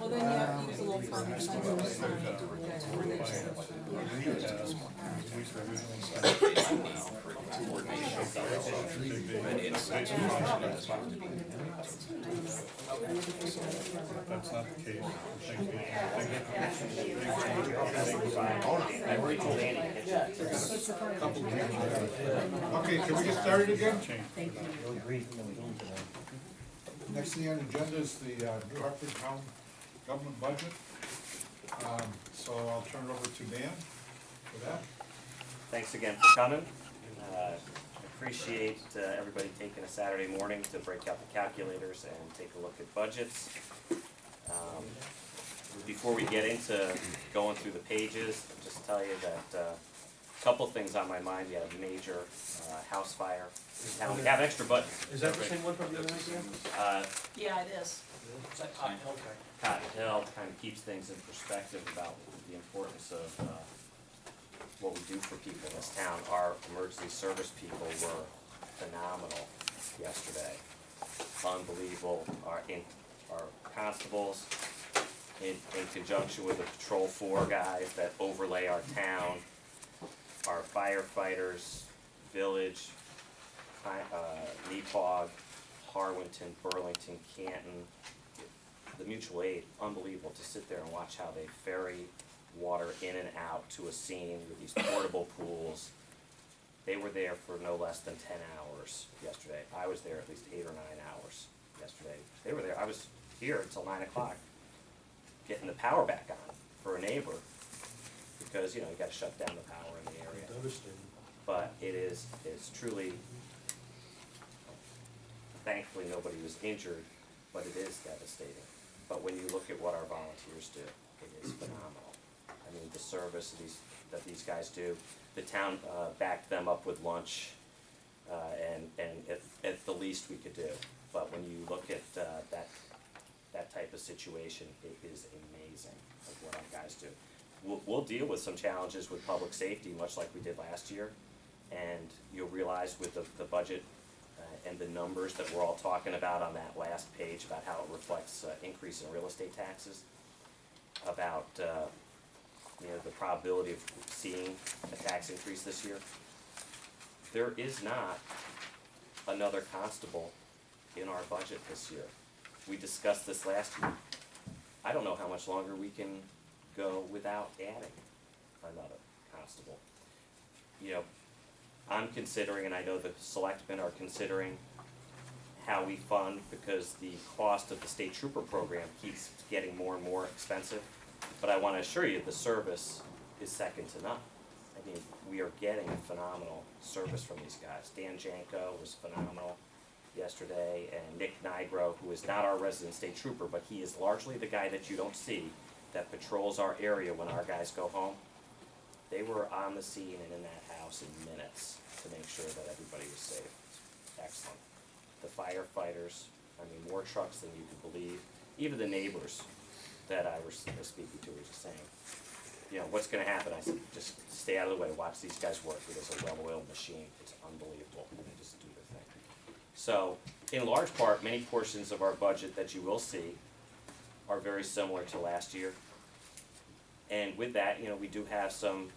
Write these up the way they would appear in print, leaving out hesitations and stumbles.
Well, then you have to use a little fun or something to sign. That's not the case. Okay, can we get started again? Next thing on the agenda is the New Hartford Town Government Budget. So I'll turn it over to Dan for that. Thanks again for coming. Appreciate everybody taking a Saturday morning to break out the calculators and take a look at budgets. Before we get into going through the pages, I'll just tell you that a couple things on my mind. We had a major house fire in town. We have extra budgets. Is that the same one from the other night? Yeah, it is. Is that Cotton Hill? Cotton Hill kind of keeps things in perspective about the importance of what we do for people in this town. Our emergency service people were phenomenal yesterday. Unbelievable. Our constables, in conjunction with the Patrol 4 guys that overlay our town, our firefighters, Village, Nepog, Harwinton, Burlington, Canton, the mutual aid, unbelievable to sit there and watch how they ferry water in and out to a scene with these portable pools. They were there for no less than 10 hours yesterday. I was there at least 8 or 9 hours yesterday. They were there, I was here until 9 o'clock, getting the power back on for a neighbor, because, you know, you gotta shut down the power in the area. But it's truly, thankfully nobody was injured, but it is devastating. But when you look at what our volunteers do, it is phenomenal. I mean, the service that these guys do, the town backed them up with lunch, and at the least we could do. But when you look at that type of situation, it is amazing of what our guys do. We'll deal with some challenges with public safety, much like we did last year, and you'll realize with the budget and the numbers that we're all talking about on that last page about how it reflects increase in real estate taxes, about you know, the probability of seeing a tax increase this year. There is not another constable in our budget this year. We discussed this last year. I don't know how much longer we can go without adding another constable. You know, I'm considering, and I know the selectmen are considering, how we fund, because the cost of the state trooper program keeps getting more and more expensive. But I want to assure you, the service is second to none. I mean, we are getting a phenomenal service from these guys. Dan Janko was phenomenal yesterday, and Nick Nigro, who is not our resident state trooper, but he is largely the guy that you don't see that patrols our area when our guys go home. They were on the scene and in that house in minutes to make sure that everybody was safe. Excellent. The firefighters, I mean, more trucks than you could believe. Even the neighbors that I was speaking to were just saying, you know, what's going to happen? I said, just stay out of the way, watch these guys work. It is a well-oiled machine. It's unbelievable, and they just do their thing. So, in large part, many portions of our budget that you will see are very similar to last year. And with that, you know, we do have some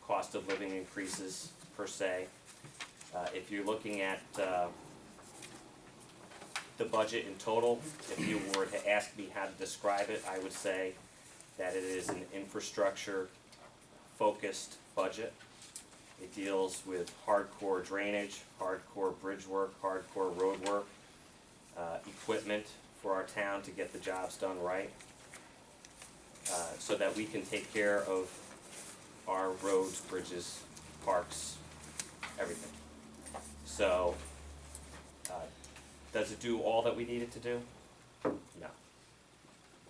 cost of living increases per se. If you're looking at the budget in total, if you were to ask me how to describe it, I would say that it is an infrastructure-focused budget. It deals with hardcore drainage, hardcore bridge work, hardcore road work, equipment for our town to get the jobs done right, so that we can take care of our roads, bridges, parks, everything. So, does it do all that we need it to do? No.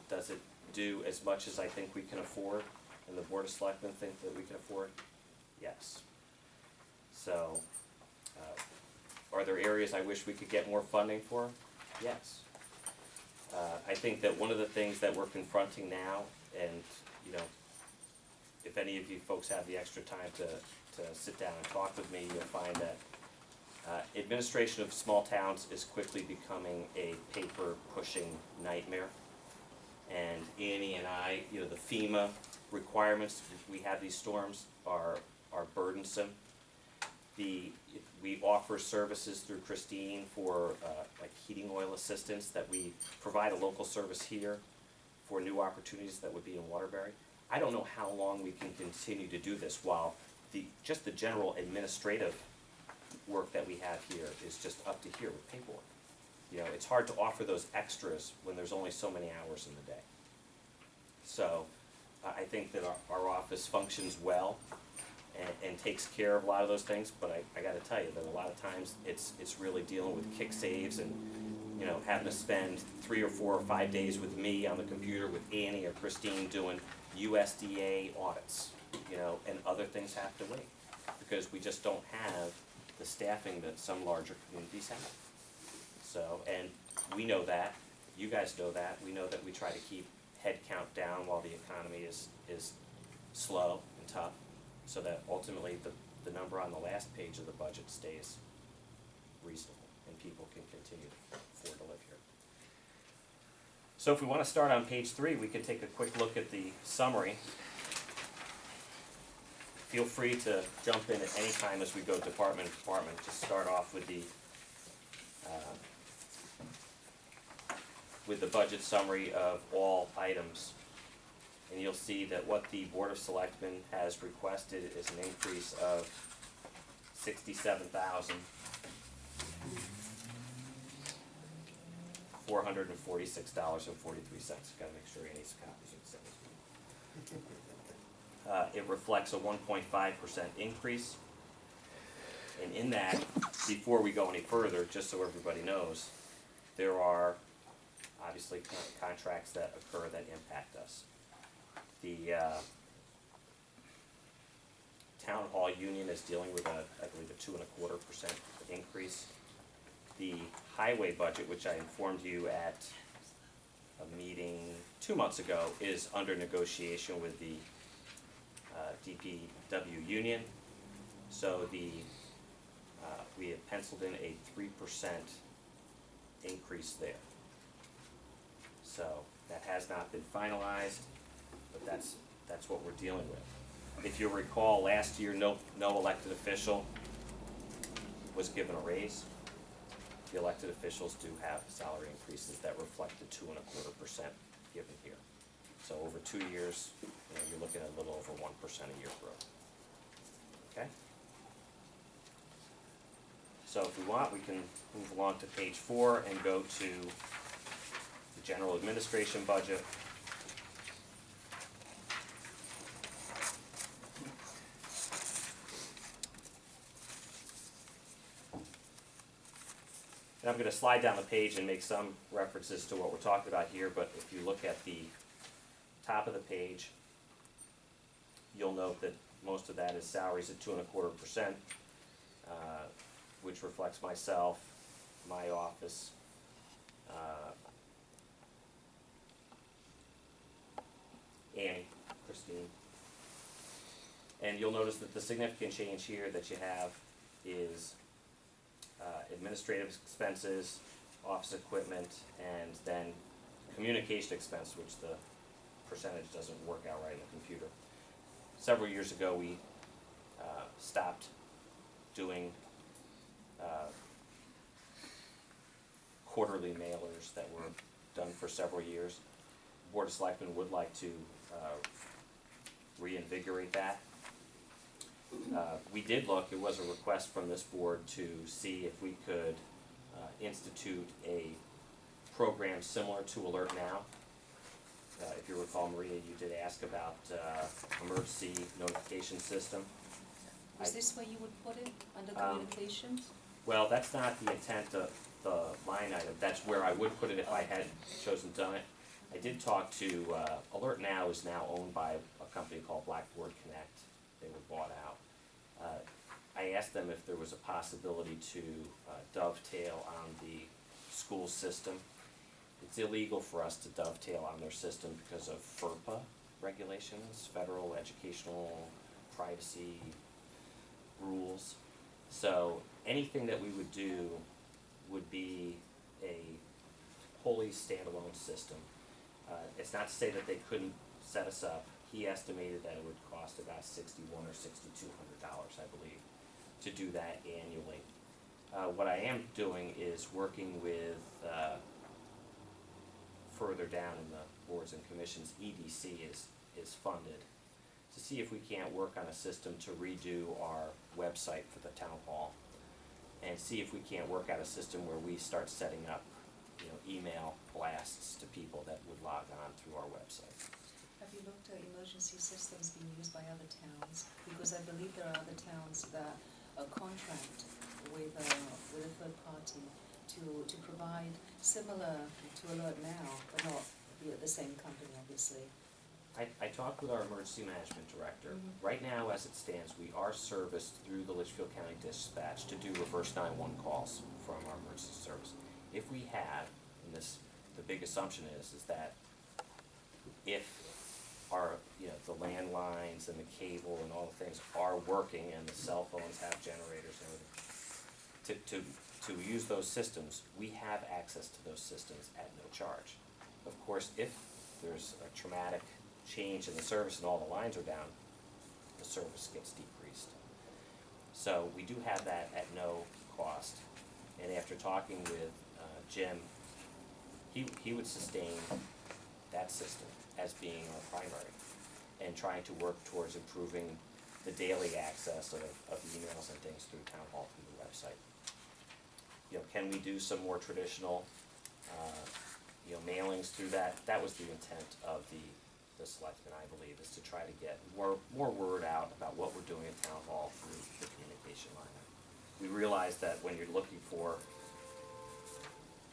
Does it do as much as I think we can afford, and the Board of Selectmen think that we can afford? Yes. So, are there areas I wish we could get more funding for? Yes. I think that one of the things that we're confronting now, and you know, if any of you folks have the extra time to sit down and talk with me, you'll find that Administration of small towns is quickly becoming a paper-pushing nightmare. And Annie and I, you know, the FEMA requirements, if we have these storms, are burdensome. We offer services through Christine for like heating oil assistance, that we provide a local service here for new opportunities that would be in Waterbury. I don't know how long we can continue to do this while just the general administrative work that we have here is just up to here with paperwork. You know, it's hard to offer those extras when there's only so many hours in the day. So I think that our office functions well and takes care of a lot of those things, but I gotta tell you that a lot of times it's really dealing with kick saves and, you know, having to spend 3 or 4 or 5 days with me on the computer with Annie or Christine doing USDA audits, you know, and other things have to wait because we just don't have the staffing that some larger communities have. So, and we know that, you guys know that, we know that we try to keep head count down while the economy is slow and tough, so that ultimately the number on the last page of the budget stays reasonable and people can continue to afford to live here. So if we want to start on page 3, we can take a quick look at the summary. Feel free to jump in at any time as we go department to department. Just start off with the budget summary of all items. And you'll see that what the Board of Selectmen has requested is an increase of $67,443. Gotta make sure you need some copies of the it reflects a 1.5% increase. And in that, before we go any further, just so everybody knows, there are obviously contracts that occur that impact us. The town hall union is dealing with I believe a 2.25% increase. The highway budget, which I informed you at a meeting 2 months ago, is under negotiation with the DPW union. So we have penciled in a 3% increase there. So that has not been finalized, but that's what we're dealing with. If you'll recall, last year no elected official was given a raise. The elected officials do have salary increases that reflect the 2.25% given here. So over 2 years, you know, you're looking at a little over 1% a year growth. Okay? So if we want, we can move along to page 4 and go to the general administration budget. And I'm going to slide down the page and make some references to what we're talking about here, but if you look at the top of the page, you'll note that most of that is salaries at 2.25%, which reflects myself, my office, Annie, Christine. And you'll notice that the significant change here that you have is administrative expenses, office equipment, and then communication expense, which the percentage doesn't work out right in the computer. Several years ago, we stopped doing quarterly mailers that were done for several years. The Board of Selectmen would like to reinvigorate that. We did look, it was a request from this board to see if we could institute a program similar to Alert Now. If you recall, Maria, you did ask about emergency notification system. Is this where you would put it, under communications? Well, that's not the intent of the line item. That's where I would put it if I had chosen done it. I did talk to, Alert Now is now owned by a company called Blackboard Connect. They were bought out. I asked them if there was a possibility to dovetail on the school system. It's illegal for us to dovetail on their system because of FERPA regulations, Federal Educational Privacy Rules. So anything that we would do would be a wholly standalone system. It's not to say that they couldn't set us up. He estimated that it would cost about $6,100 or $6,200, I believe, to do that annually. What I am doing is working with, further down in the boards and commissions, EDC is funded, to see if we can't work on a system to redo our website for the town hall, and see if we can't work out a system where we start setting up, email blasts to people that would log on through our website. Have you looked at emergency systems being used by other towns? Because I believe there are other towns that contract with a third party to provide similar to Alert Now, but not the same company, obviously. I talked with our emergency management director. Mhm. Right now, as it stands, we are serviced through the Litchfield County Dispatch to do reverse 911 calls from our emergency service. If we had, and the big assumption is that if our, the landlines and the cable and all the things are working and the cell phones have generators and everything, to use those systems, we have access to those systems at no charge. Of course, if there's a traumatic change in the service and all the lines are down, the service gets decreased. So we do have that at no cost. And after talking with Jim, he would sustain that system as being our primary, and trying to work towards improving the daily access of emails and things through town hall, through the website. Can we do some more traditional, mailings through that? That was the intent of the selectmen, I believe, is to try to get more word out about what we're doing at town hall through the communication line. We realize that when you're looking for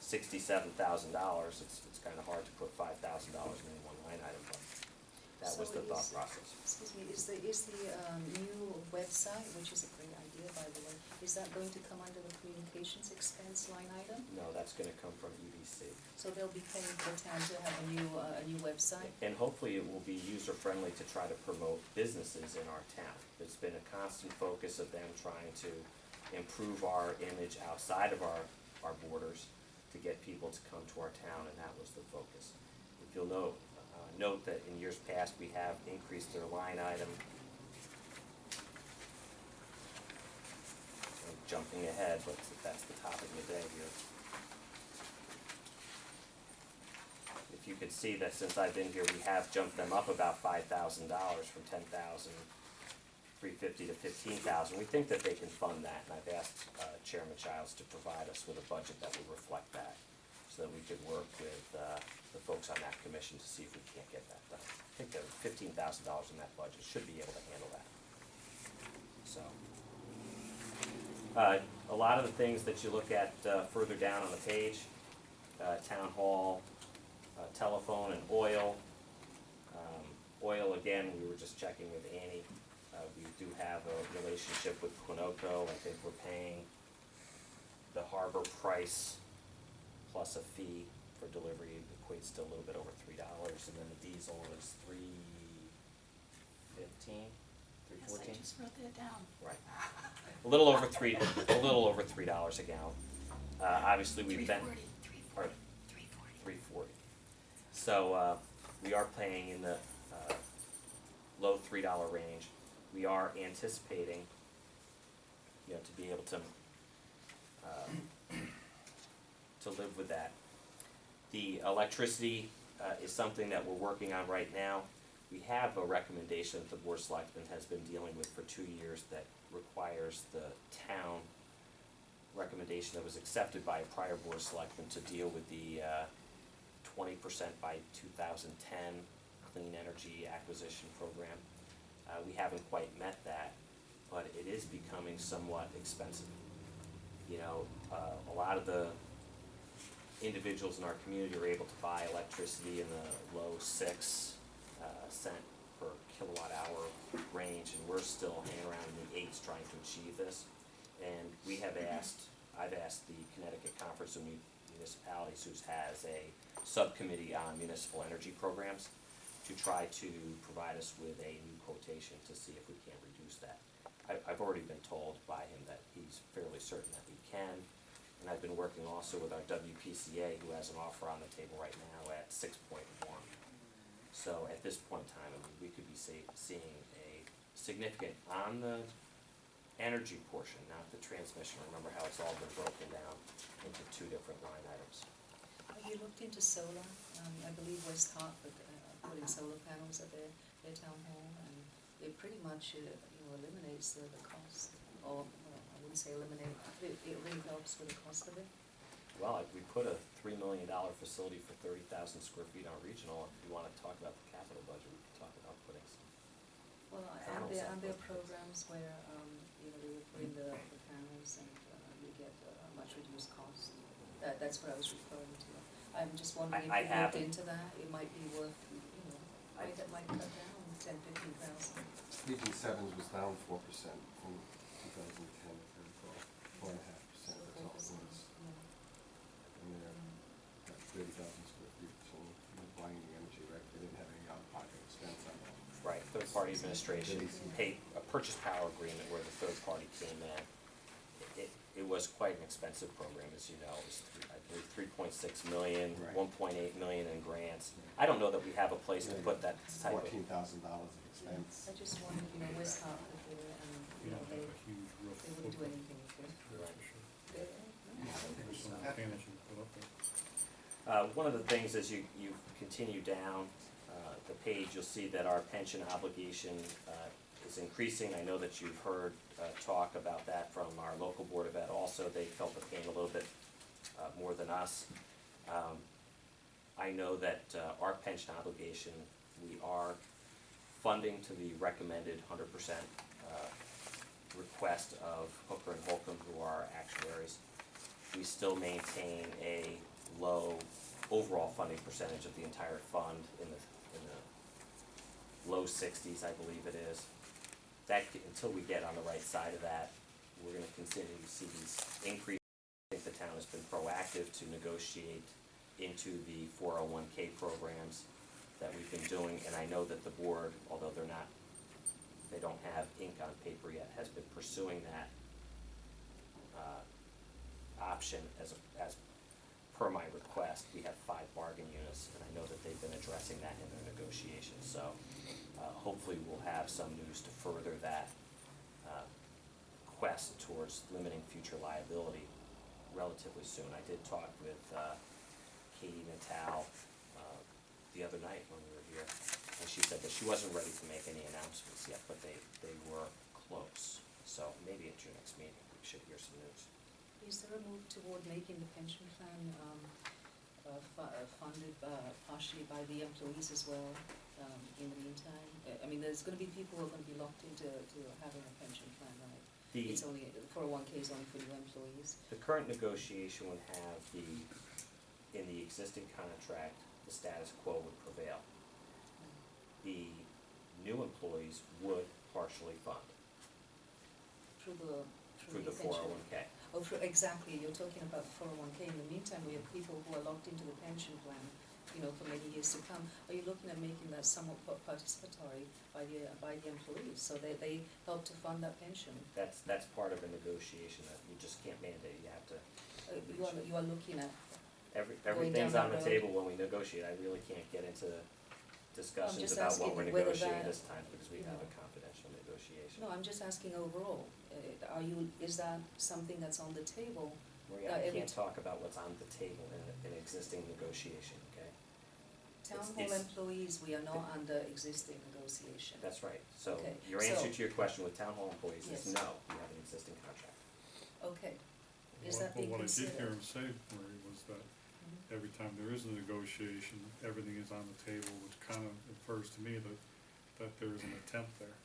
$67,000, it's kind of hard to put $5,000 in any one line item, but that was the thought process. Excuse me, is the new website, which is a great idea, by the way, is that going to come under the communications expense line item? No, that's gonna come from EDC. So they'll be paying the town to have a new website? And hopefully it will be user-friendly to try to promote businesses in our town. It's been a constant focus of them trying to improve our image outside of our borders, to get people to come to our town, and that was the focus. If you'll note that in years past, we have increased their line item. I'm jumping ahead, but that's the topic of the day here. If you could see that since I've been here, we have jumped them up about $5,000 from $10,350 to $15,000. We think that they can fund that, and I've asked Chairman Childs to provide us with a budget that will reflect that, so that we could work with the folks on that commission to see if we can't get that done. I think that $15,000 in that budget should be able to handle that. So, a lot of the things that you look at further down on the page, town hall, telephone and oil. Oil, again, we were just checking with Annie. We do have a relationship with Quinoco. I think we're paying the harbor price plus a fee for delivery. It equates to a little bit over $3, and then the diesel is $3.15, Yes, $3.14. I just wrote that down. Right. A little over $3 a gallon. Obviously, we've been. Pardon? $3.40. So, we are paying in the low $3 range. We are anticipating, to be able to live with that. The electricity is something that we're working on right now. We have a recommendation that the Board of Selectmen has been dealing with for 2 years that requires the town recommendation that was accepted by a prior Board of Selectmen to deal with the 20% by 2010 clean energy acquisition program. We haven't quite met that, but it is becoming somewhat expensive. A lot of the individuals in our community are able to buy electricity in the low 6 cent per kilowatt hour range, and we're still hanging around in the 8s trying to achieve this. And I've asked the Connecticut Conference of Municipalities, who has a subcommittee on municipal energy programs, to try to provide us with a new quotation to see if we can't reduce that. I've already been told by him that he's fairly certain that we can. And I've been working also with our WPCA, who has an offer on the table right now at 6.1. So at this point in time, I mean, we could be seeing a significant, on the energy portion, not the transmission. Remember how it's all been broken down into two different line items. Have you looked into solar? I believe West Hartford putting solar panels at their town hall, and it pretty much eliminates the cost, or well, I wouldn't say eliminate, it really helps with the cost of it. Well, we put a $3 million facility for 30,000 square feet on regional. If you wanna talk about the capital budget, we can talk about putting some. Well, Panels and on there are both programs where, they will put in the panels and you get a much reduced cost. That's what I was referring to. I'm just wondering if I you looked haven't. into that, it might be worth, that might cut down 10,000-15,000. Region Sevens was down 4% from 2010, if I recall, 4.5%, that's all it was. And they're at 30,000 square feet, so they're buying the energy, right? They didn't have any out-of-pocket expense on that. Right, third-party administration paid a purchase power agreement where the third party came in. It was quite an expensive program, as you know. It was, I believe, 3.6 million, Right. 1.8 million in grants. I don't know that we have a place to put that type of. $14,000 of expense. I just wondered, West Hartford there, and, they wouldn't do anything with it. There's some panels you can put up there. One of the things as you continue down the page, you'll see that our pension obligation is increasing. I know that you've heard talk about that from our local Board of Ed also. They felt the pain a little bit more than us. I know that our pension obligation, we are funding to the recommended 100% request of Hooker and Holcomb, who are our actuaries. We still maintain a low overall funding percentage of the entire fund in the low 60s, I believe it is. Until we get on the right side of that, we're gonna continue to see these increases. I think the town has been proactive to negotiate into the 401k programs that we've been doing, and I know that the board, although they don't have ink on paper yet, has been pursuing that option as per my request. We have 5 bargain units, and I know that they've been addressing that in their negotiations, so hopefully we'll have some news to further that quest towards limiting future liability relatively soon. I did talk with Katie Natal the other night when we were here, and she said that she wasn't ready to make any announcements yet, but they were close. So maybe at your next meeting, we should hear some news. Is there a move toward making the pension plan funded partially by the employees as well in the meantime? I mean, there's going to be people who are going to be locked into having a pension plan, right? It's only, 401k is only for new employees. The current negotiation would have in the existing contract, the status quo would prevail. The new employees would partially fund Through through the pension. 401k. Oh, exactly, you're talking about 401k. In the meantime, we have people who are locked into the pension plan, for many years to come. Are you looking at making that somewhat participatory by the employees, so they help to fund that pension? That's part of a negotiation that you just can't mandate. You have to. You are looking at. Everything's down on the that road. table when we negotiate. I really can't get into discussions just about what asking we're whether negotiating that, this time because we have a confidential negotiation. No, I'm just asking overall. Is that something that's on the table? Maria, I every can't talk about what's on the table in an existing negotiation, okay? Town hall It's- employees, we are not under existing negotiation. That's right. So Okay, your answer so- to your question with town hall employees Yes. is no, you have an existing contract. Okay. Is that being What I did hear considered? him say, Marie, was that Mhm. every time there is a negotiation, everything is on the table, which kind of infers to me that there is an attempt there.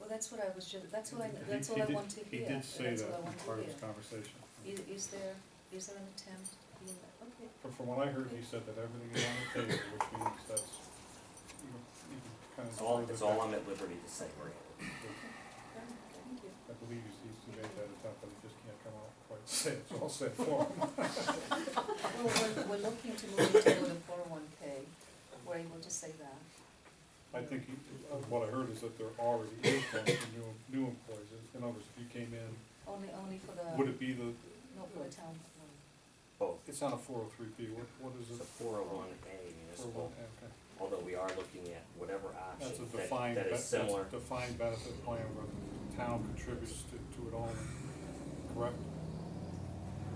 Well, that's what I was that's all I He want to hear. He did say That's that all I in want to part of hear. his conversation. Is there an attempt being, okay, From what I heard, he said that everything is on the table, which means that's, you can kind of. It's all I'm at liberty to say, Maria. thank you. I believe he's made that attempt, but he just can't come out quite say it, so I'll say it for him. Well, we're looking to move into the 401k, we're able to say that. I think, what I heard is that there already is one for new employees. In other words, if you came in, Only for the, would it be the, not for the town, no. Both. it's not a 403B, what is It's it? a 401A municipal, Okay. although we are looking at whatever That's a option defined, that is similar. that's a defined benefit plan where the town contributes to it all, correct?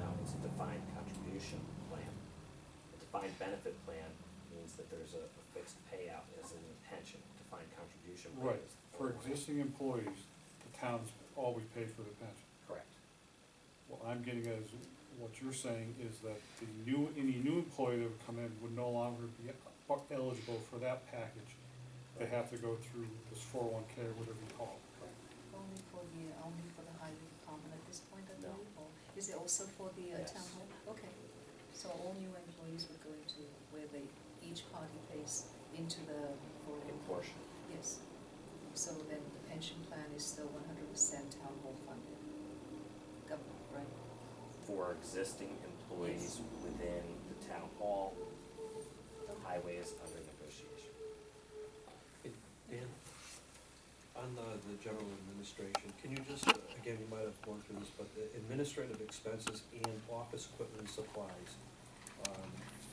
No, it's a defined contribution plan. A defined benefit plan means that there's a fixed payout as in a pension. Defined contribution plan Right, is for 401A. existing employees, the town's always paid for the pension. Correct. What I'm getting at is, what you're saying is that any new employee that would come in would no longer be eligible for that package. They have to go through this 401K or whatever you call it. Only for the highway department at this point, I No. believe, or is it also for the Yes. town hall? Okay, so all new employees would go into where each party pays into the, In portion. yes. So then the pension plan is still 100% town hall funded, government, right? For existing employees within the town hall, the highway is under negotiation. Hey, Dan, on the general administration, can you just, again, you might have gone through this, but the administrative expenses and office equipment and supplies,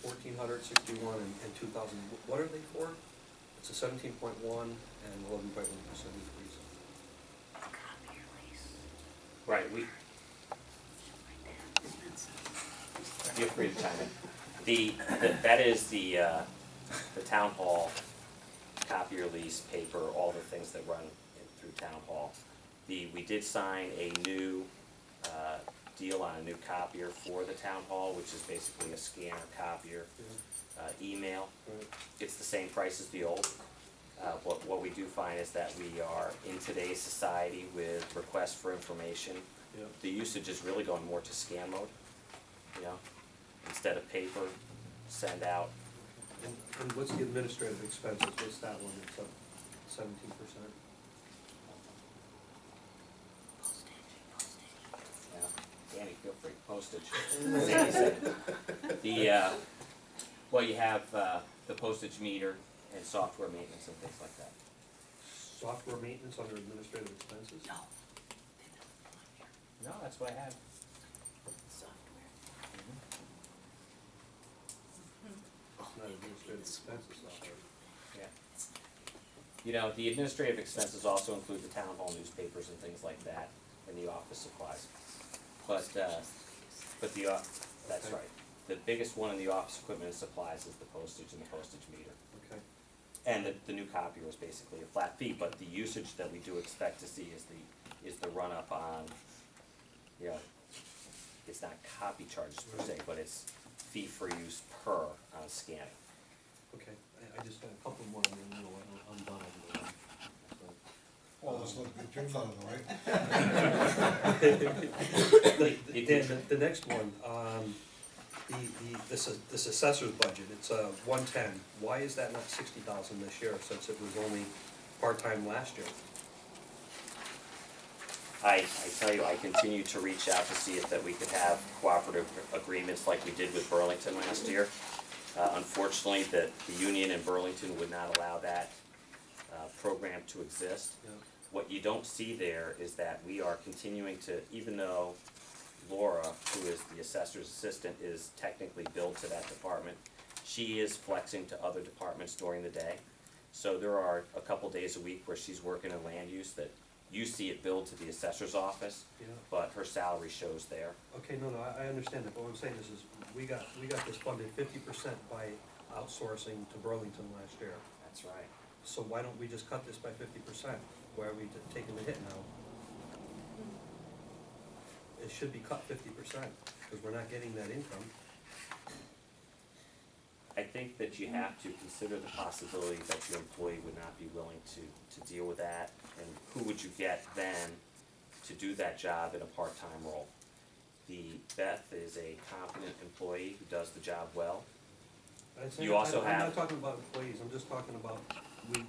1,461 and 2,000, what are they for? It's a 17.1 and 11.1% increase. Right, feel free to chime in. That is the town hall copier lease, paper, all the things that run through town hall. We did sign a new deal on a new copier for the town hall, which is basically a scanner copier, email. Right. It's the same price as the old. What we do find is that we are in today's society with requests for information. Yeah. The usage is really going more to scan mode, you know, instead of paper, send out. And what's the administrative expenses, what's that one, it's up 17%? Yeah, Danny, feel free, postage. As Andy said. Well, you have the postage meter and software maintenance and things like that. Software maintenance under administrative expenses? No. No, that's what I have. Software. It's not administrative expenses, software. Yeah. You know, the administrative expenses also include the town hall newspapers and things like that, and the office supplies. But that's Okay. right. The biggest one in the office equipment and supplies is the postage and the postage meter. Okay. And the new copier is basically a flat fee, but the usage that we do expect to see is the run-up on, you know, it's not copy charges per se, but it's fee for use per on scanning. Okay, I just got a couple more, and then, I'm done over there. Well, let's let Jim's out of the way. Dan, the next one, this assessor's budget, it's 110. Why is that not 60,000 this year, since it was only part-time last year? I tell you, I continue to reach out to see if that we could have cooperative agreements like we did with Burlington last year. Unfortunately, the union in Burlington would not allow that program to exist. Yeah. What you don't see there is that we are continuing to, even though Laura, who is the assessor's assistant, is technically billed to that department, she is flexing to other departments during the day. So there are a couple days a week where she's working in land use that you see it billed to the assessor's office, Yeah. but her salary shows there. Okay, no, I understand that, but what I'm saying is we got this funded 50% by outsourcing to Burlington last year. That's right. So why don't we just cut this by 50%? Why are we taking the hit now? It should be cut 50%, because we're not getting that income. I think that you have to consider the possibility that your employee would not be willing to deal with that, and who would you get then to do that job in a part-time role? Beth is a competent employee who does the job well. You also I'm have- not talking about employees, I'm just talking about,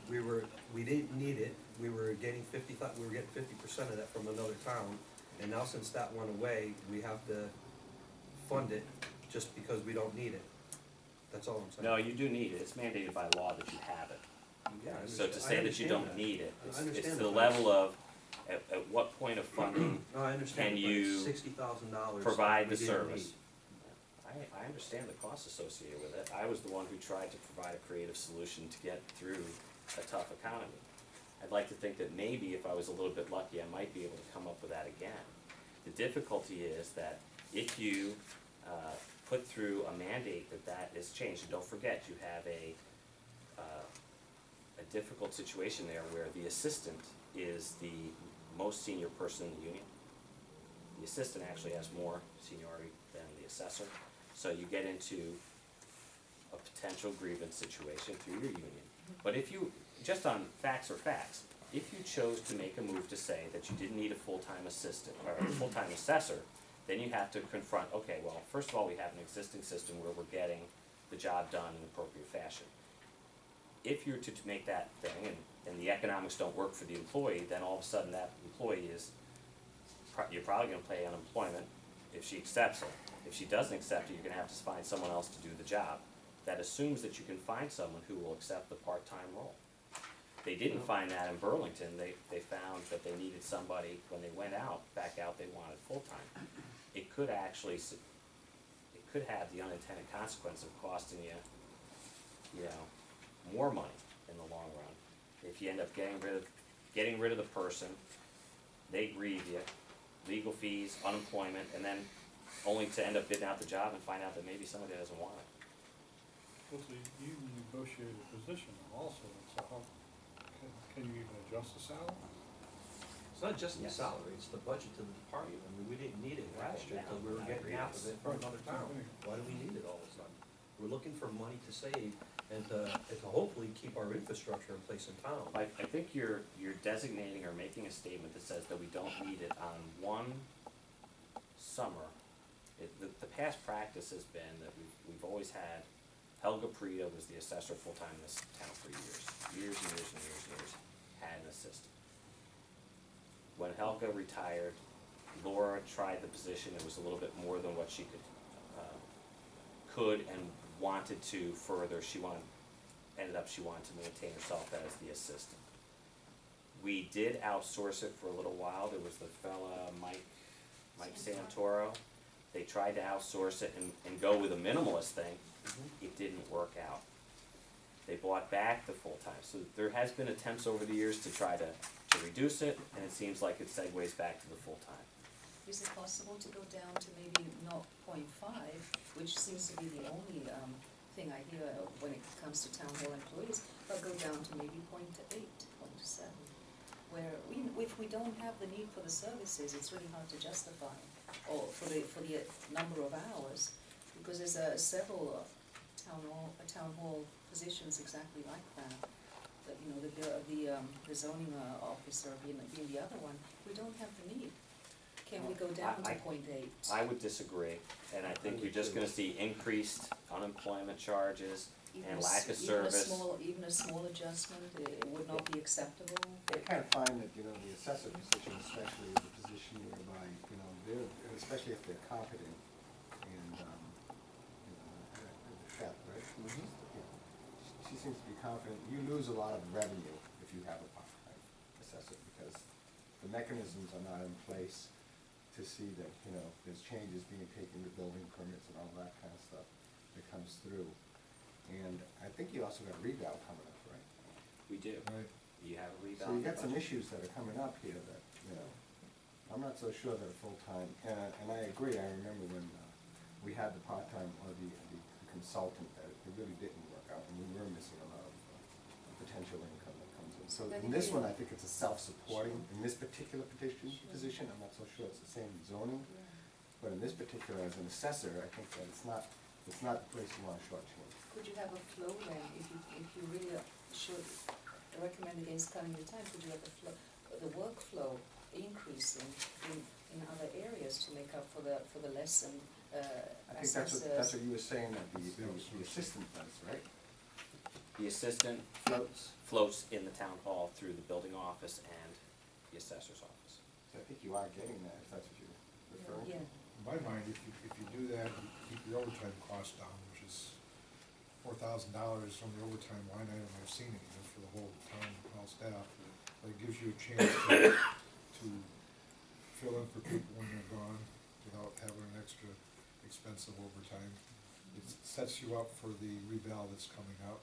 we didn't need it, we were getting 50% of that from another town, and now since that went away, we have to fund it just because we don't need it. That's all I'm saying. No, you do need it, it's mandated by law that you have it. Yeah, I So to understand- say I that you understand don't that. need it, I it's understand the that. level of, at what point of funding No, I understand, Can but you it's $60,000. provide the we didn't service? need. I understand the costs associated with it. I was the one who tried to provide a creative solution to get through a tough economy. I'd like to think that maybe if I was a little bit lucky, I might be able to come up with that again. The difficulty is that if you put through a mandate that is changed, and don't forget, you have a difficult situation there where the assistant is the most senior person in the union. The assistant actually has more seniority than the assessor, so you get into a potential grievance situation through your union. But if you, just on facts or facts, if you chose to make a move to say that you didn't need a full-time assistant, or a full-time assessor, then you have to confront, okay, well, first of all, we have an existing system where we're getting the job done in appropriate fashion. If you're to make that thing, and the economics don't work for the employee, then all of a sudden that employee is, you're probably gonna pay unemployment if she accepts it. If she doesn't accept it, you're gonna have to find someone else to do the job. That assumes that you can find someone who will accept the part-time role. They didn't find that in Burlington. They found that they needed somebody, when they went back out, they wanted full-time. It could actually, it could have the unintended consequence of costing you know, more money in the long run. If you end up getting rid of the person, they grieve you, legal fees, unemployment, and then only to end up bidding out the job and find out that maybe somebody doesn't want it. Well, so you negotiated a position also, so how, can you even adjust the salary? It's not just the Yes. salary, it's the budget to the department. I mean, we didn't need it last year because we were I getting agree. half of it from another town. Why do we need it all of a sudden? We're looking for money to save and to hopefully keep our infrastructure in place in town. I think you're designating or making a statement that says that we don't need it on one summer. The past practice has been that we've always had, Helga Prida was the assessor full-time in this town for years, had an assistant. When Helga retired, Laura tried the position. It was a little bit more than what she could and wanted to further. Ended up she wanted to maintain herself as the assistant. We did outsource it for a little while. There was the fella, Mike Santoro. They tried to outsource it and go with a minimalist thing. It didn't work out. They bought back the full-time. So there has been attempts over the years to try to reduce it, and it seems like it segues back to the full-time. Is it possible to go down to maybe not 0.5, which seems to be the only thing I hear when it comes to town hall employees, but go down to maybe 0.8, 0.7, where if we don't have the need for the services, it's really hard to justify, or for the number of hours, because there's several town hall positions exactly like that. That, you know, the zoning officer being the other one, we don't have the need. Can we go down to 0.8? I would disagree, and I think you're just gonna see increased unemployment charges and lack of service. Even a small adjustment, it would not be acceptable. I kind of find that, you know, the assessor position especially is a position whereby, you know, they're, especially if they're competent and, you know, Beth, right? Mhm. She seems to be confident. You lose a lot of revenue if you have a part-time assessor because the mechanisms are not in place to see that, you know, there's changes being taken to building permits and all that kind of stuff that comes through. And I think you also got rebound coming up, right? We do. Right. You have a rebound. So you got some issues that are coming up here that, you know, I'm not so sure that a full-time, and I agree, I remember when we had the part-time or the consultant, that it really didn't work out, and we were missing a lot of potential income that comes in. So in this one, I think it's a self-supporting, in this particular position, I'm not so sure it's the same zoning, but in this particular, as an assessor, I think that it's not the place you want to shortchange. Could you have a flow then, if you really should recommend against cutting the time, could you have the workflow increasing in other areas to make up for the lesson I think that's what you were saying, that the assistant does, right? The assistant floats in the town hall through the building office and the assessor's office. So I think you are getting that, if that's what you're referring to. Yeah, In my mind, if you do that, you keep your overtime costs down, which is $4,000 from the overtime line item I've seen it, for the whole town, all staff. But it gives you a chance to fill in for people when they're gone without having an extra expense of overtime. It sets you up for the reval that's coming up.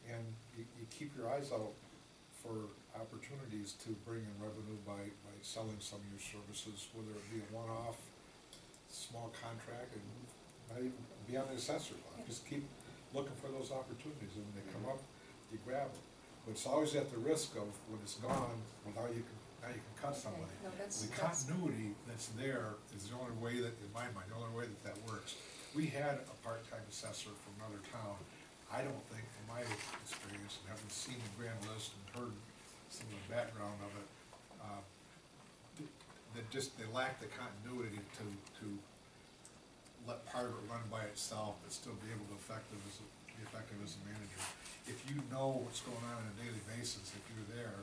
And you keep your eyes out for opportunities to bring in revenue by selling some of your services, whether it be a one-off, small contract, and not even be on the assessor's line. Just keep looking for those opportunities, and when they come up, you grab them. But it's always at the risk of, when it's gone, well, now you can cut somebody. No, that's- The continuity that's there is the only way that, in my mind, the only way that works. We had a part-time assessor from another town. I don't think, from my experience, and having seen the grand list and heard some of the background of it, they lack the continuity to let part of it run by itself, but still be able to be effective as a manager. If you know what's going on a daily basis, if you're there,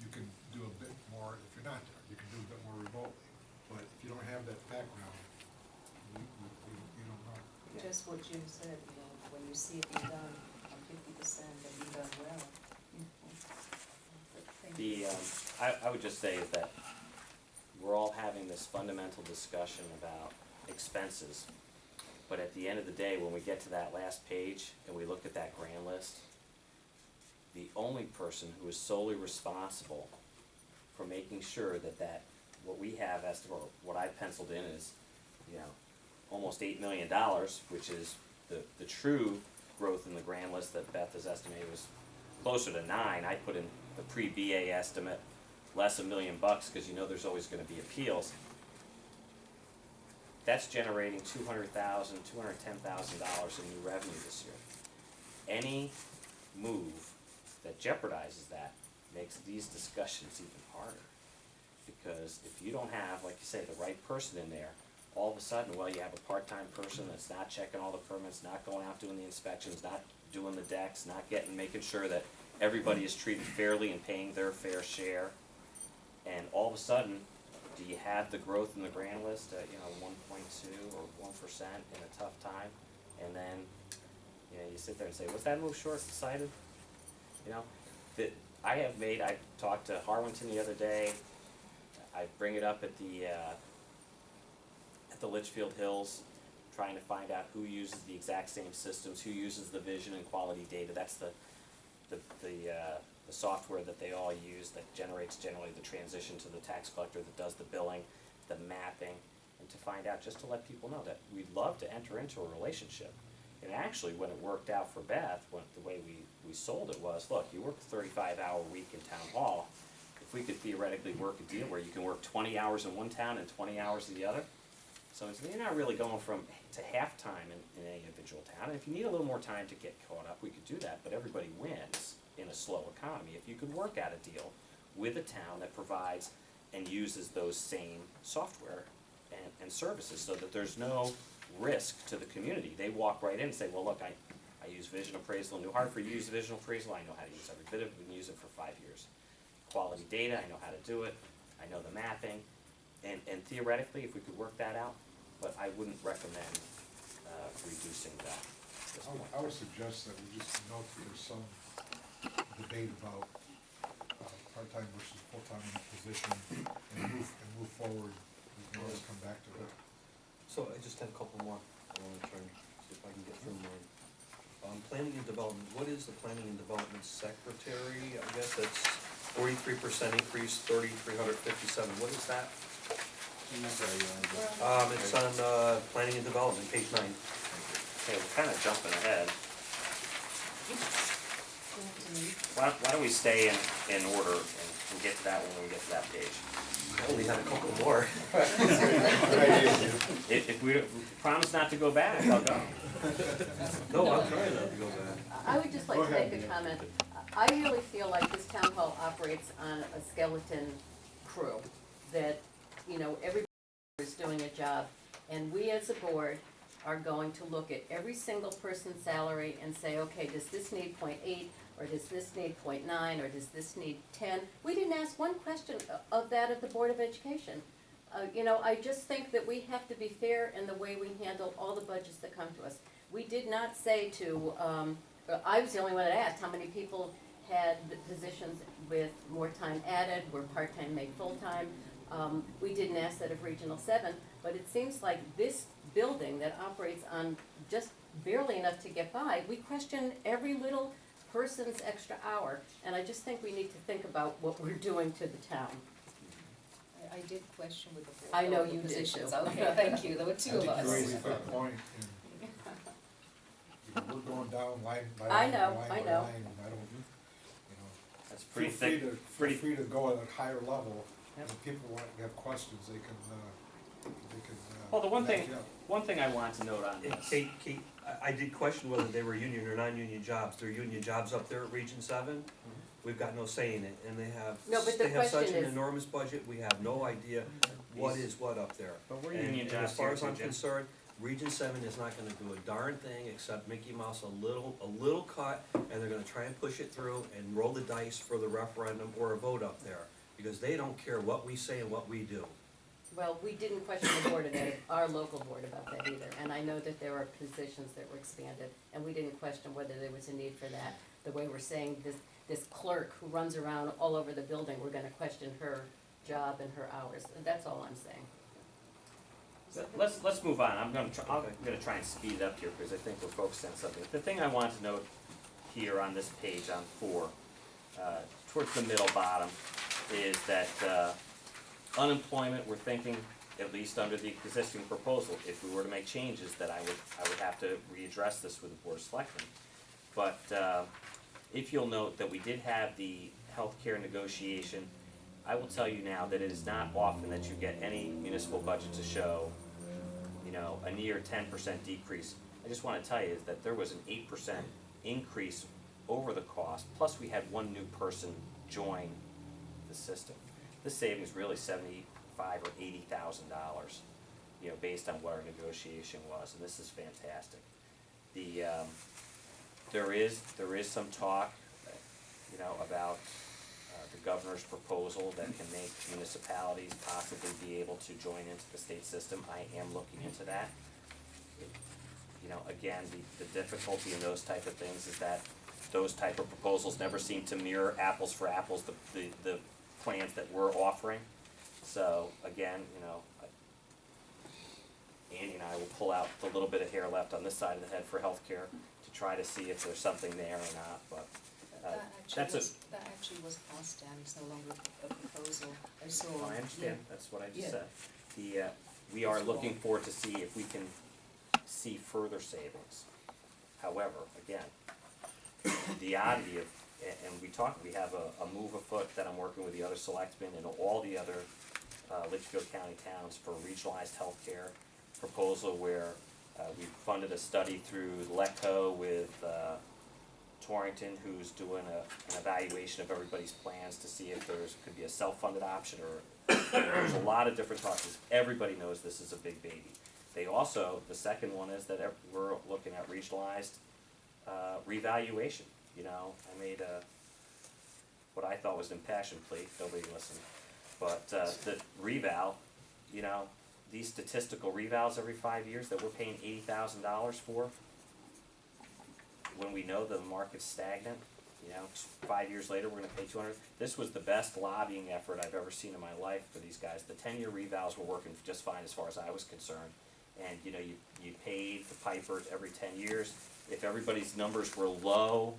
you can do a bit more. If you're not there, you can do a bit more remotely. But if you don't have that background, you don't know. Just what Jim said, when you see it being done on 50% and being done well. But thank you. I would just say that we're all having this fundamental discussion about expenses, but at the end of the day, when we get to that last page and we look at that grand list, the only person who is solely responsible for making sure that what we have as to, or what I penciled in is, almost $8 million, which is the true growth in the grand list that Beth has estimated was closer to 9. I put in the pre-BA estimate, less $1 million, because there's always gonna be appeals. That's generating $200,000, $210,000 in new revenue this year. Any move that jeopardizes that makes these discussions even harder. Because if you don't have, like you say, the right person in there, all of a sudden, you have a part-time person that's not checking all the permits, not going out doing the inspections, not doing the decks, making sure that everybody is treated fairly and paying their fair share. And all of a sudden, do you have the growth in the grand list at 1.2 or 1% in a tough time? And then you sit there and say, was that move short-sighted? That I talked to Harwinton the other day. I bring it up at the Litchfield Hills, trying to find out who uses the exact same systems, who uses the vision and quality data. That's the software that they all use that generates generally the transition to the tax collector that does the billing, the mapping, and to find out, just to let people know that we'd love to enter into a relationship. And actually, when it worked out for Beth, the way we sold it was, look, you work a 35-hour week in town hall. If we could theoretically work a deal where you can work 20 hours in one town and 20 hours in the other, so you're not really going to half-time in any individual town. And if you need a little more time to get caught up, we could do that, but everybody wins in a slow economy if you could work out a deal with a town that provides and uses those same software and services, so that there's no risk to the community. They walk right in and say, well, look, I use vision appraisal in New Hartford, you use vision appraisal, I know how to use every bit of it, we've been using it for 5 years. Quality data, I know how to do it, I know the mapping, and theoretically, if we could work that out, but I wouldn't recommend reducing that at this point. I would suggest that we just note that there's some debate about part-time versus full-time in a position, and move forward. We can always come back to it. So I just had a couple more. I wanna try and see if I can get through mine. Planning and development, what is the planning and development secretary? I guess that's 43% increase, 3,357. What is that? It's on planning and development, page 9. Okay, we're kind of jumping ahead. Why don't we stay in order and get to that when we get to that page? I only had a couple more. If we promise not to go back, I'll go. No, I'm trying not to go back. I would just like Go to ahead, make a Mia. comment. I really feel like this town hall operates on a skeleton crew, that, everybody is doing a job, and we as a board are going to look at every single person's salary and say, okay, does this need 0.8, or does this need 0.9, or does this need 10? We didn't ask one question of that at the Board of Education. I just think that we have to be fair in the way we handle all the budgets that come to us. we did not say to, I was the only one that asked, how many people had the positions with more time added, were part-time made full-time. We didn't ask that of Regional 7, but it seems like this building that operates on just barely enough to get by, we question every little person's extra hour, and I just think we need to think about what we're doing to the town. I did question with the board. I know the you did positions. too. Okay, thank you, there were two of I think you raise us. a good point, and, you know, we're going down line by I line, by know, line I by know. line, and I don't, you know. That's pretty Feel free thick, to, pretty, feel free to go at a higher level, Yep. if people want, have questions, they can, Well, the one match thing- up. one thing I want to note on And this. Kate, I did question whether they were union or non-union jobs. They're union jobs up there at Region 7. We've got no say in it, and they have, No, but the they have such question an is- enormous budget, we have no idea what is what up there. But we're And- union and as jobs far here as too, I'm Jim. concerned, Region 7 is not gonna do a darn thing except Mickey Mouse a little cut, and they're gonna try and push it through and roll the dice for the referendum or a vote up there, because they don't care what we say and what we do. Well, we didn't question the board about it, our local board about that either, and I know that there are positions that were expanded, and we didn't question whether there was a need for that. The way we're saying this clerk who runs around all over the building, we're gonna question her job and her hours, that's all I'm saying. Let's move on, I'm gonna try and speed it up here, because I think we're focused on something. The thing I want to note here on this page on 4, towards the middle bottom, is that, unemployment, we're thinking, at least under the existing proposal, if we were to make changes, that I would have to readdress this with the Board of Selectmen. But, if you'll note that we did have the healthcare negotiation, I will tell you now that it is not often that you get any municipal budget to show, you know, a near 10% decrease. I just wanna tell you that there was an 8% increase over the cost, plus we had one new person join the system. This savings really $75,000 or $80,000, you know, based on what our negotiation was, and this is fantastic. The, there is some talk, you know, about the governor's proposal that can make municipalities possibly be able to join into the state system. I am looking into that. You know, again, the difficulty in those type of things is that those type of proposals never seem to mirror apples for apples, the plans that we're offering. So, again, you know, Andy and I will pull out the little bit of hair left on this side of the head for healthcare to try to see if there's something there or not, but that's That actually was passed down, it's no longer a proposal. I saw. I understand, yeah. that's what I just Yeah. said. We are looking forward to see if we can see further savings. However, again, the oddity of, and we have a move afoot that I'm working with the other selectmen and all the other Litchfield County towns for regionalized healthcare proposal where we funded a study through LECO with Torrington, who's doing an evaluation of everybody's plans to see if could be a self-funded option or, there's a lot of different talks. Everybody knows this is a big baby. They also, the second one is that we're looking at regionalized revaluation. You know, I made what I thought was an impassioned plea, nobody listened. But the reval, you know, these statistical revals every 5 years that we're paying $80,000 for, when we know the market's stagnant, you know, 5 years later, we're gonna pay 200. This was the best lobbying effort I've ever seen in my life for these guys. The 10-year revals were working just fine as far as I was concerned. And, you know, you paid the piper every 10 years. If everybody's numbers were low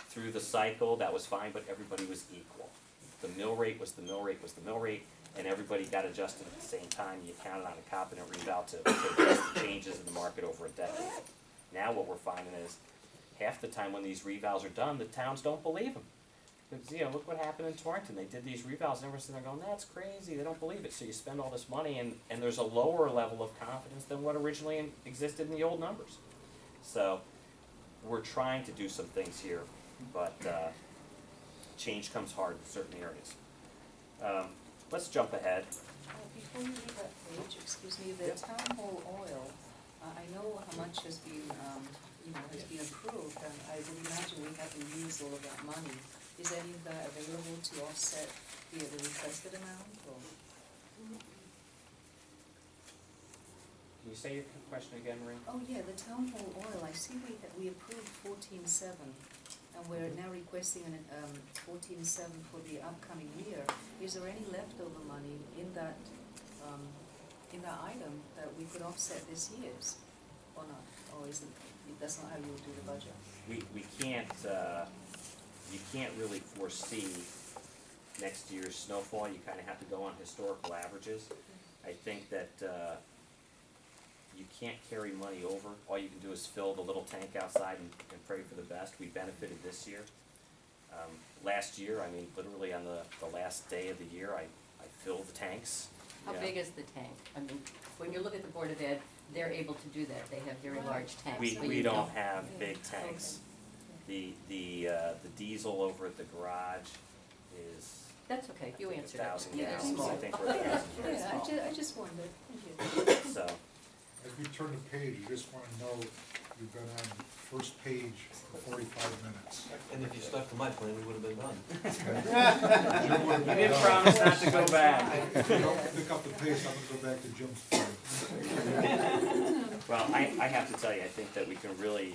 through the cycle, that was fine, but everybody was equal. The mill rate was the mill rate was the mill rate, and everybody got adjusted at the same time. You counted on a competent reval to address the changes in the market over a decade. Now what we're finding is, half the time when these revals are done, the towns don't believe them. Because, you know, look what happened in Torrington. They did these revals and everyone's sitting there going, that's crazy, they don't believe it. So you spend all this money and there's a lower level of confidence than what originally existed in the old numbers. So we're trying to do some things here, but change comes hard in certain areas. Let's jump ahead. Before you leave that page, excuse me, the Yep. town hall oil, I know how much has been, has been approved, and I would imagine we have to use all of that money. Is any of that available to offset the requested amount, or? you say your question again, Marie? Oh, yeah, the town hall oil, I see we approved 14.7, and we're now requesting an, 14.7 for the upcoming year. Is there any leftover money in that item that we could offset this year's, or not? Or is it, that's not how you would do the budget? We can't, you can't really foresee next year's snowfall, you kinda have to go on historical averages. I think that, you can't carry money over, all you can do is fill the little tank outside and pray for the best. We benefited this year. Last year, I mean, literally on the last day of the year, I filled the tanks. How you know. big is the tank? I mean, when you look at the Board of Ed, they're able to do that, they have very large tanks, but We you don't don't. have Yeah, big tanks. The diesel over at the garage is That's okay, you answered it. 1,000 Yeah, they're gallons, small. I think we're Yeah, 1,000 gallons. yeah, I just wondered, thank you. So, As we turn the page, I just wanna know, you've been on first page for 45 minutes. And if you stuck to my plan, we would've been done. you did promise not to go back. If you don't pick up the pace, I'm gonna go back to Jim's plan. Well, I have to tell you, I think that we can really,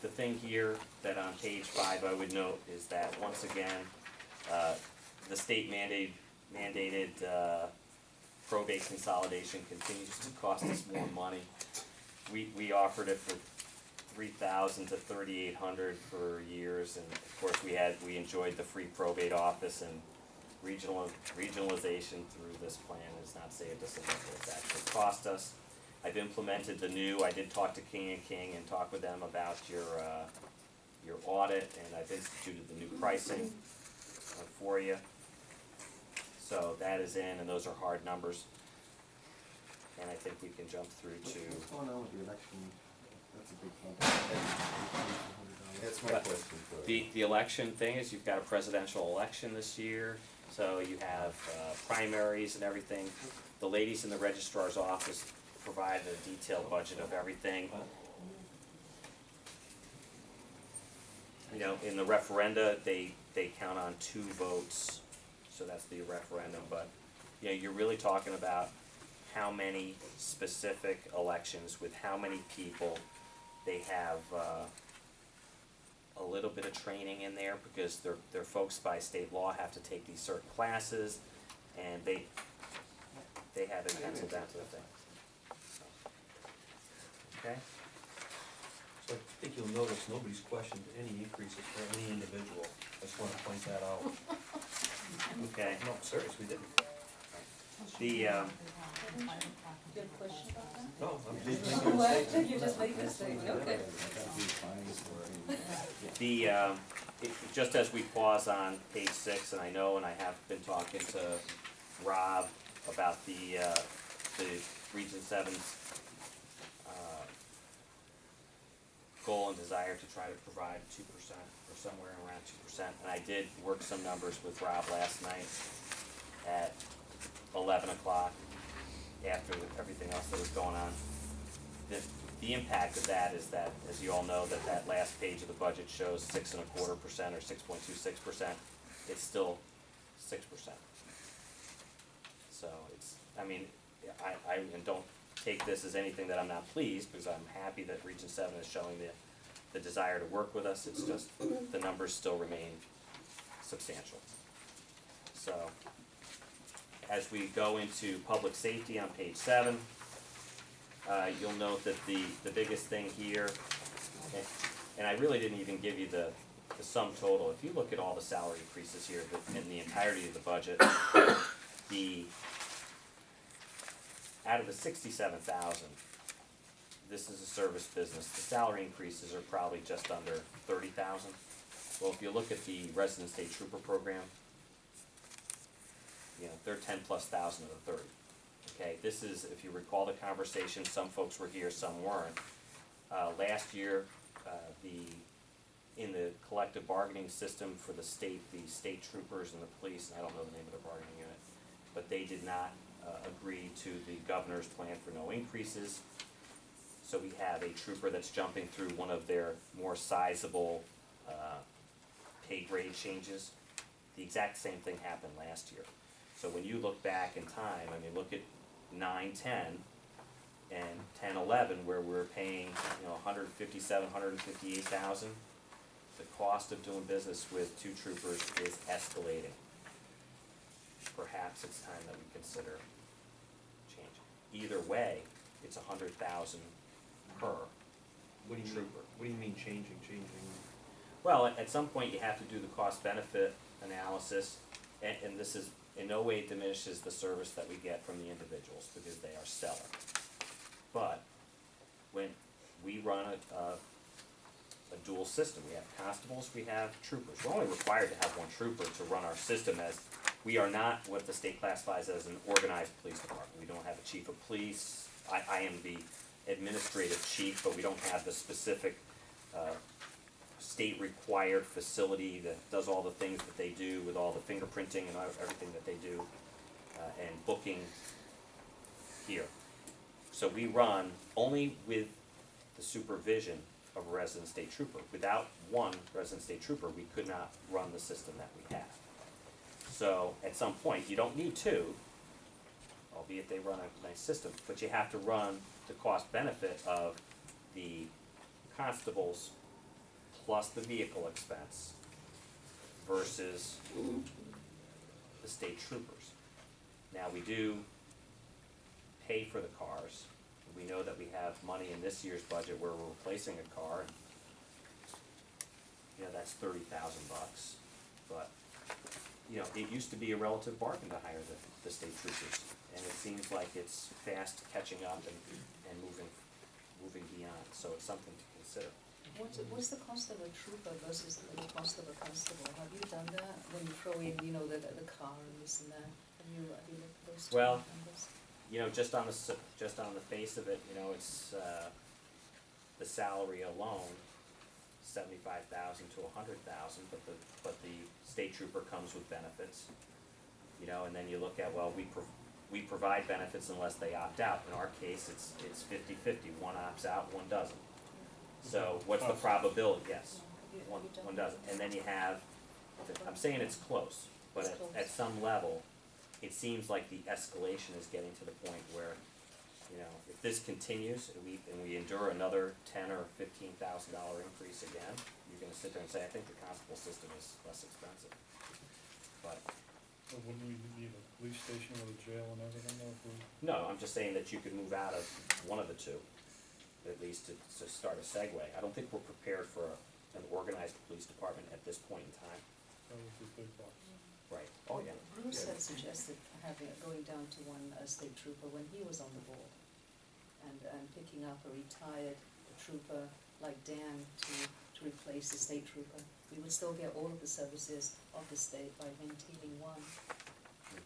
the thing here that on page 5 I would note is that once again, the state mandated probate consolidation continues to cost us more money. We offered it for $3,000 to $3,800 for years, and of course we enjoyed the free probate office, and regionalization through this plan has not saved us a nickel. It's actually cost us. I've implemented the new, I did talk to King and King and talk with them about your audit, and I've instituted the new pricing for you. So that is in, and those are hard numbers. And I think we can jump through to, What's going on with the election? That's a big $1,800. That's my But question for the election thing is you've got a presidential election this year, so you have primaries and everything. The ladies in the registrar's office provide a detailed budget of everything. You know, in the referenda, they count on 2 votes, so that's the referendum, but, you know, you're really talking about how many specific elections with how many people. They have a little bit of training in there because their folks by state law have to take these certain classes, and they have it penciled down to the thing. So, okay? So I think you'll notice nobody's questioned any increases for any individual. I just wanna point that out. Okay. No, serious, we didn't. The You have a question about that? No, I'm just making a What? statement. You just made a statement, okay. just as we pause on page 6, and I know, and I have been talking to Rob about the Region 7's goal and desire to try to provide 2% or somewhere around 2%. And I did work some numbers with Rob last night at 11 o'clock after everything else that was going on. The impact of that is that, as you all know, that last page of the budget shows 6.25% or 6.26%. It's still 6%. So it's, I mean, I and don't take this as anything that I'm not pleased, because I'm happy that Region 7 is showing the desire to work with us. It's just the numbers still remain substantial. So as we go into public safety on page 7, you'll note that the biggest thing here, and I really didn't even give you the sum total. If you look at all the salary increases here in the entirety of the budget, out of the 67,000, this is a service business. The salary increases are probably just under 30,000. Well, if you look at the resident state trooper program, you know, they're 10+ thousand of the 30. Okay, this is, if you recall the conversation, some folks were here, some weren't. Last year, in the collective bargaining system for the state troopers and the police, and I don't know the name of the bargaining unit, but they did not agree to the governor's plan for no increases. So we have a trooper that's jumping through one of their more sizable pay grade changes. The exact same thing happened last year. So when you look back in time, I mean, look at 9-10, and 10, 11, where we're paying, you know, 157, 158,000, the cost of doing business with two troopers is escalating. Perhaps it's time that we consider change. Either way, it's 100,000 per What do you mean, trooper. what do you mean changing? Well, at some point, you have to do the cost-benefit analysis, and this is, in no way diminishes the service that we get from the individuals, because they are stellar. But when we run a dual system, we have constables, we have troopers. We're only required to have one trooper to run our system, as we are not what the state classifies as an organized police department. We don't have a chief of police. I am the administrative chief, but we don't have the specific state-required facility that does all the things that they do with all the fingerprinting and everything that they do, and booking here. So we run only with the supervision of a resident state trooper. Without one resident state trooper, we could not run the system that we have. So at some point, you don't need two, albeit they run a nice system, but you have to run the cost benefit of the constables plus the vehicle expense versus the state troopers. Now, we do pay for the cars. We know that we have money in this year's budget where we're replacing a car, and, you know, that's $30,000, but, you know, it used to be a relative bargain to hire the state troopers, and it seems like it's fast catching up and moving beyond, so it's something to consider. What's the cost of a trooper versus the cost of a constable? Have you done that, when you throw in, you know, the car and this and that? Have you looked at those two Well, numbers? You know, just on the face of it, you know, it's, the salary alone, 75,000 to 100,000, but the state trooper comes with benefits. You know, and then you look at, well, we provide benefits unless they opt out. In our case, it's 50-50, one opts out, one doesn't. So what's the probability? Yes, one doesn't. And then you have, I'm saying it's close, but It's close. at some level, it seems like the escalation is getting to the point where, you know, if this continues and we endure another $10,000 or $15,000 increase again, you're gonna sit there and say, I think the constable system is less expensive. But, So wouldn't we need a police station with a jail and everything though, if we? no, I'm just saying that you could move out of one of the two, at least to start a segue. I don't think we're prepared for an organized police department at this point in time. That was the big box. Right. Oh, yeah. Bruce had suggested going down to one state trooper when he was on the board, and picking up a retired trooper like Dan to replace the state trooper. We would still get all of the services of the state by maintaining one. Mhm.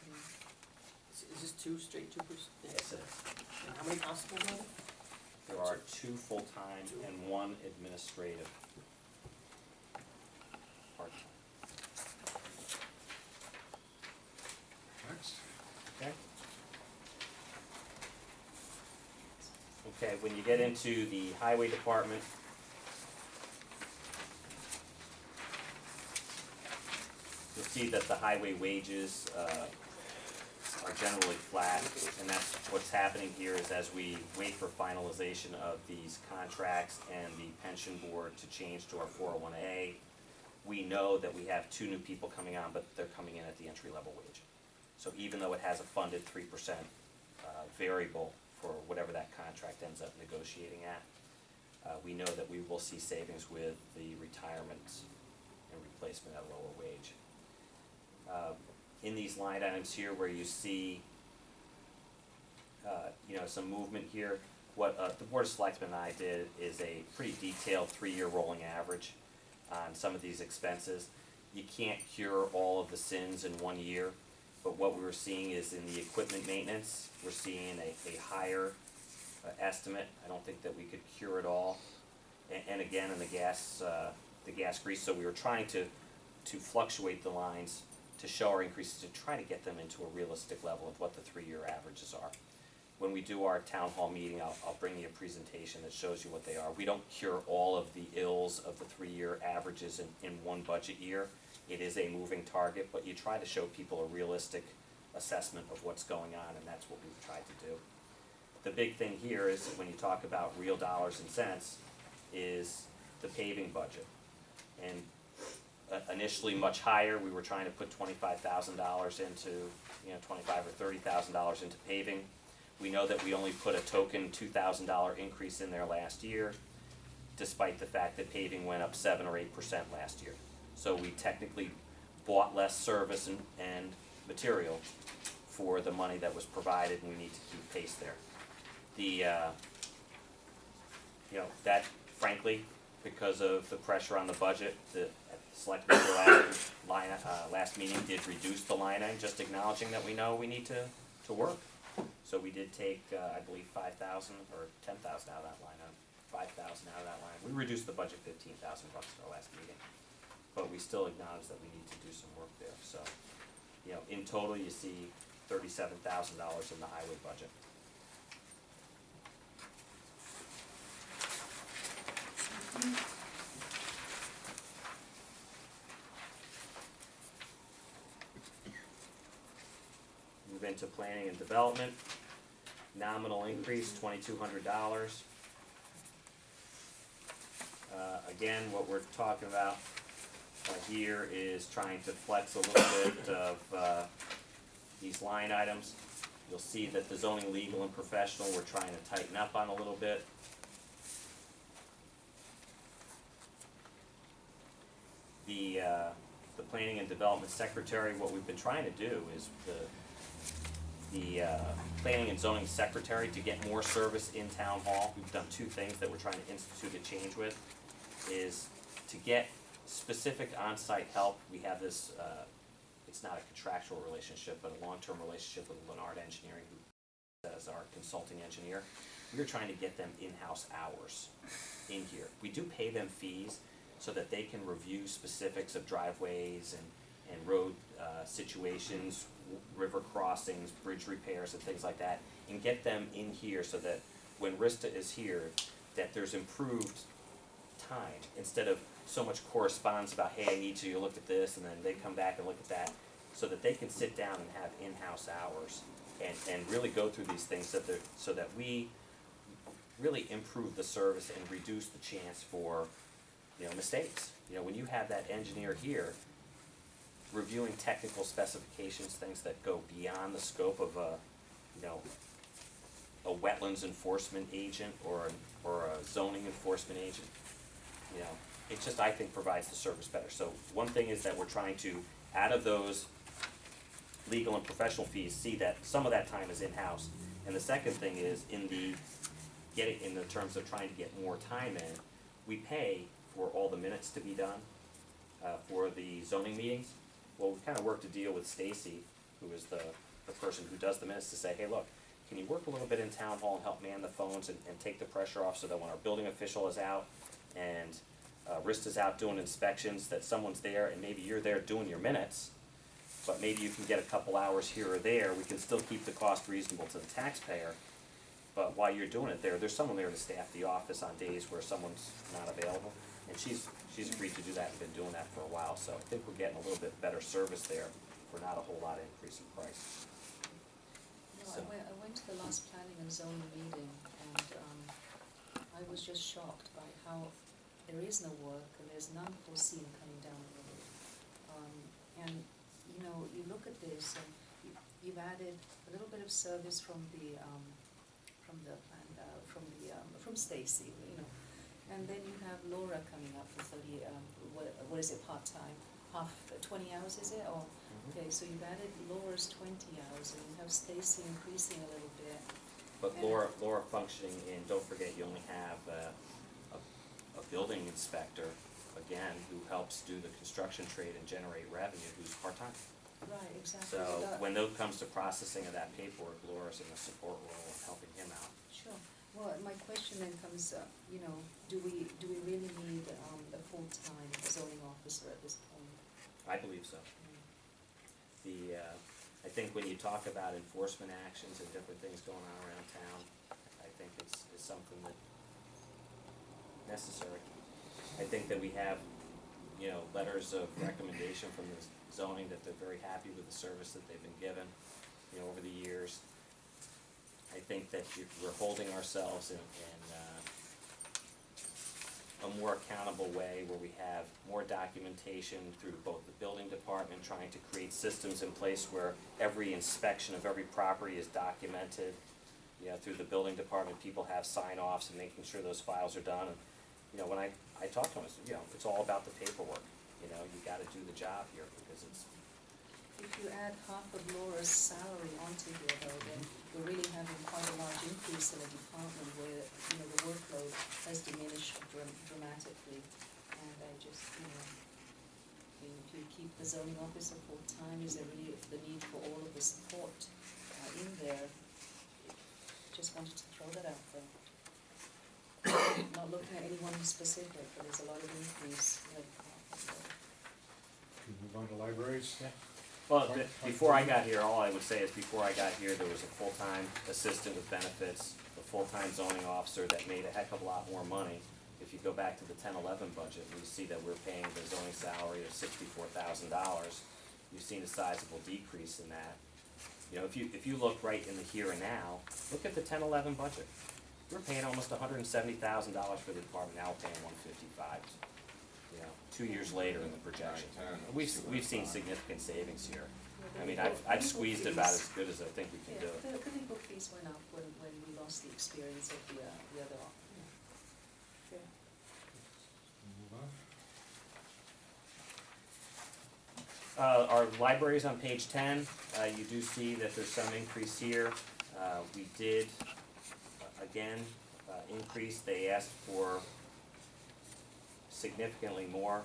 Mm. Is this two straight troopers? Yes, it is. And how many constables are there? There are 2 full-time and 1 administrative part-time. Next. Okay? Okay, when you get into the highway department, you'll see that the highway wages, are generally flat, and that's what's happening here is as we wait for finalization of these contracts and the pension board to change to our 401A, we know that we have 2 new people coming on, but they're coming in at the entry-level wage. So even though it has a funded 3% variable for whatever that contract ends up negotiating at, we know that we will see savings with the retirements and replacement at a lower wage. In these line items here where you see, you know, some movement here, what the Board of Selectmen and I did is a pretty detailed 3-year rolling average on some of these expenses. You can't cure all of the sins in 1 year, but what we were seeing is in the equipment maintenance, we're seeing a higher estimate. I don't think that we could cure it all. And again, in the gas grease, so we were trying to fluctuate the lines to show our increases, to try to get them into a realistic level of what the 3-year averages are. When we do our town hall meeting, I'll bring you a presentation that shows you what they are. We don't cure all of the ills of the 3-year averages in one budget year. It is a moving target, but you try to show people a realistic assessment of what's going on, and that's what we've tried to do. the big thing here is, when you talk about real dollars and cents, is the paving budget. And initially much higher, we were trying to put $25,000 into, $25,000 or $30,000 into paving. We know that we only put a token $2,000 increase in there last year, despite the fact that paving went up 7 or 8% last year. So we technically bought less service and material for the money that was provided, and we need to keep pace there. That frankly, because of the pressure on the budget, the select board last meeting did reduce the line item, just acknowledging that we know we need to work. So we did take, I believe, 5,000 or 10,000 out of that line item, 5,000 out of that line. We reduced the budget $15,000 at our last meeting, but we still acknowledge that we need to do some work there. So, in total, you see $37,000 in the highway budget. Move into planning and development. Nominal increase, $2,200. Again, what we're talking about here is trying to flex a little bit of these line items. You'll see that the zoning, legal, and professional, we're trying to tighten up on a little bit. The planning and development secretary, what we've been trying to do is the planning and zoning secretary to get more service in town hall. We've done two things that we're trying to institute a change with, is to get specific on-site help. We have this, it's not a contractual relationship, but a long-term relationship with Leonard Engineering, who as our consulting engineer. We're trying to get them in-house hours in here. We do pay them fees so that they can review specifics of driveways and road situations, river crossings, bridge repairs, and things like that, and get them in here so that when Rista is here, that there's improved time, instead of so much correspondence about, hey, I need you to look at this, and then they come back and look at that, so that they can sit down and have in-house hours and really go through these things so that we really improve the service and reduce the chance for mistakes. When you have that engineer here reviewing technical specifications, things that go beyond the scope of a wetlands enforcement agent or a zoning enforcement agent, it just, I think, provides the service better. So one thing is that we're trying to, out of those legal and professional fees, see that some of that time is in-house. And the second thing is, in the terms of trying to get more time in, we pay for all the minutes to be done for the zoning meetings. Well, we've kind of worked a deal with Stacy, who is the person who does the minutes, to say, hey, look, can you work a little bit in town hall and help man the phones and take the pressure off, so that when our building official is out and Rista's out doing inspections, that someone's there, and maybe you're there doing your minutes, but maybe you can get a couple hours here or there. We can still keep the cost reasonable to the taxpayer, but while you're doing it there's someone there to staff the office on days where someone's not available. And she's agreed to do that and been doing that for a while, so I think we're getting a little bit better service there for not a whole lot of increase in price. So. I went to the last planning and zoning meeting, and I was just shocked by how there is no work and there's none foreseen coming down the road. And you look at this, and you've added a little bit of service from Stacy, and then you have Laura coming up for 30. What is it, part-time? 20 hours, is it? Or okay, so you've added Laura's 20 hours, and you have Stacy increasing a little bit. But Laura functioning in, don't forget, you only have a building inspector, again, who helps do the construction trade and generate revenue, who's part-time. Right, exactly. So when it comes to processing of that paperwork, Laura's in a support role and helping him out. Sure. Well, my question then comes, do we really need a full-time zoning officer at this point? I believe so. I think when you talk about enforcement actions and different things going on around town, I think it's something that necessary. I think that we have, letters of recommendation from the zoning that they're very happy with the service that they've been given, over the years. I think that we're holding ourselves in a more accountable way where we have more documentation through both the building department, trying to create systems in place where every inspection of every property is documented. You know, through the building department, people have sign-offs and making sure those files are done. And, you know, when I talk to them, I said, you know, it's all about the paperwork. You know, you gotta do the job here because it's, If you add half of Laura's salary onto here though, then we're really having quite a large increase in a department where, you know, the workload has diminished dramatically. And I just, you know, I mean, if you keep the zoning officer full-time, is there really the need for all of the support in there? Just wanted to throw that out there. Not looking at anyone specific, but there's a lot of increase, like, Can we move on to libraries? well, before I got here, all I would say is before I got here, there was a full-time assistant with benefits, a full-time zoning officer that made a heck of a lot more money. If you go back to the 10-11 budget, we see that we're paying the zoning salary of $64,000. You've seen a sizable decrease in that. You know, if you look right in the here and now, look at the 10-11 budget. We're paying almost $170,000 for the department, now we're paying $155,000. You know, 2 years later in the projection. We've seen significant savings here. I mean, I've squeezed it about as good as I think we can do it. The legal fees went up when we lost the experience of the other op. Sure. Move on. Our libraries on page 10, you do see that there's some increase here. We did, again, increase, they asked for significantly more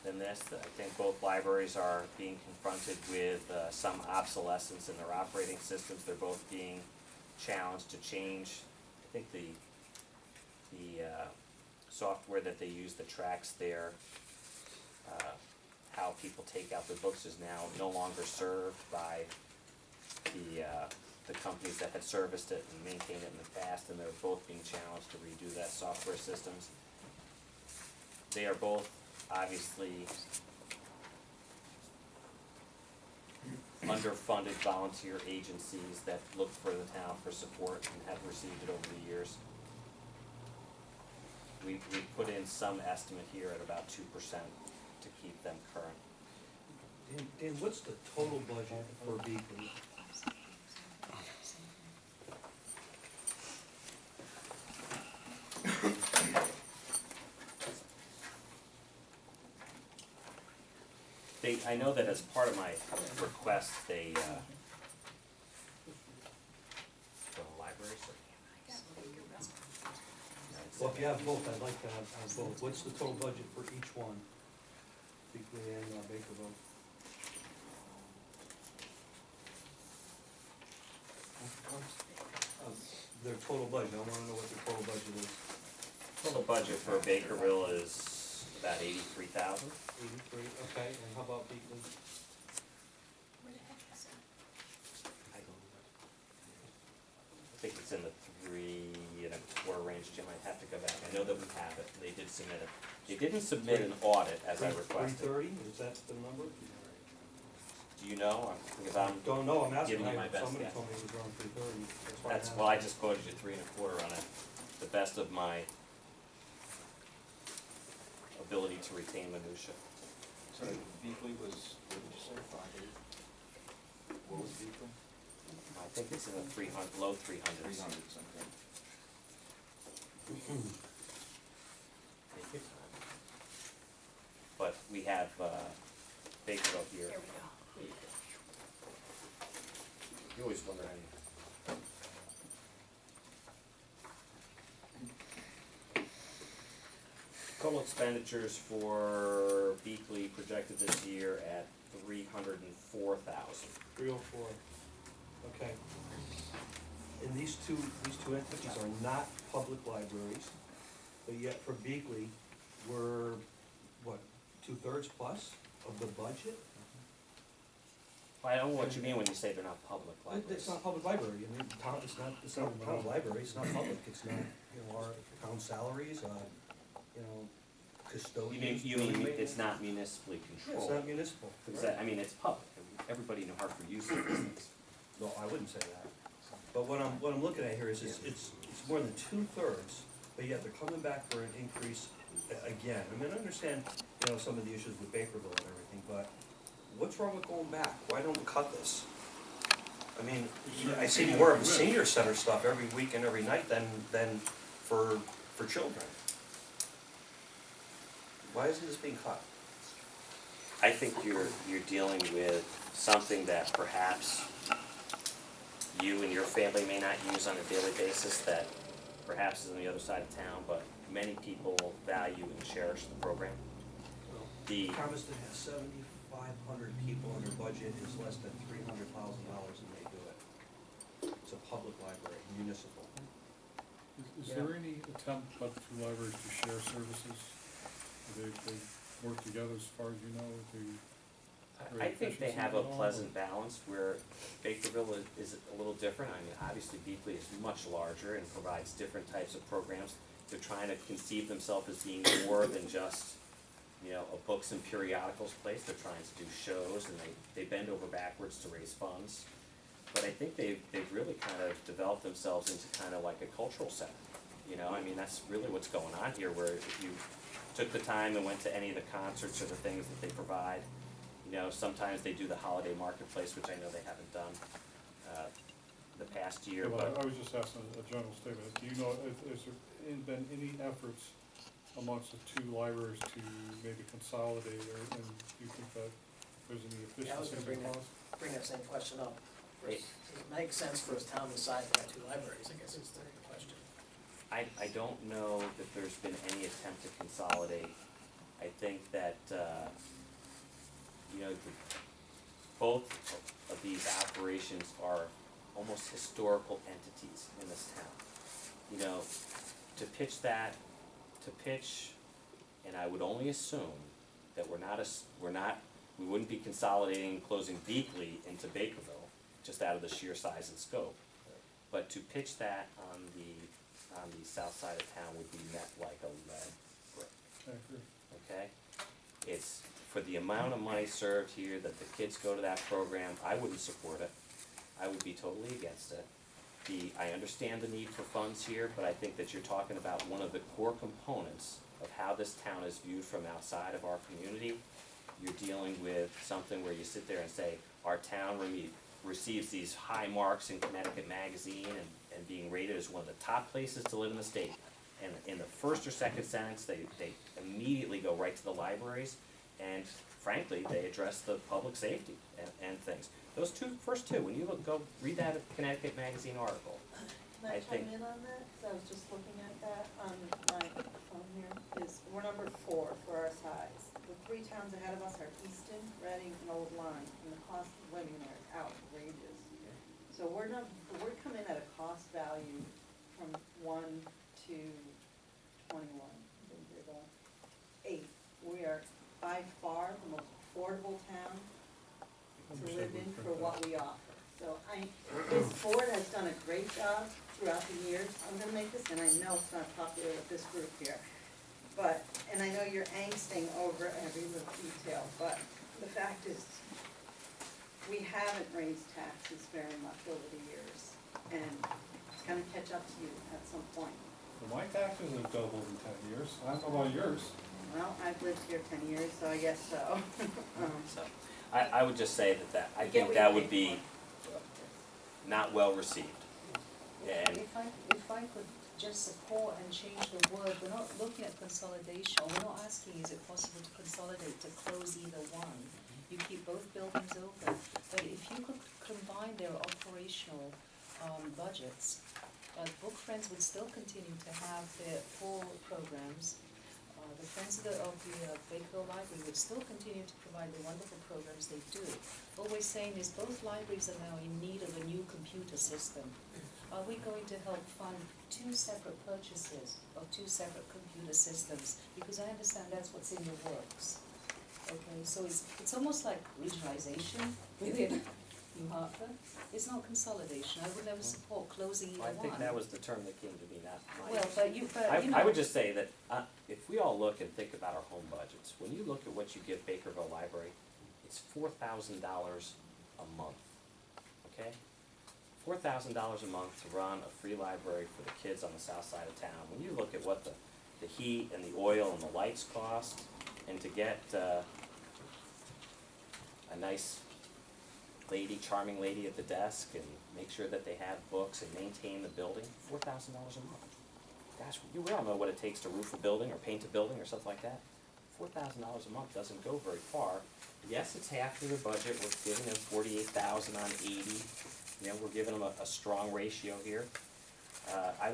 than this. I think both libraries are being confronted with some obsolescence in their operating systems. They're both being challenged to change. I think the software that they use that tracks their how people take out their books is now no longer served by the companies that had serviced it and maintained it in the past, and they're both being challenged to redo that software systems. They are both obviously underfunded volunteer agencies that look for the town for support and have received it over the years. We put in some estimate here at about 2% to keep them current. Dan, what's the total budget for Beacon? I know that as part of my request, the libraries. Well, if you have both, I'd like to have both. What's the total budget for each one? Beakley and Bakerville. Their total budget, I wanna know what their total budget is. Total budget for Bakerville is about $83,000. 83, okay, and how about Beakley? I think it's in the 3.25 range, Jim, I'd have to go back, I know that we have it, they did submit it. They didn't submit an audit as I requested. 330, is that the number? Do you know, because I'm, Don't know, I'm asking, Giving you my best somebody guess. told me it was around 330, that's why that's, I'm well, I asking. just quoted you 3.25 on it, the best of my ability to retain minutia. Sorry, Beakley was, what did you say, 580? What was Beakley? I think it's in the 300, low 300s. 300 something. Take your time. But we have, Bakerville here. There we go. You always wonder how you. Total expenditures for Beakley projected this year at $304,000. 304, okay. And these two entities are not public libraries, but yet for Beakley, we're, what, 2/3 plus of the budget? I don't know what you mean when you say they're not public libraries. It's not a public library, I mean, town, it's not a town library, it's not public, it's not, you know, our town salaries, you know, custodians. You mean it's not municipally Yeah, it's controlled? not municipal. Because I mean, it's public, everybody in New Hartford uses these things. No, I wouldn't say that. But what I'm looking at here is, it's more than 2/3, but yet they're coming back for an increase again. I mean, I understand, you know, some of the issues with Bakerville and everything, but what's wrong with going back? Why don't we cut this? I mean, I see more of the senior center stuff every week and every night than for children. Why isn't this being cut? I think you're dealing with something that perhaps you and your family may not use on a daily basis, that perhaps is on the other side of town, but many people value and cherish the program. The, Thomaston has 7,500 people and their budget is less than $300,000 and they do it. It's a public library, municipal. Is there any attempt by the two libraries to share services? Do they work together as far as you know, I think they have a pleasant balance where Bakerville is a little different. I mean, obviously Beakley is much larger and provides different types of programs. They're trying to conceive themselves as being more than just, you know, a books and periodicals place. They're trying to do shows and they bend over backwards to raise funds. But I think they've really kind of developed themselves into kind of like a cultural center. You know, I mean, that's really what's going on here, where if you took the time and went to any of the concerts or the things that they provide, you know, sometimes they do the holiday marketplace, which I know they haven't done the past year, well, but I was just asking a general statement. Do you know, has there been any efforts amongst the two libraries to maybe consolidate, and do you think that there's any Yeah, I was efficiency gonna in cost? bring that same question up. Hey. Does it make sense for a town the size to have two libraries, I guess is the question. I don't know that there's been any attempt to consolidate. I think that, you know, both of these operations are almost historical entities in this town. You know, to pitch, and I would only assume that we wouldn't be consolidating, closing Beakley into Bakerville, just out of the sheer size and scope. But to pitch that on the south side of town would be met like a lead brick, I agree. okay? It's, for the amount of money served here, that the kids go to that program, I wouldn't support it. I would be totally against it. I understand the need for funds here, but I think that you're talking about one of the core components of how this town is viewed from outside of our community. You're dealing with something where you sit there and say, our town receives these high marks in Connecticut Magazine and being rated as one of the top places to live in the state. And in the first or second sentence, they immediately go right to the libraries, and frankly, they address the public safety and things. Those first two, when you go read that Connecticut Magazine article, Can I I think- chime in on that? Cause I was just looking at that on my phone here, is we're number 4 for our size. The 3 towns ahead of us are Easton, Reading, and Old Lyme, and the cost of living there is outrageous. So we're coming at a cost value from 1 to 21, I think we're about 8. We are by far the most affordable town to live in for what we offer. So this board has done a great job throughout the years. I'm gonna make this, and I know it's not popular with this group here, but, and I know you're angsting over every little detail, but the fact is, we haven't raised taxes very much over the years, and it's gonna catch up to you at some point. Well, my taxes have doubled in 10 years. I don't know about yours. Well, I've lived here 10 years, so I guess so. so, I would just say that I You get think what that you would pay be not well received. And If I could just support and change the word, we're not looking at consolidation, we're not asking is it possible to consolidate, to close either one. You keep both buildings open, but if you could combine their operational budgets, Book Friends would still continue to have their full programs. The Friends of the Bakeville Library would still continue to provide the wonderful programs they do. What we're saying is both libraries are now in need of a new computer system. Are we going to help fund 2 separate purchases of 2 separate computer systems? Because I understand that's what's in the works. Okay, so it's almost like regionalization within New Hartford. It's not consolidation. I would never support closing either I one. think that was the term that came to me, not my Well, use. but you know. I would just say that, if we all look and think about our home budgets, when you look at what you give Bakerville Library, it's $4,000 a month, okay? $4,000 a month to run a free library for the kids on the south side of town. When you look at what the heat and the oil and the lights cost, and to get a nice lady, charming lady at the desk, and make sure that they have books and maintain the building, $4,000 a month. Gosh, we all know what it takes to roof a building or paint a building or something like that. $4,000 a month doesn't go very far. Yes, it's half of the budget. We're giving them 48,000 on 80. You know, we're giving them a strong ratio here. I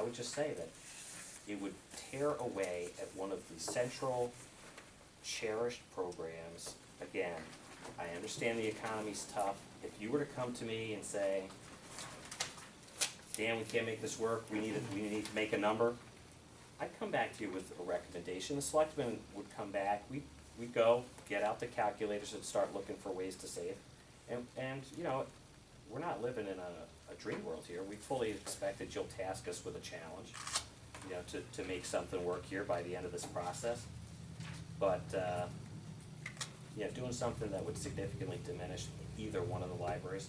would just say that it would tear away at one of the central cherished programs. Again, I understand the economy's tough. If you were to come to me and say, Dan, we can't make this work, we need to make a number, I'd come back to you with a recommendation. The selectmen would come back, we'd go, get out the calculators and start looking for ways to save. And you know, we're not living in a dream world here. We fully expect that you'll task us with a challenge, you know, to make something work here by the end of this process. But, yeah, doing something that would significantly diminish either one of the libraries,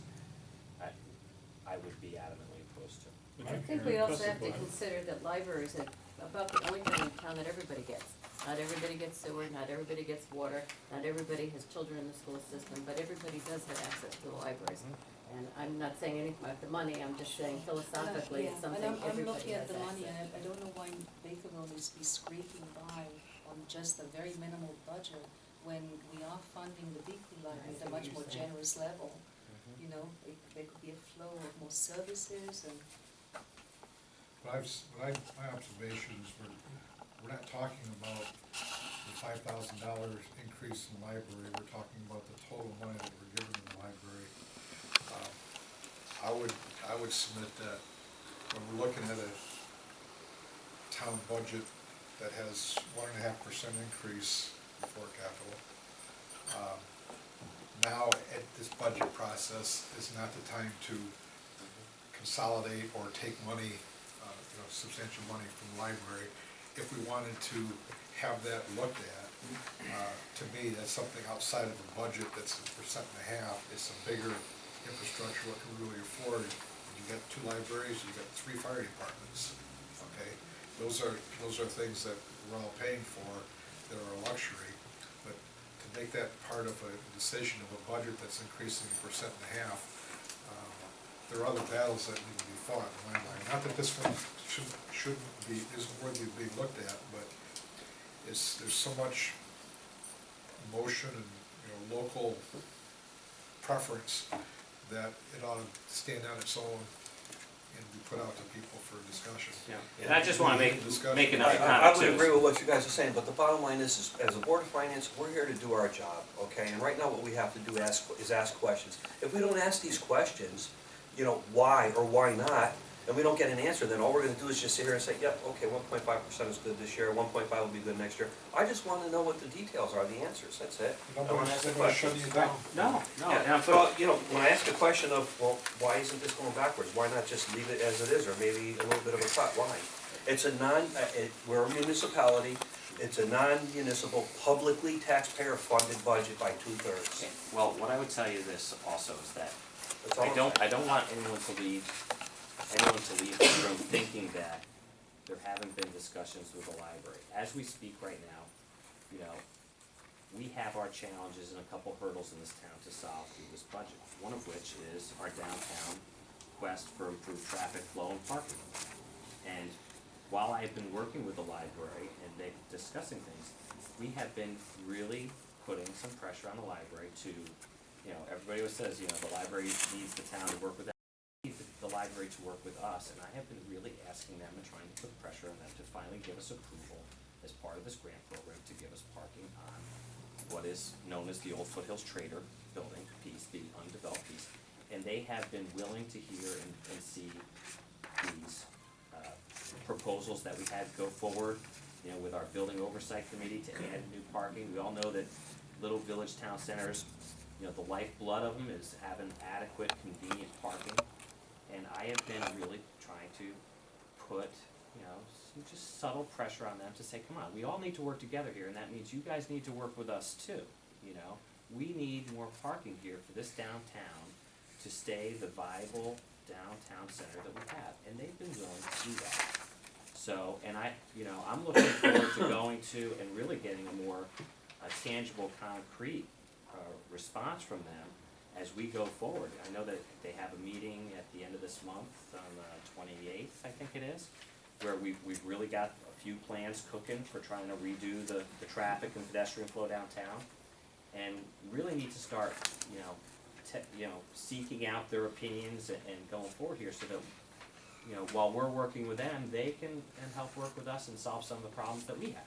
I would be adamantly opposed to. I think we also have to consider that libraries are about the only thing in town that everybody gets. Not everybody gets sewer, not everybody gets water, not everybody has children in the school system, but everybody does have access to the libraries. And I'm not saying anything about the money, I'm just saying philosophically, it's something And I'm everybody looking at has the money, access. and I don't know why Bakerville needs to be scraping by on just a very minimal budget when we are funding the Beakley Library at a much more generous level. You know, there could be a flow of more services and. But my observations were, we're not talking about the $5,000 increase in the library, we're talking about the total money that we're giving to the library. I would submit that when we're looking at a town budget that has 1.5% increase before capital, now at this budget process is not the time to consolidate or take money, substantial money from the library. If we wanted to have that looked at, to me, that's something outside of the budget that's 1.5%. It's a bigger infrastructure, what can we really afford? You got 2 libraries, you got 3 fire departments, okay? Those are things that we're all paying for, that are a luxury, but to make that part of a decision of a budget that's increasing 1.5%, there are other battles that need to be fought in my mind. Not that this one isn't worthy of being looked at, but there's so much emotion and local preference that it ought to stand on its own and be put out to people for discussion. Yeah. And I just wanna make another I comment would too. agree with what you guys are saying, but the bottom line is as a Board of Finance, we're here to do our job, okay? And right now what we have to do is ask questions. If we don't ask these questions, why or why not, and we don't get an answer, then all we're gonna do is just sit here and say, yep, okay, 1.5% is good this year, 1.5 will be good next year. I just wanna know what the details are, the answers, that's it. I wanna ask the Nobody's questions. shutting you down. No, and I'm Well, when I ask a question of, well, why isn't this going backwards? Why not just leave it as it is, or maybe a little bit of a cut? Why? It's a we're a municipality, it's a non-municipal, publicly taxpayer-funded budget by 2/3. Well, what I would tell you this also is that That's all I'm I don't want anyone to leave this room thinking that there haven't been discussions with the library. As we speak right now, we have our challenges and a couple hurdles in this town to solve through this budget. One of which is our downtown quest for improved traffic flow and parking. And while I've been working with the library and they're discussing things, we have been really putting some pressure on the library to, everybody always says, the library needs the town to work with them. The library to work with us, and I have been really asking them and trying to put pressure on them to finally give us approval as part of this grant program to give us parking on what is known as the old Foothills Trader building piece, the undeveloped piece. And they have been willing to hear and see these proposals that we had go forward, with our building oversight committee to add new parking. We all know that little village town centers, the lifeblood of them is having adequate, convenient parking. And I have been really trying to put, some just subtle pressure on them to say, come on, we all need to work together here, and that means you guys need to work with us too, We need more parking here for this downtown to stay the viable downtown center that we have, and they've been willing to do that. So, and I'm looking forward to going to and really getting a more tangible, concrete response from them as we go forward. I know that they have a meeting at the end of this month, on the 28th, I think it is, where we've really got a few plans cooking for trying to redo the traffic and pedestrian flow downtown. And really need to start, seeking out their opinions and going forward here so that, while we're working with them, they can help work with us and solve some of the problems that we have.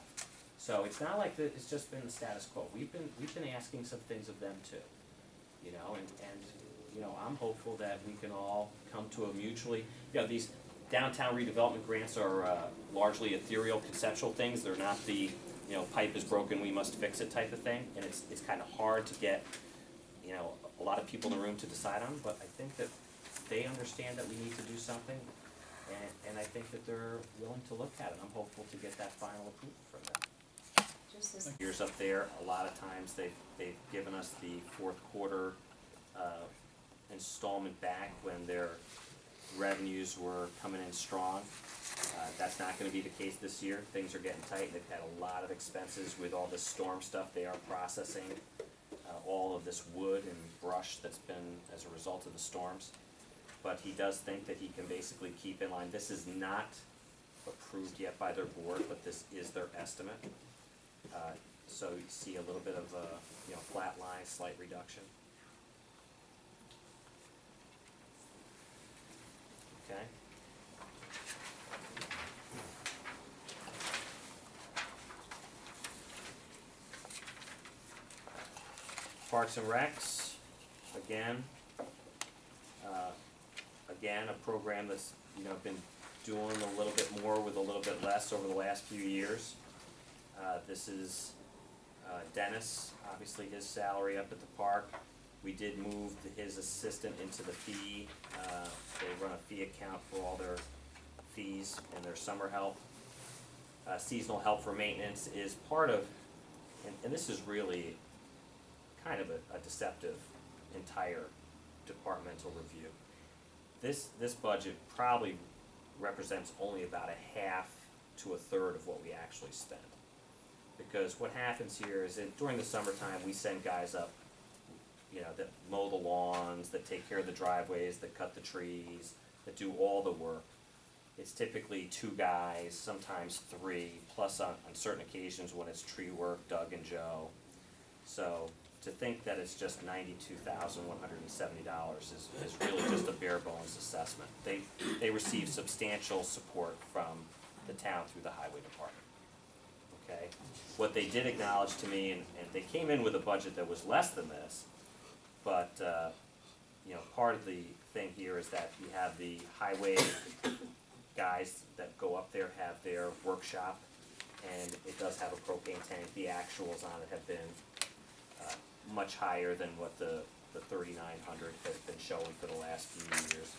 So it's not like it's just been the status quo. We've been asking some things of them too, and I'm hopeful that we can all come to a mutually, these downtown redevelopment grants are largely ethereal, conceptual things. They're not the, pipe is broken, we must fix it type of thing, and it's kind of hard to get, a lot of people in the room to decide on, but I think that they understand that we need to do something, and I think that they're willing to look at it. I'm hopeful to get that final approval from them. Just this, Years up there, a lot of times they've given us the fourth quarter installment back when their revenues were coming in strong. That's not gonna be the case this year. Things are getting tight. They've had a lot of expenses with all this storm stuff they are processing, all of this wood and brush that's been as a result of the storms. But he does think that he can basically keep in line. This is not approved yet by their board, but this is their estimate. So you see a little bit of a, flat line, slight reduction. Okay. Parks and Recs, again, a program that's, been doing a little bit more with a little bit less over the last few years. This is Dennis, obviously his salary up at the park. We did move his assistant into the fee. They run a fee account for all their fees and their summer help. Seasonal help for maintenance is part of, and this is really kind of a deceptive entire departmental review. This budget probably represents only about a half to a third of what we actually spend. Because what happens here is that during the summertime, we send guys up, that mow the lawns, that take care of the driveways, that cut the trees, that do all the work. It's typically 2 guys, sometimes 3, plus on certain occasions when it's tree work, Doug and Joe. So to think that it's just $92,170 is really just a bare bones assessment. They receive substantial support from the town through the highway department. Okay, what they did acknowledge to me, and they came in with a budget that was less than this, but part of the thing here is that you have the highway guys that go up there have their workshop, and it does have a propane tank. The actuals on it have been much higher than what the 3,900 has been showing for the last few years.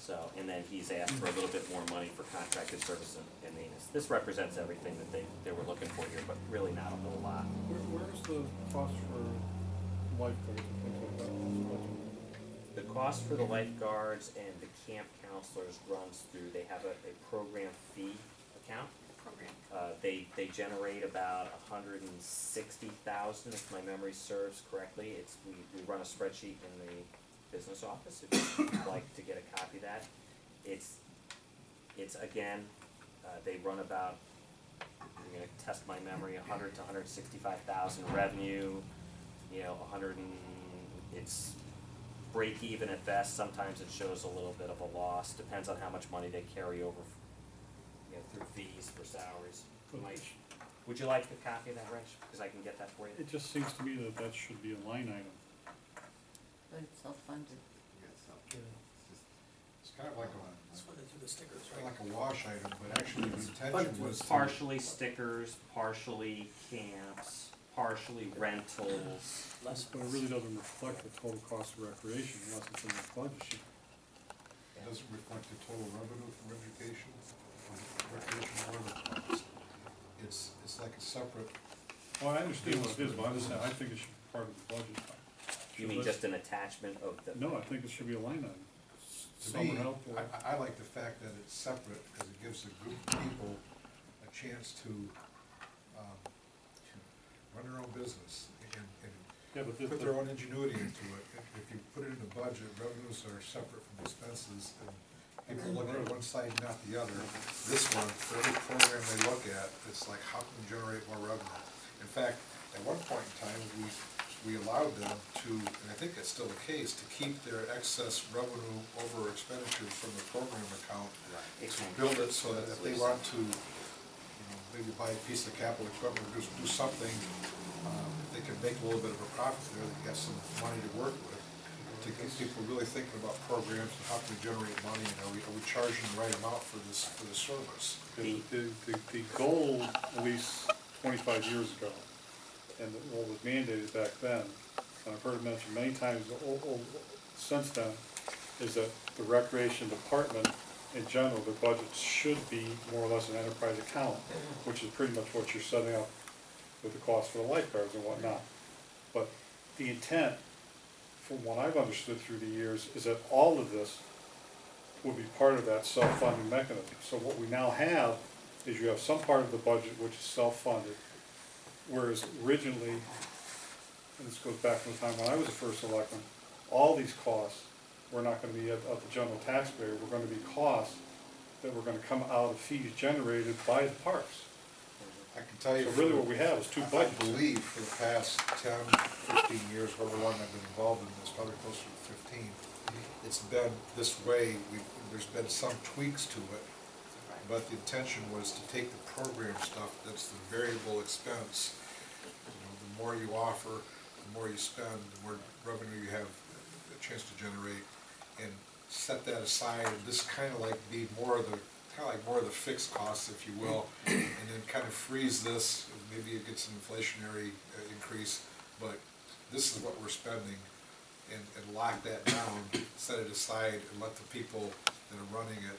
So, and then he's asked for a little bit more money for contracted service and maintenance. This represents everything that they were looking for here, but really not a whole lot. Where's the cost for lifeguards and things like that in this budget? The cost for the lifeguards and the camp counselors runs through, they have a program fee account. They generate about $160,000, if my memory serves correctly. We run a spreadsheet in the business office if you'd like to get a copy of that. It's again, they run about, I'm gonna test my memory, 100 to 165,000 revenue, it's break even at best. Sometimes it shows a little bit of a loss, depends on how much money they carry over through fees for salaries. Would you like a copy of that, Rich? Because I can get that for you. It just seems to me that should be a line item. But it's self-funded. It's kind of like That's when they do the stickers, kind of right? like a wash item, but actually the funded intention through was to. Partially stickers, partially camps, partially rentals. Less. But it really doesn't reflect the total cost of recreation unless it's in the budget sheet. It doesn't reflect the total revenue from education, recreation, or the cost. It's like a separate. Well, I understand what it is, but I think it should be part of the budget. You mean just an attachment of the? No, I think it should be a line item. To Summer me, help or, I like the fact that it's separate, because it gives a group of people a chance to, run their own business and yeah, but put their own ingenuity into it. If you put it in the budget, revenues are separate from expenses, and people look at one side, not the other. This one, for every program they look at, it's like, how can we generate more revenue? In fact, at one point in time, we allowed them to, and I think that's still the case, to keep their excess revenue over expenditures from the program account, to build it so that if they want to, maybe buy a piece of capital equipment, or do something, if they can make a little bit of a profit there, they got some money to work with, to get people really thinking about programs and how can we generate money, are we charging the right amount for this service? the goal, at least 25 years ago, and what was mandated back then, and I've heard it mentioned many times since then, is that the recreation department in general, their budgets should be more or less an enterprise account, which is pretty much what you're setting up with the cost for the lifeguards and whatnot. But the intent, from what I've understood through the years, is that all of this would be part of that self-funding mechanism. So what we now have is you have some part of the budget which is self-funded, whereas originally, and this goes back to the time when I was the first selectman, all these costs were not gonna be of the general taxpayer, were gonna be costs that were gonna come out of fees generated by the parks. I can tell you. So really what we have is two I budgets. believe for the past 10, 15 years, however long I've been involved in this, probably closer to 15, it's been this way. There's been some tweaks to it, but the intention was to take the program stuff, that's the variable expense. The more you offer, the more you spend, the more revenue you have a chance to generate, and set that aside, and this kind of like be more of the fixed costs, if you will, and then kind of freeze this. Maybe it gets an inflationary increase, but this is what we're spending, and lock that down, set it aside, and let the people that are running it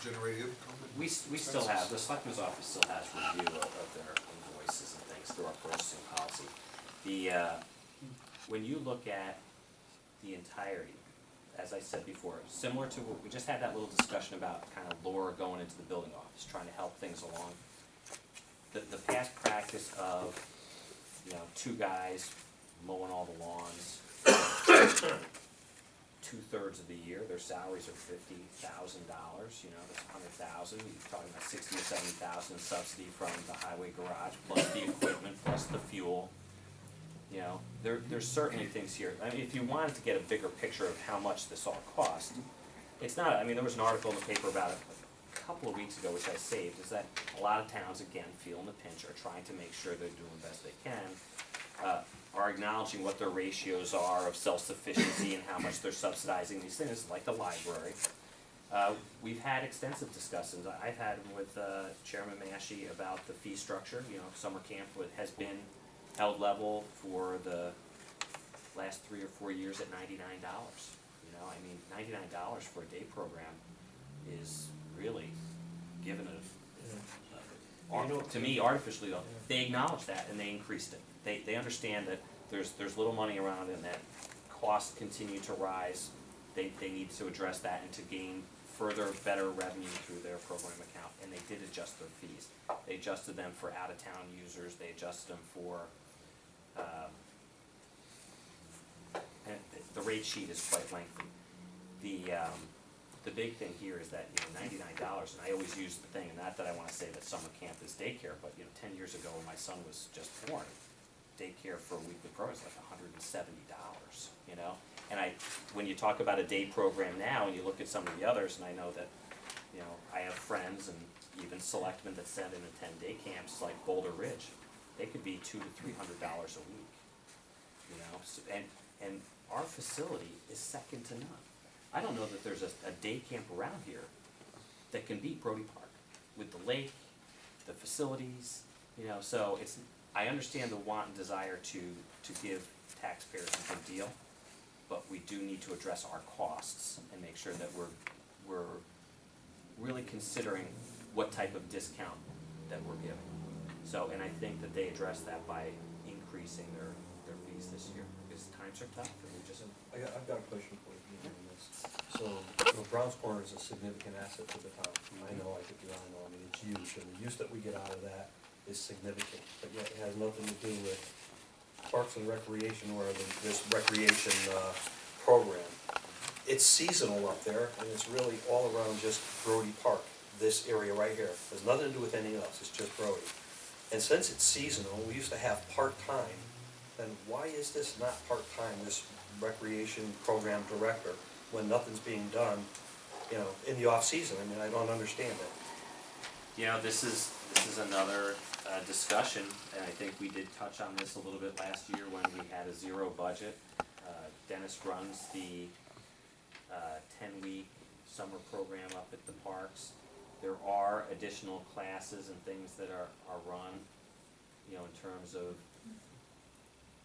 generate income. We still have, the selectman's office still has review of their invoices and things through our purchasing policy. When you look at the entirety, as I said before, similar to what, we just had that little discussion about kind of lore going into the building office, trying to help things along. The past practice of, two guys mowing all the lawns, 2/3 of the year, their salaries are $50,000, that's $100,000. You're talking about $60,000 or $70,000 in subsidy from the highway garage, plus the equipment, plus the fuel. There's certainly things here. I mean, if you wanted to get a bigger picture of how much this all cost, it's not, there was an article in the paper about it a couple of weeks ago, which I saved, is that a lot of towns, again, feeling the pinch, are trying to make sure they're doing the best they can, are acknowledging what their ratios are of self-sufficiency and how much they're subsidizing these things, like the library. We've had extensive discussions. I've had them with Chairman Massey about the fee structure. Summer camp has been held level for the last 3 or 4 years at $99. $99 for a day program is really given to me artificially though. They acknowledge that and they increased it. They understand that there's little money around and that costs continue to rise. They need to address that and to gain further better revenue through their program account, and they did adjust their fees. They adjusted them for out-of-town users, they adjusted them for and the rate sheet is quite lengthy. The big thing here is that $99, and I always use the thing, and not that I want to say that summer camp is daycare, but 10 years ago when my son was just born, daycare for a weekly program is like $170, And when you talk about a day program now, and you look at some of the others, and I know that, I have friends and even selectmen that send and attend day camps like Boulder Ridge. They could be $200 to $300 a week, and our facility is second to none. I don't know that there's a day camp around here that can beat Brody Park with the lake, the facilities, so I understand the want and desire to give taxpayers a good deal, but we do need to address our costs and make sure that we're really considering what type of discount that we're giving. So, and I think that they addressed that by increasing their fees this year, because because times are tough, and we just, I've got a question for you on this. So, Brown's Corner is a significant asset to the town. I know, I think you all know, I mean, it's use, and the use that we get out of that is significant, but yet it has nothing to do with Parks and Recreation or this recreation, program. It's seasonal up there, and it's really all around just Brody Park, this area right here. There's nothing to do with anything else, it's just Brody. And since it's seasonal, we used to have part-time, then why is this not part-time, this recreation program director, when nothing's being done, in the off-season? I mean, I don't understand it. you know, this is another discussion, and I think we did touch on this a little bit last year when we had a zero budget. Dennis runs the 10-week summer program up at the parks. There are additional classes and things that are run, in terms of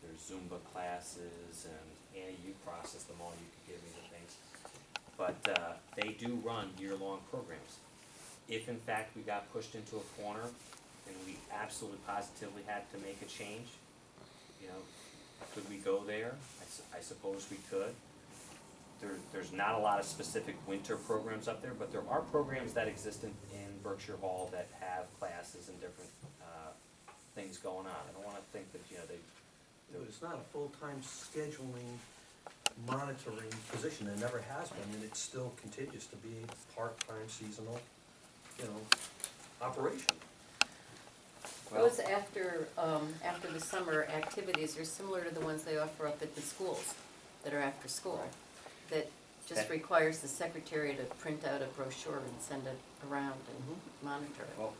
there's Zumba classes and Annie, you process them all, you could give me the things. But they do run year-long programs. If in fact we got pushed into a corner and we absolutely positively had to make a change, could we go there? I suppose we could. There's not a lot of specific winter programs up there, but there are programs that exist in Berkshire Hall that have classes and different things going on. I don't wanna think that, But it's not a full-time scheduling, monitoring position, it never has been, and it still continues to be a part-time seasonal, operation. Those after the summer activities are similar to the ones they offer up at the schools that are after school. That just That- requires the secretary to print out a brochure and send it around and monitor it. Well,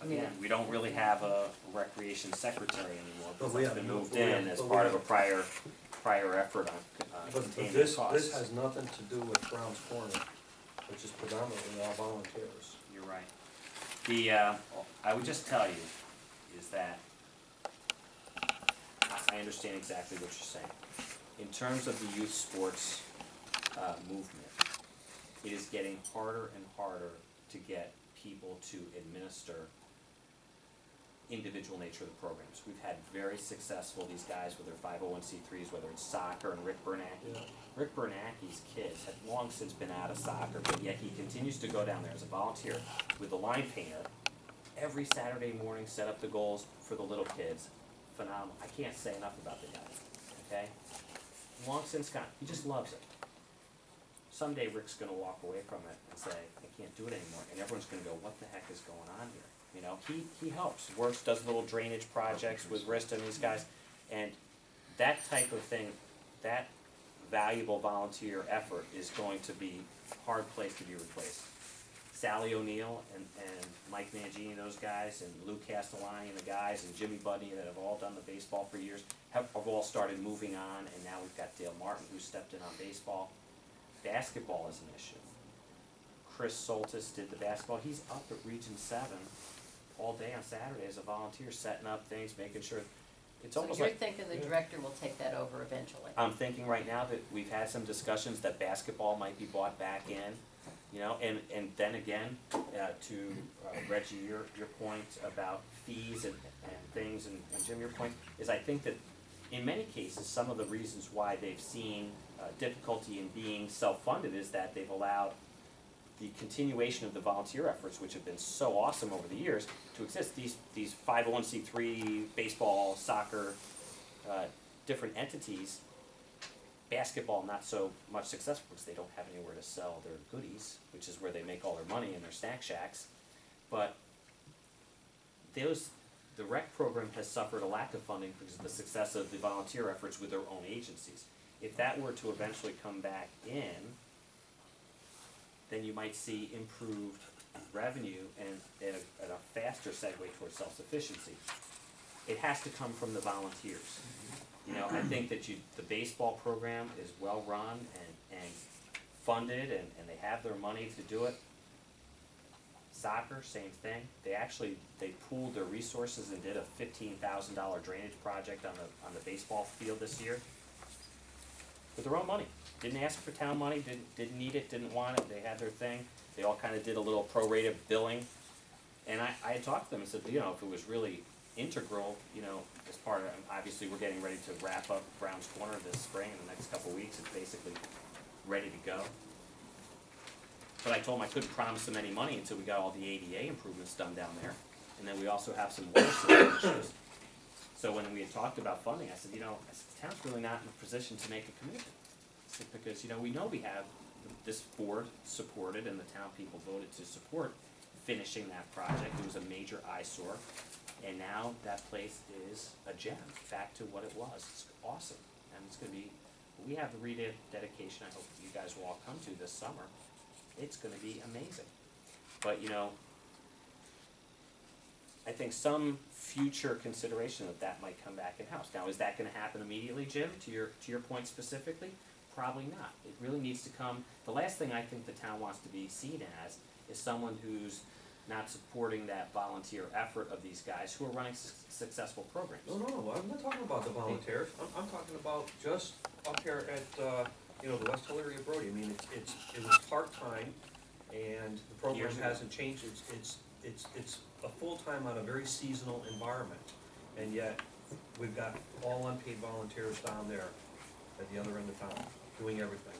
again, we don't really have a recreation secretary anymore, But because we that's have- been moved but we in have- as but we part of a have- prior effort on But containing this costs. has nothing to do with Brown's Corner, which is predominantly all volunteers. You're right. I would just tell you, is that I understand exactly what you're saying. In terms of the youth sports movement, it is getting harder and harder to get people to administer individual nature of the programs. We've had very successful, these guys with their 501c3s, whether it's soccer and Rick Bernacki. Yeah. Rick Bernacki's kids have long since been out of soccer, but yet he continues to go down there as a volunteer with the line painter. Every Saturday morning, set up the goals for the little kids. Phenomenal. I can't say enough about the guy, okay? Long since gone. He just loves it. Someday Rick's gonna walk away from it and say, I can't do it anymore, and everyone's gonna go, what the heck is going on here? He helps, works, does little drainage projects with Rista and these guys, and that type of thing, that valuable volunteer effort is going to be hard place to be replaced. Sally O'Neill and Mike Mangini, those guys, and Lou Castellani and the guys, and Jimmy Budney that have all done the baseball for years, have all started moving on, and now we've got Dale Martin who stepped in on baseball. Basketball is an issue. Chris Soltis did the basketball, he's up at Region 7 all day on Saturday as a volunteer, setting up things, making sure, it's So almost you're like, thinking the director will take that over eventually? I'm thinking right now that we've had some discussions that basketball might be bought back in, and then again, to Reggie, your point about fees and things, and Jim, your point, is I think that in many cases, some of the reasons why they've seen difficulty in being self-funded is that they've allowed the continuation of the volunteer efforts, which have been so awesome over the years, to exist. These 501c3 baseball, soccer, different entities, basketball not so much successful because they don't have anywhere to sell their goodies, which is where they make all their money in their snack shacks. But the rec program has suffered a lack of funding because of the success of the volunteer efforts with their own agencies. If that were to eventually come back in, then you might see improved revenue and a faster segue towards self-sufficiency. It has to come from the volunteers. I think that the baseball program is well-run and funded, and they have their money to do it. Soccer, same thing. They pooled their resources and did a $15,000 drainage project on the baseball field this year with their own money. Didn't ask for town money, didn't need it, didn't want it, they had their thing. They all kinda did a little prorated billing. And I had talked to them and said, if it was really integral, you know, as part of, obviously, we're getting ready to wrap up Brown's Corner this spring, in the next couple of weeks, it's basically ready to go. But I told him I couldn't promise him any money until we got all the ADA improvements done down there, and then we also have some water system issues. So when we had talked about funding, I said, you know, the town's really not in a position to make a commitment. I said, because, you know, we know we have, this board supported and the town people voted to support finishing that project. It was a major eyesore, and now that place is a gem, back to what it was. It's awesome, and it's gonna be, we have the rededication, I hope you guys will all come to this summer. It's gonna be amazing. But, you know, I think some future consideration of that might come back in-house. Now, is that gonna happen immediately, Jim, to your point specifically? Probably not. It really needs to come, the last thing I think the town wants to be seen as is someone who's not supporting that volunteer effort of these guys who are running successful programs. No, I'm not talking about the volunteers, I'm talking about just up here at, you know, the West Hill area of Brody. I mean, it was part-time, and the program Years ago. hasn't changed, it's a full-time on a very seasonal environment, and yet, we've got all unpaid volunteers down there at the other end of town, doing everything,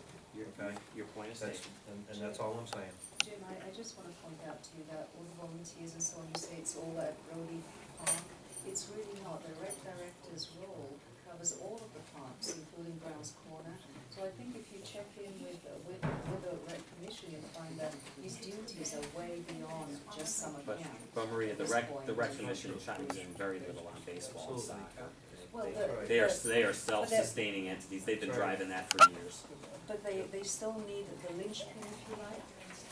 okay? Your point is That's, taken. and that's all I'm saying. Jim, I just wanna point out to you that all the volunteers and so on, you say it's all at Brody Park. It's really not. The rec director's role covers all of the parks, including Brown's Corner. So I think if you check in with the rec commission, you'll find that these duties are way beyond just summer But, camp. Maria, the At rec this point. commission chimes in very little on baseball and Absolutely. soccer. Well, They are self-sustaining entities, they've been That's right. driving that for years. But they still need the linchpin, if you like,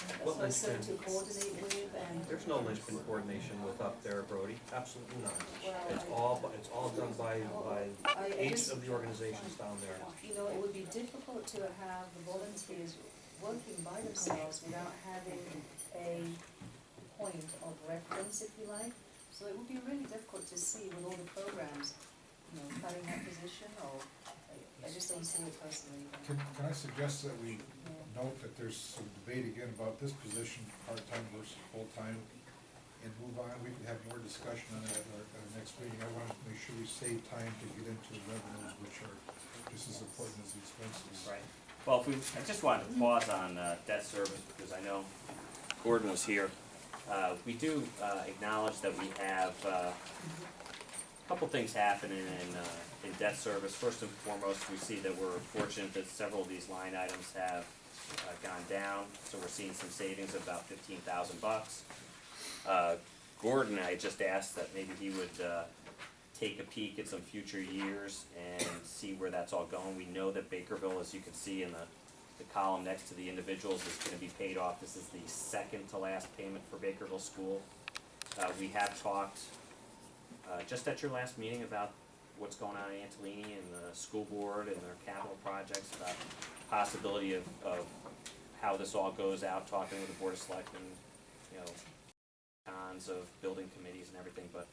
a What person linchpin? to coordinate with and. There's no linchpin coordination with up there, Brody, absolutely not. Well, It's all done by I each just, of the organizations down there. you know, it would be difficult to have the volunteers working by themselves without having a point of reference, if you like. So it would be really difficult to see with all the programs, you know, cutting that position, or, I just don't see it personally. Can I suggest that we Yeah. note that there's some debate again about this position, part-time versus full-time, and move on? We can have more discussion on that at our next meeting. I want to make sure we save time to get into the revenues, which are just as important as the expenses. Right. Well, I just wanted to pause on debt service, because I know Gordon was here. We do acknowledge that we have a couple things happening in debt service. First and foremost, we see that we're fortunate that several of these line items have gone down, so we're seeing some savings of about $15,000. Gordon, I just asked that maybe he would take a peek at some future years and see where that's all going. We know that Bakerville, as you can see in the column next to the individuals, is gonna be paid off. This is the second to last payment for Bakerville School. We have talked, just at your last meeting, about what's going on in Antolini and the school board and their capital projects, about possibility of how this all goes out, talking with the Board of Selectmen, you know, cons of building committees and everything, but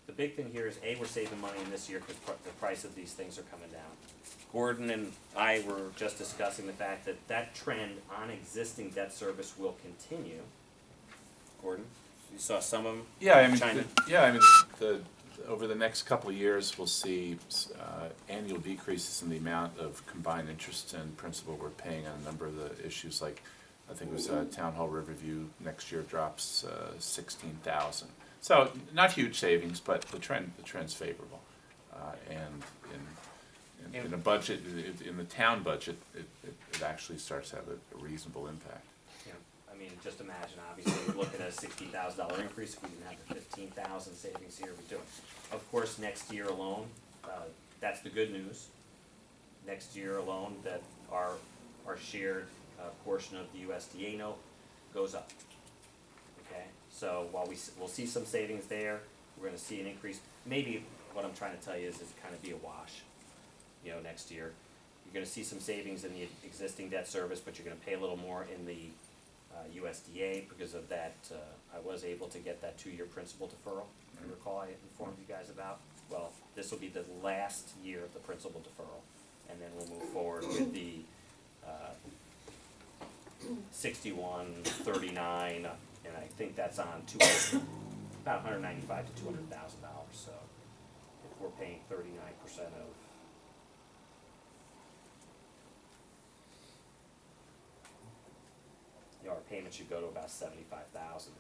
the big thing here is, A, we're saving money in this year because the price of these things are coming down. Gordon and I were just discussing the fact that that trend on existing debt service will continue. Gordon, you saw some of them? Yeah, I mean, China. over the next couple of years, we'll see annual decreases in the amount of combined interest and principal we're paying on a number of the issues, like, I think it was Town Hall Riverview next year drops 16,000. So not huge savings, but the trend's favorable. And in a budget, in the town budget, it actually starts to have a reasonable impact. Yeah, I mean, just imagine, obviously, you're looking at a $60,000 increase. If we didn't have the 15,000 savings here, we're doing. Of course, next year alone, that's the good news. Next year alone, that our shared portion of the USDA note goes up. Okay, so while we'll see some savings there, we're gonna see an increase. Maybe what I'm trying to tell you is it's kind of be a wash, you know, next year. You're gonna see some savings in the existing debt service, but you're gonna pay a little more in the USDA because of that. I was able to get that 2-year principal deferral, you recall I informed you guys about. Well, this will be the last year of the principal deferral, and then we'll move forward with the 61, 39, and I think that's on about $195,000 to $200,000, so if we're paying 39% of, our payment should go to about 75,000.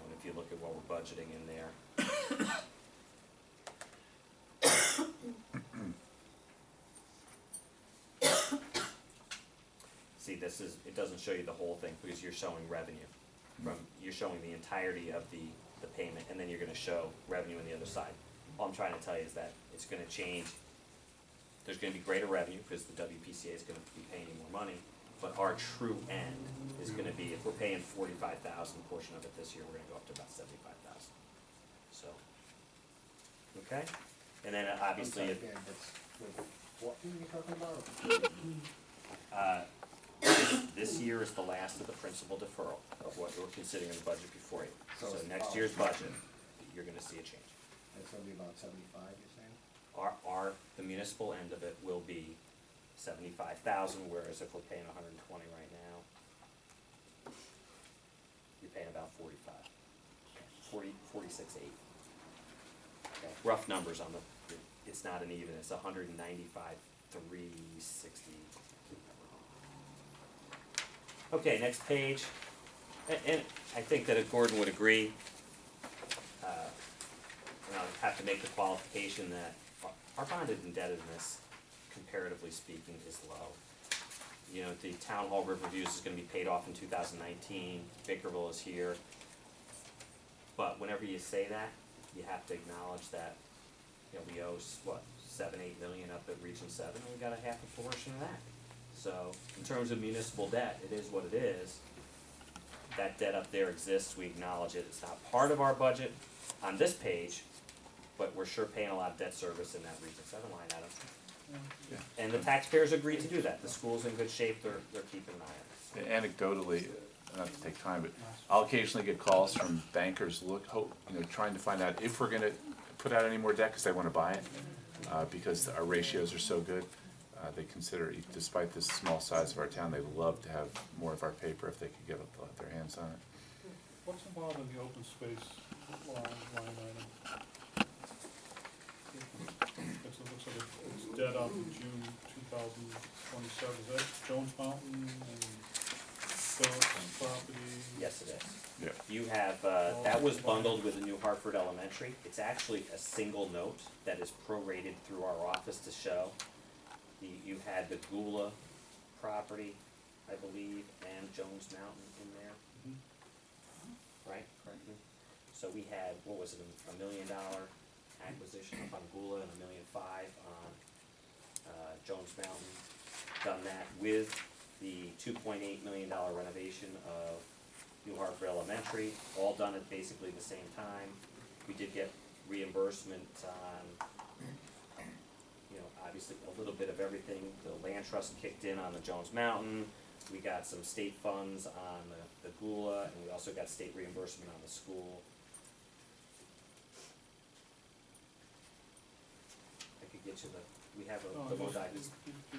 And if you look at what we're budgeting in there. See, it doesn't show you the whole thing because you're showing revenue. You're showing the entirety of the payment, and then you're gonna show revenue on the other side. All I'm trying to tell you is that it's gonna change. There's gonna be greater revenue because the WPCA is gonna be paying you more money, but our true end is gonna be, if we're paying 45,000 portion of it this year, we're gonna go up to about 75,000. So, okay? And then obviously, What are you talking about? this year is the last of the principal deferral of what we're considering in the budget before you. So So it's next all- year's budget, you're gonna see a change. It's gonna be about 75, you're saying? The municipal end of it will be 75,000, whereas if we're paying 120 right now, you're paying about 45, 46.8. Okay, rough numbers on it's not an even, it's 195,360. Okay, next page, and I think that Gordon would agree, and I'll have to make the qualification that our bonded indebtedness, comparatively speaking, is low. You know, the Town Hall Riverviews is gonna be paid off in 2019, Bakerville is here. But whenever you say that, you have to acknowledge that, you know, we owe, what, 7-8 million up at Region 7, and we got a half a portion of that. So, in terms of municipal debt, it is what it is. That debt up there exists, we acknowledge it, it's not part of our budget on this page, but we're sure paying a lot of debt service in that Region 7 line item. And the taxpayers agreed to do that, the school's in good shape, they're keeping an eye on it. Anecdotally, not to take time, but I'll occasionally get calls from bankers trying to find out if we're gonna put out any more debt because they wanna buy it, because our ratios are so good. They consider, despite the small size of our town, they love to have more of our paper if they could get their hands on it. What's involved in the open space line item? It looks like it's dead out in June 2027, is that Jones Mountain and Phillips property? Yes, it is. Yeah. You have, that was bundled with the New Hartford Elementary. It's actually a single note that is prorated through our office to show. You had the Gula property, I believe, and Jones Mountain in there, right? So we had, what was it, $1 million acquisition up on Gula and $1.5 million on Jones Mountain. Done that with the $2.8 million renovation of New Hartford Elementary, all done at basically the same time. We did get reimbursement on, obviously a little bit of everything. The land trust kicked in on the Jones Mountain. We got some state funds on the Gula, and we also got state reimbursement on the school. I could get you we have the Lodi,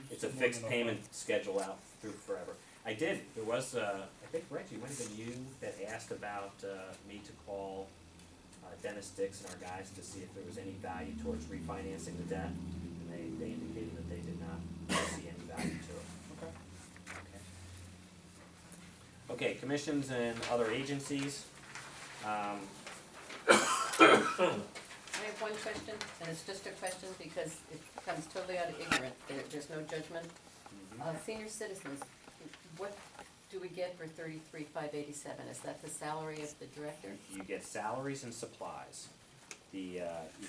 it's a fixed payment schedule out through forever. There was, I think, Reggie, it might have been you that asked about me to call Dennis Dix and our guys to see if there was any value towards refinancing the debt. They indicated that they did not see any value to it. Okay, commissions and other agencies. I have one question, and it's just a question because it comes totally out of ignorance. There's no judgment. Senior citizens, what do we get for $33,587? Is that the salary of the director? You get salaries and supplies. You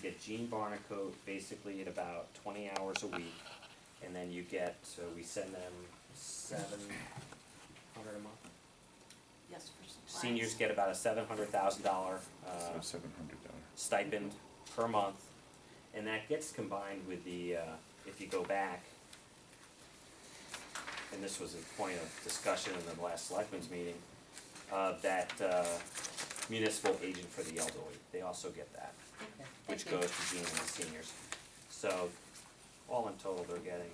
get Gene Barnacote basically at about 20 hours a week, and then you get, so we send them $700 a month. Yes, for supplies. Seniors get about a $700,000 stipend per month, and that gets combined with the, if you go back, and this was a point of discussion in the last selectmen's meeting, that municipal agent for the elderly, they also get that, Okay, which thank you. goes to Gene and the seniors. So, all in total, they're getting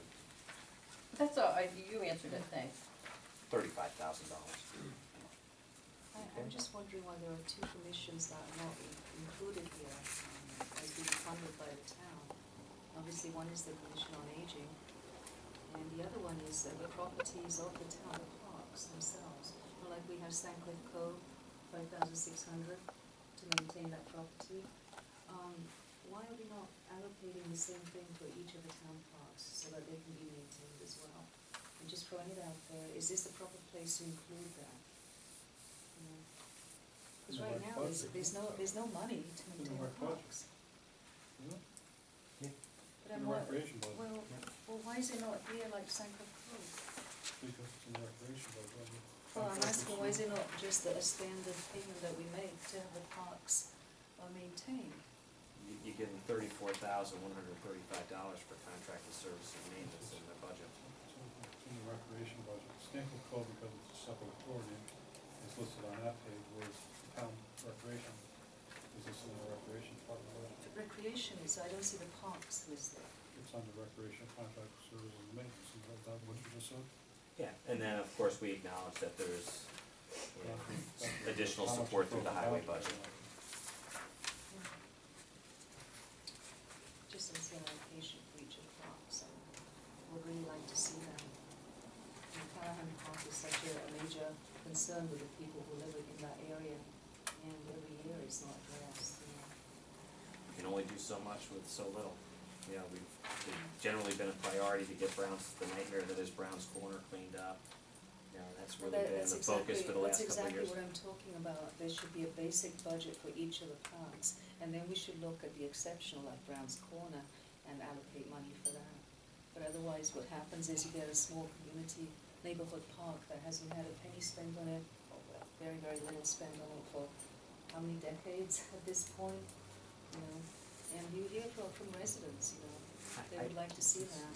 That's all, you answered it, thanks. $35,000. Okay. I'm just wondering why there are two commissions that are not included here, as being funded by the town. Obviously, one is the Commission on Aging, and the other one is the properties of the town, the parks themselves. Like we have Sandcliffe Cove, 5,600 to maintain that property. Why are we not allocating the same thing for each of the town parks so that they can be maintained as well? I'm just throwing it out there. Is this the proper place to include that? Because In the right rec now, budget. there's no money to In the maintain the rec budget. parks. Yeah. But In I'm the not, recreation budget. well, why is it not here like Sandcliffe Cove? Because it's in the recreation budget. Well, I'm asking, why is it not just a standard payment that we make to have the parks maintained? You give them $34,135 for contracted service and maintenance in their budget. It's in the recreation budget. Stanfield Cove, because it's a separate authority, is listed on that page, whereas the town recreation is listed in the recreation part of the budget. The recreation is, I don't see the parks listed. It's under recreation, contract services and maintenance, is that what you just said? Yeah, and then, of course, we acknowledge that there's, you know, additional How much support is through the broken highway down? budget. Just as an allocation for each of the parks, I would really like to see that. And Callahan Park is such a major concern with the people who live in that area, and every year it's not addressed, You can only do so much with so little. You know, it's generally been a priority to get the nightmare that is Brown's Corner cleaned up. You know, that's really been the focus for the last couple of years. That's exactly what I'm talking about. There should be a basic budget for each of the parks, and then we should look at the exceptional, like Brown's Corner, and allocate money for that. But otherwise, what happens is you get a small community neighborhood park that hasn't had a penny spent on it, or very, very little spent on it for how many decades at this point, you know? And you hear from residents, you know, they would like to see that.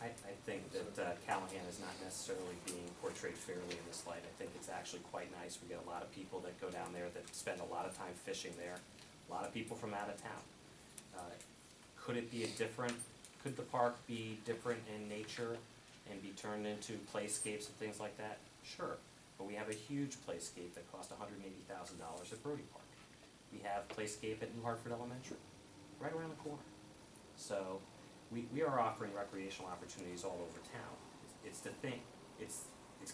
I think that Callahan is not necessarily being portrayed fairly in this light. I think it's actually quite nice. We get a lot of people that go down there that spend a lot of time fishing there, a lot of people from out of town. Could the park be different in nature and be turned into playscapes and things like that? Sure, but we have a huge playscape that cost $180,000 at Brody Park. We have playscape at New Hartford Elementary, right around the corner. So we are offering recreational opportunities all over town. It's the thing, it's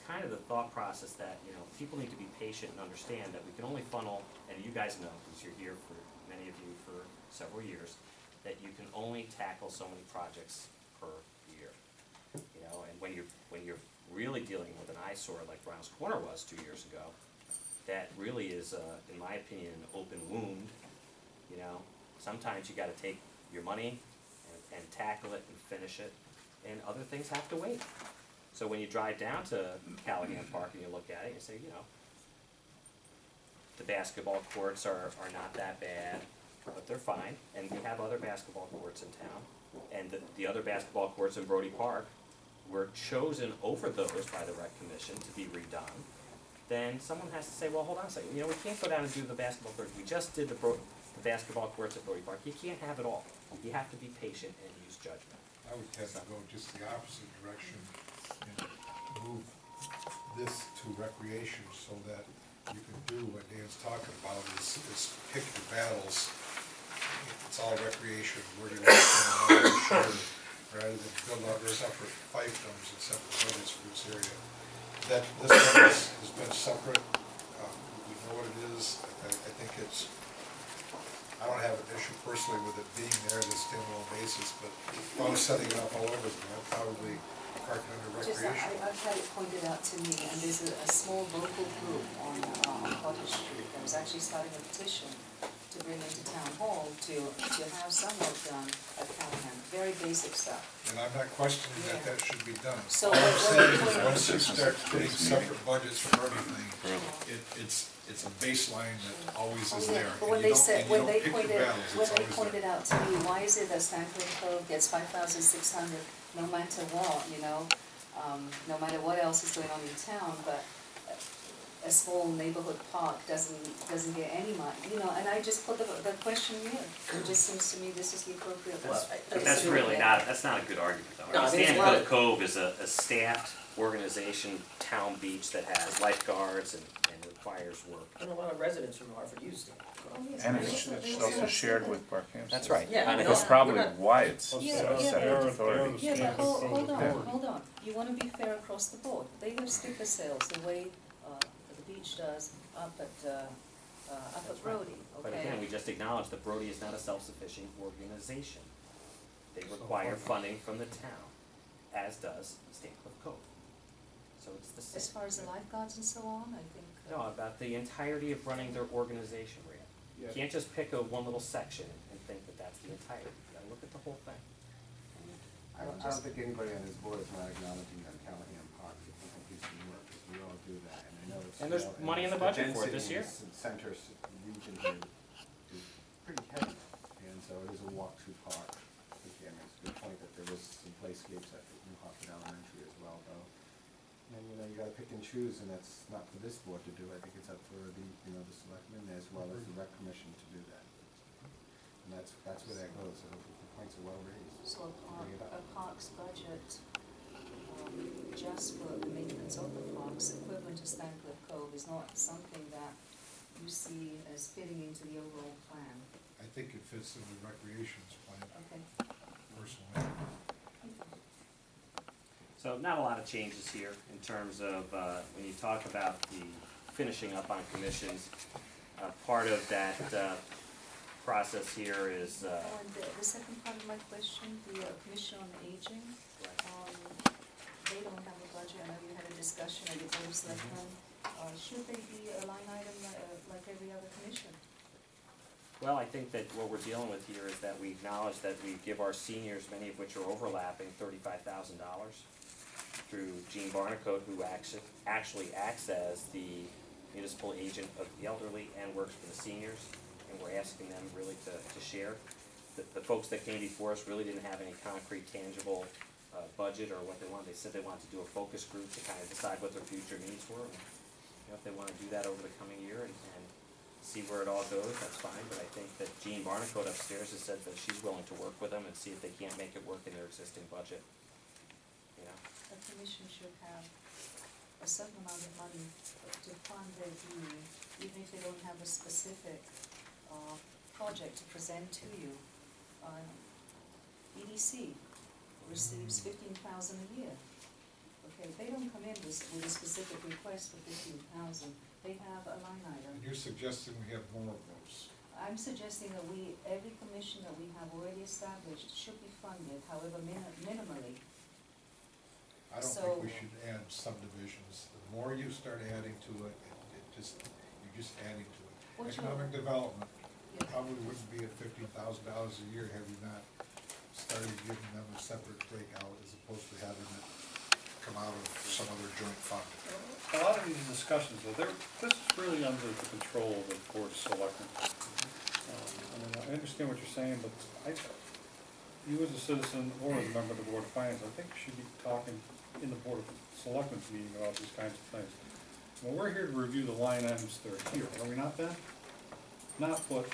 kind of the thought process that, you know, people need to be patient and understand that we can only funnel, and you guys know, because you're here for, many of you for several years, that you can only tackle so many projects per year. You know, and when you're really dealing with an eyesore like Brown's Corner was 2 years ago, that really is, in my opinion, an open wound. You know, sometimes you gotta take your money and tackle it and finish it, and other things have to wait. So when you drive down to Callahan Park and you look at it, you say, you know, the basketball courts are not that bad, but they're fine, and we have other basketball courts in town. And the other basketball courts in Brody Park were chosen over those by the rec commission to be redone. Then someone has to say, well, hold on a second, you know, we can't go down and do the basketball courts, we just did the basketball courts at Brody Park, you can't have it all. You have to be patient and use judgment. I would tend to go just the opposite direction and move this to recreation so that you can do what Dan's talking about is pick your battles. It's all recreation, where do you want to spend all your share, rather than build out separate fiefdoms and separate budgets for this area. That, this one has been separate, we know what it is, I think it's, I don't have an issue personally with it being there on a standalone basis, but if I was setting it up all over again, I'd probably park it under Just, recreation. I've had it pointed out to me, and there's a small local group on Cottage Street that is actually starting a petition to bring into town hall to have some work done at Callahan, very basic stuff. And I'm not questioning that that should be done. So All I'm what saying we're is, doing- once you start putting separate budgets for everything, it's a baseline that always is there. But when And you they don't- said, and you when don't they pick your pointed, battles, when it's they always pointed there. out to me, why is it that Stanford Cove gets 5,600 no matter what, you know? No matter what else is going on in town, but a small neighborhood park doesn't get any money, you know, and I just put the question here. It just seems to me this is the appropriate place But that's to do really it. that's not a good argument though. No, I mean, Stanfield it's not. Cove is a staffed organization, town beach that has lifeguards and requires work. And a lot of residents from Hartford use it. Oh, yes, And but it's they it's also also have shared said with Barkhamsted. That's right. Yeah, And no, That's it's- probably we're not- why it's Plus, Yeah, a yeah, separate they're authority. the Yeah, but standard hold code on, authority. hold on. You wanna be fair across the board. They have sticker sales the way, the beach does up at Brody, But okay? again, we just acknowledged that Brody is not a self-sufficient organization. They require funding from the town, as does Stancliffe Cove. So it's the As same. far as the lifeguards and so on, I think. No, about the entirety of running their organization, Rhea. You can't just pick a one little section and think that that's the entirety. You gotta look at the whole thing. I don't think anybody on this board is not acknowledging that Callahan Park is a piece of work, because we all do that, and I know it's. And there's you know, money in the it's budget for it this density year. in the center region here is pretty heavy, and so it is a walk-through park. Again, it's a good point that there was some playscapes at New Hartford Elementary as well, though. And, you know, you gotta pick and choose, and that's not for this board to do, I think it's up for the, you know, the selectmen as well as the rec commission to do that. And that's where that goes, so the points are well raised. So Bring it up. a parks budget, just for the maintenance of the parks, equivalent to Stancliffe Cove, is not something that you see as fitting into the overall plan, I think it fits in the recreations plan, okay? personally. So not a lot of changes here in terms of, when you talk about the finishing up on commissions, part of that, process here is, Oh, and the second part of my question, the Commission on Aging, they don't have a budget, I know you had a discussion at the Board of Selectmen. Should they be a line item like every other commission? well, I think that what we're dealing with here is that we acknowledge that we give our seniors, many of which are overlapping, $35,000 through Jean Barnacote, who actually acts as the municipal agent of the elderly and works for the seniors. And we're asking them really to share. The folks that came before us really didn't have any concrete, tangible budget or what they wanted. They said they wanted to do a focus group to kind of decide what their future needs were. And, you know, if they want to do that over the coming year and see where it all goes, that's fine. But I think that Jean Barnacote upstairs has said that she's willing to work with them and see if they can't make it work in their existing budget. You know, A commission should have a certain amount of money to fund their duty, even if they don't have a specific project to present to you. EDC receives $15,000 a year. Okay, they don't come in with a specific request for $15,000, they have a line item. And you're suggesting we have more of those. I'm suggesting that every commission that we have already established should be funded, however minimally. I don't So- think we should add subdivisions. The more you start adding to it, you're just adding to it. What you- Economic development Yes. probably wouldn't be at $15,000 a year had we not started giving them a separate breakout as opposed to having it come out of some other joint fund. A lot of these discussions, though, this is really under the control of the Board of Selectmen. I mean, I understand what you're saying, but you as a citizen or as a member of the Board of Finance, I think you should be talking in the Board of Selectmen's meeting about these kinds of things. Well, we're here to review the line items that are here, are we not, Ben? Not what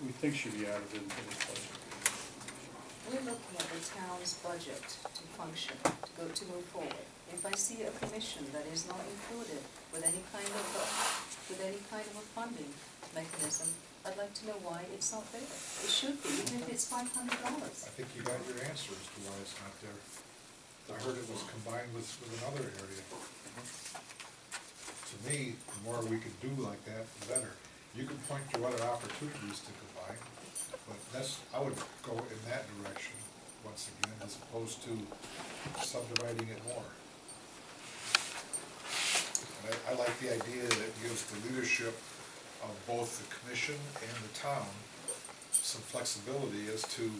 we think should be added into this budget. We're looking at the town's budget to function, to move forward. If I see a commission that is not included with any kind of a funding mechanism, I'd like to know why it's not there. It should be, even if it's $500. I think you got your answer as to why it's not there. I heard it was combined with another area. To me, the more we can do like that, the better. You can point to other opportunities to combine, but I would go in that direction once again, as opposed to subdividing it more. And I like the idea that it gives the leadership of both the commission and the town some flexibility as to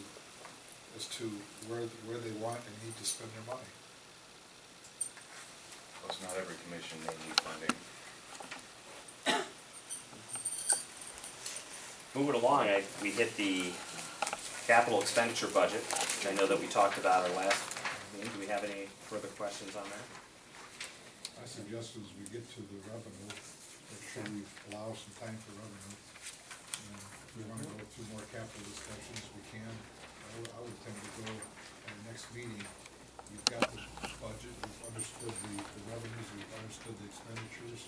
where they want and need to spend their money. Plus, not every commission may need funding. moving along, we hit the capital expenditure budget, which I know that we talked about our last meeting. Do we have any further questions on that? I suggest as we get to the revenue, make sure we allow some time for revenue. And if we wanna go through more capital discussions, we can. I would tend to go at the next meeting. You've got the budget, we've understood the revenues, we've understood the expenditures.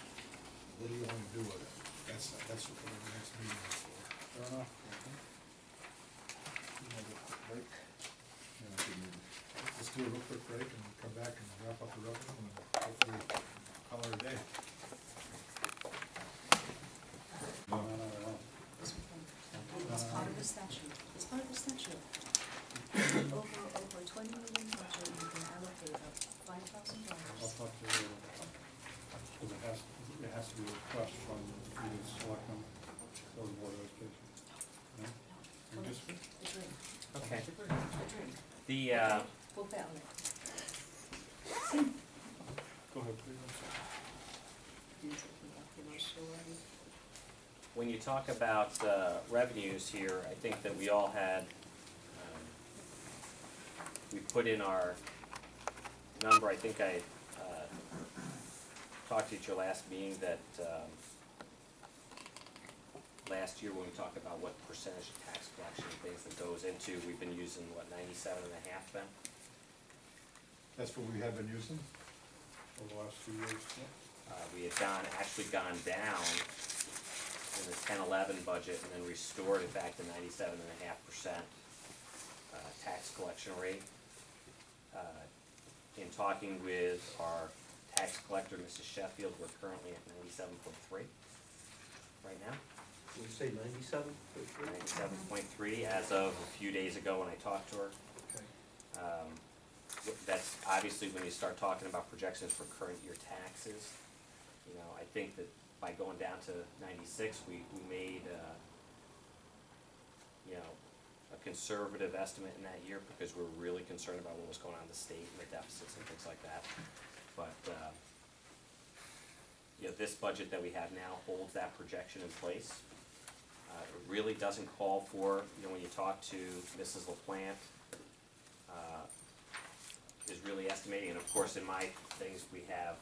what do you wanna do with it? That's what the next meeting is for. Fair enough. Yeah, let's do a real quick break and come back and wrap up the revenue and hopefully call it a day. No, no, no, no. It's part of the statute, it's part of the statute. Over 20 million budget, you can allocate up $5,000. I'll talk to you later. Because it has to be a request from either the selectmen or the Board of Education. No? We just, The drink, Okay. the drink, The, full ballot. go ahead, please. I'm sorry. You taking up the motion already? when you talk about revenues here, I think that we all had, we put in our number, I think I talked to you at your last meeting that last year when we talked about what percentage of tax collection and things that goes into, we've been using, what, 97.5 then? That's what we have been using? Over the last 2 years. We had actually gone down in the 10-11 budget and then restored it back to 97.5% tax collection rate. In talking with our tax collector, Mrs. Sheffield, we're currently at 97.3 right now. Would you say 97? 97.3 as of a few days ago when I talked to her. Okay. That's obviously when you start talking about projections for current year taxes. You know, I think that by going down to 96, we made, you know, a conservative estimate in that year because we're really concerned about what was going on in the state and the deficits and things like that. But, you know, this budget that we have now holds that projection in place. It really doesn't call for, you know, when you talk to Mrs. LaPlante, is really estimating, and of course in my things we have,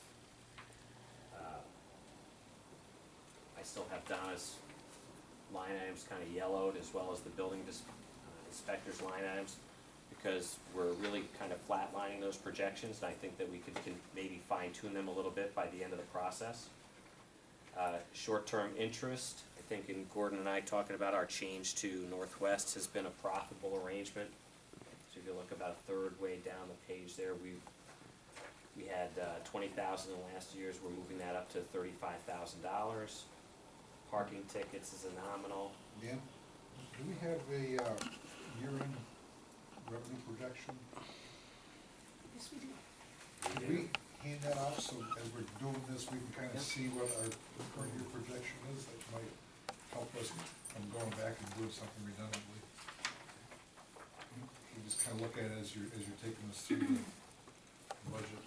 I still have Donna's line items kind of yellowed as well as the building inspector's line items because we're really kind of flatlining those projections and I think that we can maybe fine tune them a little bit by the end of the process. Short-term interest, I think in Gordon and I talking about our change to Northwest has been a profitable arrangement. So if you look about a third way down the page there, we had 20,000 in last year's, we're moving that up to $35,000. Parking tickets is a nominal. Dan, do we have a year-end revenue projection? Yes, we do. Could we hand that out so as we're doing this, we can kind of see what our current year projection is? That might help us from going back and doing something redundantly. You just kind of look at it as you're taking us through the budget.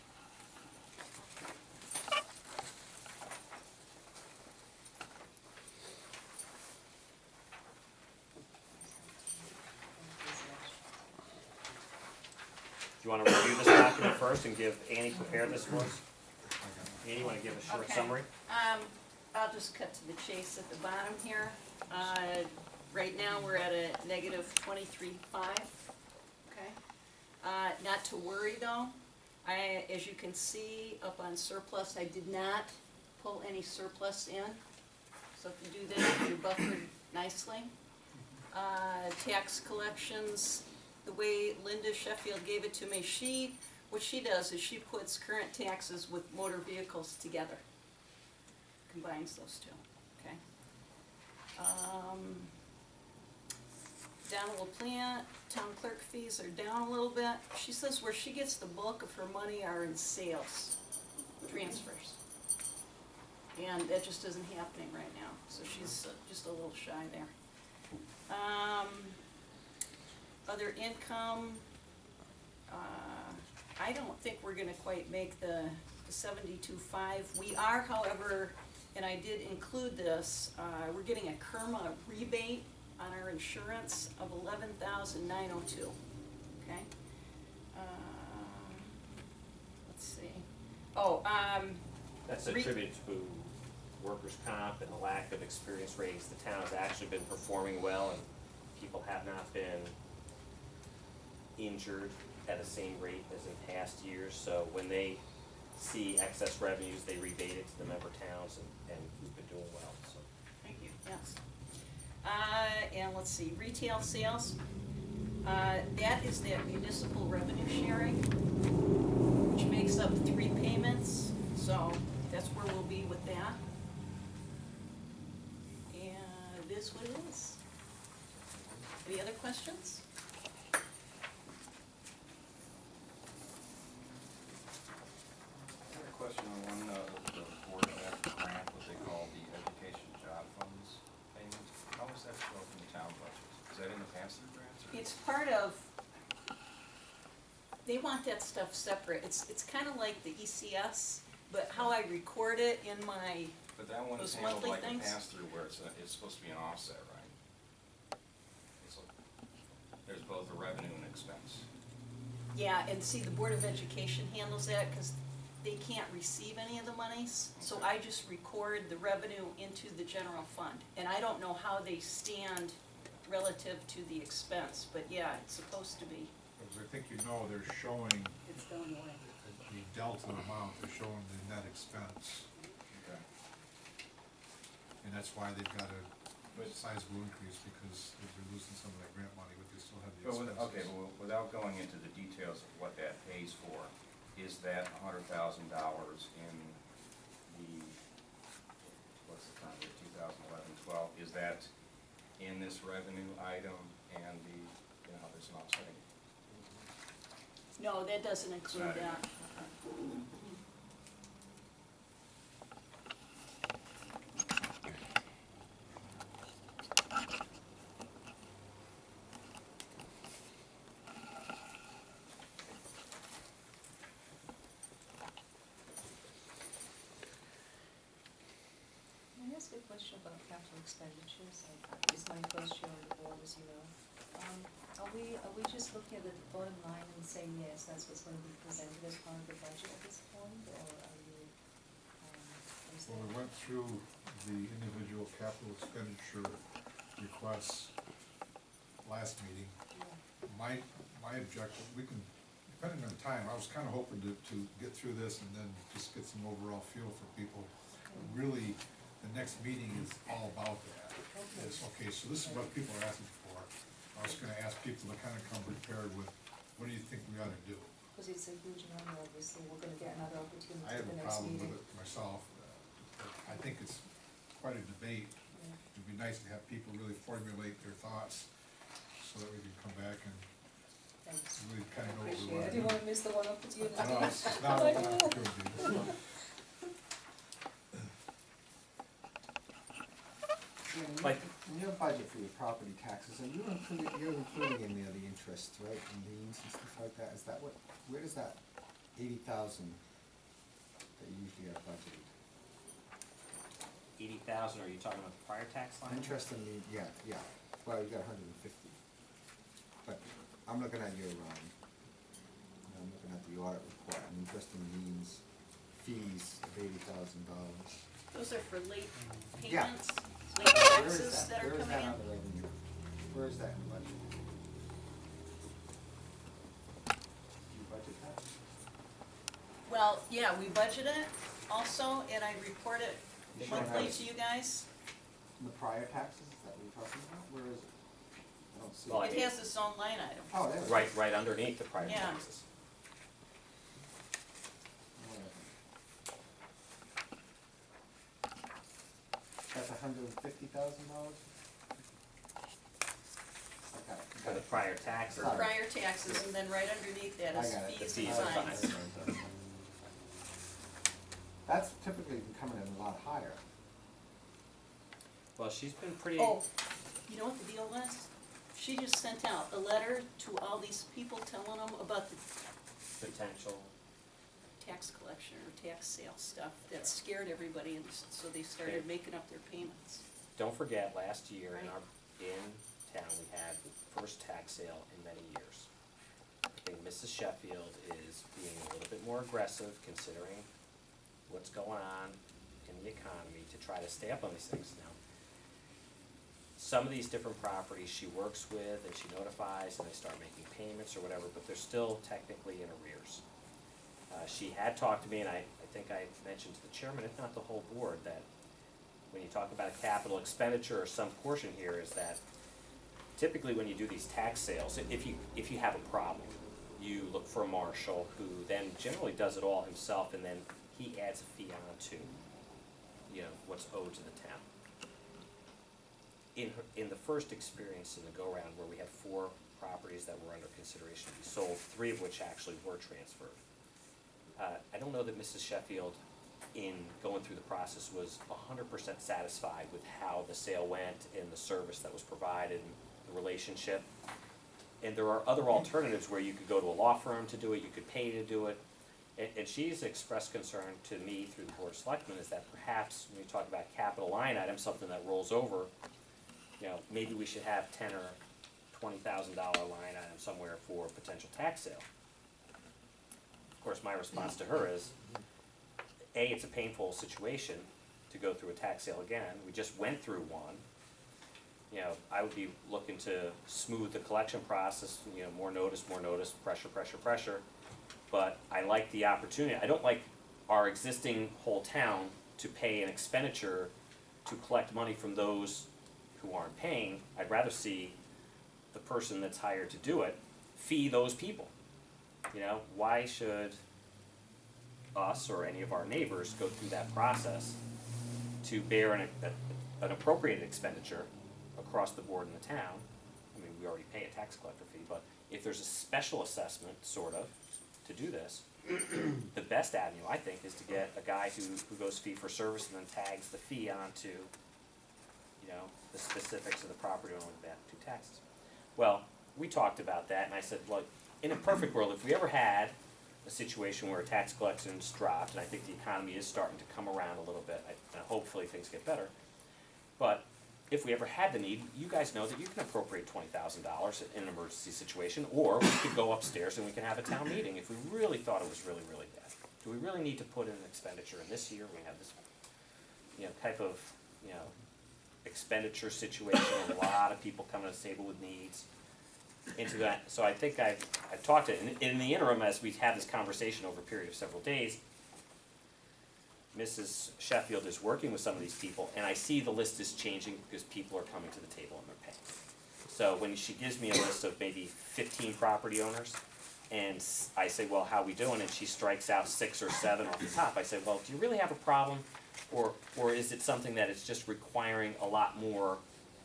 Do you want to review this document first and give Annie prepare this for us? Annie, you want to give a short Okay. summary? I'll just cut to the chase at the bottom here. Right now, we're at a negative 23.5, okay? Not to worry though, as you can see up on surplus, I did not pull any surplus in. So if you do that, you're buffered nicely. Tax collections, the way Linda Sheffield gave it to me, what she does is she puts current taxes with motor vehicles together. Combines those two, okay? Down a LaPlante, town clerk fees are down a little bit. She says where she gets the bulk of her money are in sales, transfers. And that just isn't happening right now, so she's just a little shy there. Other income, I don't think we're gonna quite make the 72.5. We are, however, and I did include this, we're getting a KERMA rebate on our insurance of $11,902, okay? Let's see, That's attributed to workers' comp and the lack of experience ratings. The town has actually been performing well and people have not been injured at the same rate as in past years. So when they see excess revenues, they rebate it to the member towns, and we've been doing well, so. Thank you, yes. And let's see, retail sales, that is that municipal revenue sharing, which makes up 3 payments, so that's where we'll be with that. And it is what it is. Any other questions? I have a question on one, the board of grant, what they call the education job funds payments. How does that show up in the town budget? Is that in the pass-through grants? Or? It's part of, they want that stuff separate. It's kind of like the ECS, but how I record it in my, But that one is those handled monthly like a things? pass-through where it's supposed to be an offset, right? There's both a revenue and expense. yeah, and see, the Board of Education handles that because they can't receive any of the monies. So I just record the revenue into the general fund. And I don't know how they stand relative to the expense, but yeah, it's supposed to be. Because I think you know they're showing It's going away. the delta amount, they're showing the net expense. Okay. And that's why they've got a sizable increase, because they're losing some of that grant money, but they still have the expenses. Okay, but without going into the details of what that pays for, is that $100,000 in the, what's the time, the 2011-12, is that in this revenue item and the, you know, there's an offsetting? No, that doesn't include Sorry. that. Can I ask a question about capital expenditures? It's my first year on the board, as you know. Are we just looking at the bottom line and saying, yes, that's what's gonna be presented as part of the budget at this point, or are you, is When we there? went through the individual capital expenditure requests last meeting, Yeah. my objective, we can, depending on time, I was kinda hoping to get through this and then just get some overall feel for people. Really, the next meeting is all about that. Okay. It's, okay, so this is what people are asking for. I was gonna ask people to kinda come prepared with, what do you think we ought to do? Because it's a huge number, obviously, we're gonna get another opportunity I at have the a next problem meeting. with it myself. But I think it's quite a debate. Yeah. It'd be nice to have people really formulate their thoughts so that we can come back and Thanks. really kinda know what we Appreciate it. I want to do. didn't wanna miss the one opportunity. No, it's not an opportunity. Like- In your budget for your property taxes, and you're including in there the interest, right, and liens and stuff like that, is that what, where does that 80,000 that you usually have budgeted? 80,000, are you talking about the prior tax line? Interest and lien, yeah, well, you got 150, but I'm looking at your, I'm looking at the audit report, and interest and liens, fees of $80,000. Those are for late Yeah. payments, late Where is taxes that are Where is coming that in. on the revenue? Where is that in the budget? Do you budget that? Well, yeah, we budget it also, and I report it You don't monthly have to you guys. The prior taxes, is that what you're talking about? Where is it? I don't see Well, it. It has its own line item. Oh, there it is. Right underneath the prior Yeah. taxes. That's $150,000? For the prior taxes. For prior taxes, and then right underneath that I is got it. fees The and fees and fines. fines. That's typically been coming in a lot higher. Well, she's been pretty. Oh, you know what the deal was? She just sent out a letter to all these people telling them about the Potential. tax collection or tax sale stuff that scared everybody, and so they started making up their payments. Don't forget, last year Right. in town, we had the first tax sale in many years. I think Mrs. Sheffield is being a little bit more aggressive considering what's going on in the economy to try to stay up on these things now. Some of these different properties she works with and she notifies and they start making payments or whatever, but they're still technically in arrears. She had talked to me, and I think I mentioned to the chairman, if not the whole board, that when you talk about a capital expenditure or some portion here, is that typically when you do these tax sales, if you have a problem, you look for a marshal who then generally does it all himself, and then he adds a fee onto, you know, what's owed to the town. In the first experience in the go-round, where we had 4 properties that were under consideration to be sold, 3 of which actually were transferred. I don't know that Mrs. Sheffield, in going through the process, was 100% satisfied with how the sale went and the service that was provided and the relationship. And there are other alternatives where you could go to a law firm to do it, you could pay to do it. And she's expressed concern to me through the Board of Selectmen is that perhaps when you talk about capital line items, something that rolls over, you know, maybe we should have $10,000 or $20,000 line item somewhere for potential tax sale. Of course, my response to her is, A, it's a painful situation to go through a tax sale again. We just went through one. You know, I would be looking to smooth the collection process, you know, more notice, pressure, pressure, pressure. But I like the opportunity. I don't like our existing whole town to pay an expenditure to collect money from those who aren't paying. I'd rather see the person that's hired to do it fee those people. You know, why should us or any of our neighbors go through that process to bear an appropriated expenditure across the board in the town? I mean, we already pay a tax collector fee, but if there's a special assessment, sort of, to do this, the best avenue, I think, is to get a guy who goes fee for service and then tags the fee onto, you know, the specifics of the property owner with that 2 taxes. Well, we talked about that, and I said, look, in a perfect world, if we ever had a situation where tax collections dropped, and I think the economy is starting to come around a little bit, and hopefully things get better, but if we ever had the need, you guys know that you can appropriate $20,000 in an emergency situation, or we could go upstairs and we can have a town meeting if we really thought it was really, really bad. Do we really need to put in an expenditure in this year? We have this, you know, type of, you know, expenditure situation, a lot of people coming to the table with needs into that. So I think I've talked to, in the interim, as we have this conversation over a period of several days, Mrs. Sheffield is working with some of these people, and I see the list is changing because people are coming to the table and they're paying. So when she gives me a list of maybe 15 property owners, and I say, well, how we doing? And she strikes out 6 or 7 off the top. I say, well, do you really have a problem? Or is it something that is just requiring a lot more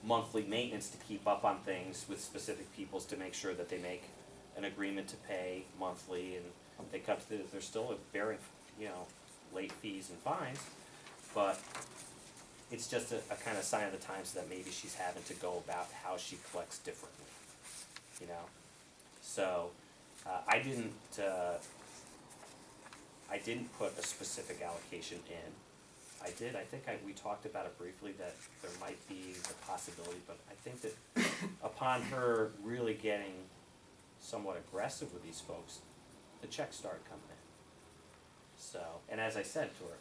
monthly maintenance to keep up on things with specific peoples to make sure that they make an agreement to pay monthly, and they come to they're still bearing, you know, late fees and fines, but it's just a kind of sign of the times that maybe she's having to go about how she collects differently, you know? So, I didn't put a specific allocation in. I think we talked about it briefly, that there might be the possibility, but I think that upon her really getting somewhat aggressive with these folks, the checks started coming in. So, and as I said to her,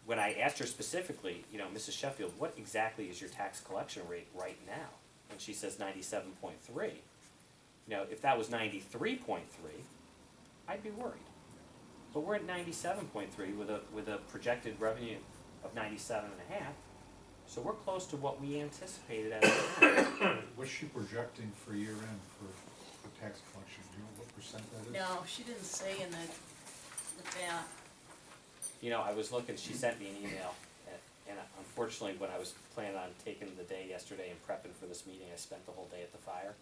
when I asked her specifically, you know, Mrs. Sheffield, what exactly is your tax collection rate right now? And she says 97.3. You know, if that was 93.3, I'd be worried. But we're at 97.3 with a projected revenue of 97.5. So we're close to what we anticipated at the time. What's she projecting for year end for tax collection? Do you know what percent that is? No, she didn't say in the that. You know, I was looking, she sent me an email, and unfortunately, when I was planning on taking the day yesterday and prepping for this meeting, I spent the whole day at the fire.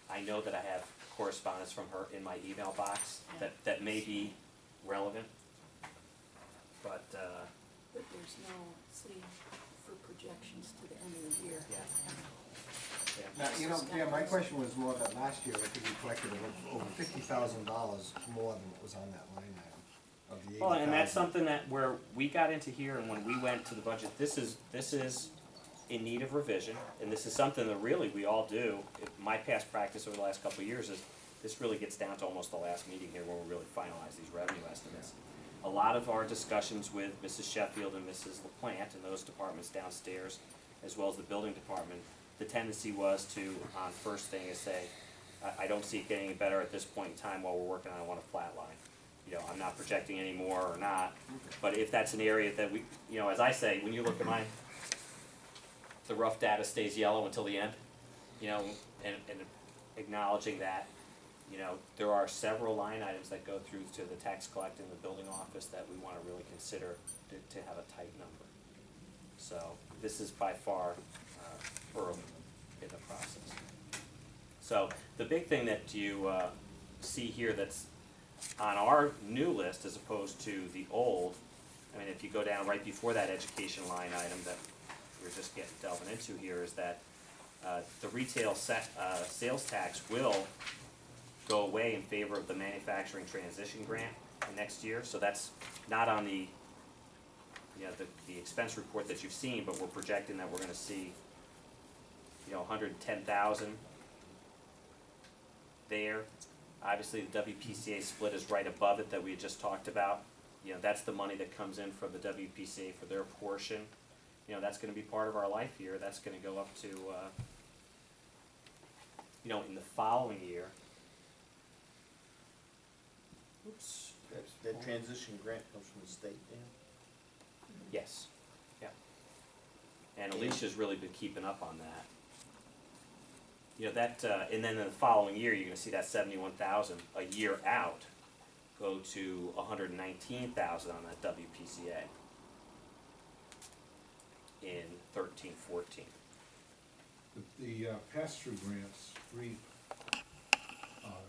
I know that I have correspondence from her in my email box that may be relevant, but, But there's no, see, for projections to the end of the year. yeah. Now, you know, yeah, my question was more that last year, I think we collected over $50,000 more than what was on that line item of the 80,000. Well, and that's something that where we got into here, and when we went to the budget, this is in need of revision, and this is something that really we all do. My past practice over the last couple of years is this really gets down to almost the last meeting here when we really finalize these revenue estimates. A lot of our discussions with Mrs. Sheffield and Mrs. LaPlante and those departments downstairs, as well as the building department, the tendency was to, on first thing, is say, I don't see it getting any better at this point in time while we're working on it, I want a flat line. I'm not projecting any more or not, but if that's an area that we, as I say, when you look at mine, the rough data stays yellow until the end, and acknowledging that, there are several line items that go through to the tax collector and the building office that we wanna really consider to have a tight number. So, this is by far, early in the process. So, the big thing that you, see here that's on our new list as opposed to the old, I mean, if you go down right before that education line item that we're just delving into here, is that the retail sales tax will go away in favor of the manufacturing transition grant next year. So that's not on the expense report that you've seen, but we're projecting that we're gonna see, 110,000 there. Obviously, the WPCA split is right above it that we had just talked about. That's the money that comes in from the WPCA for their portion. That's gonna be part of our life here. That's gonna go up to, in the following year. Oops. That transition grant comes from the state, Dan? Yes, yeah. And Alicia's really been keeping up on that. And then in the following year, you're gonna see that 71,000 a year out go to 119,000 on that WPCA in 13-14. The pass-through grants, I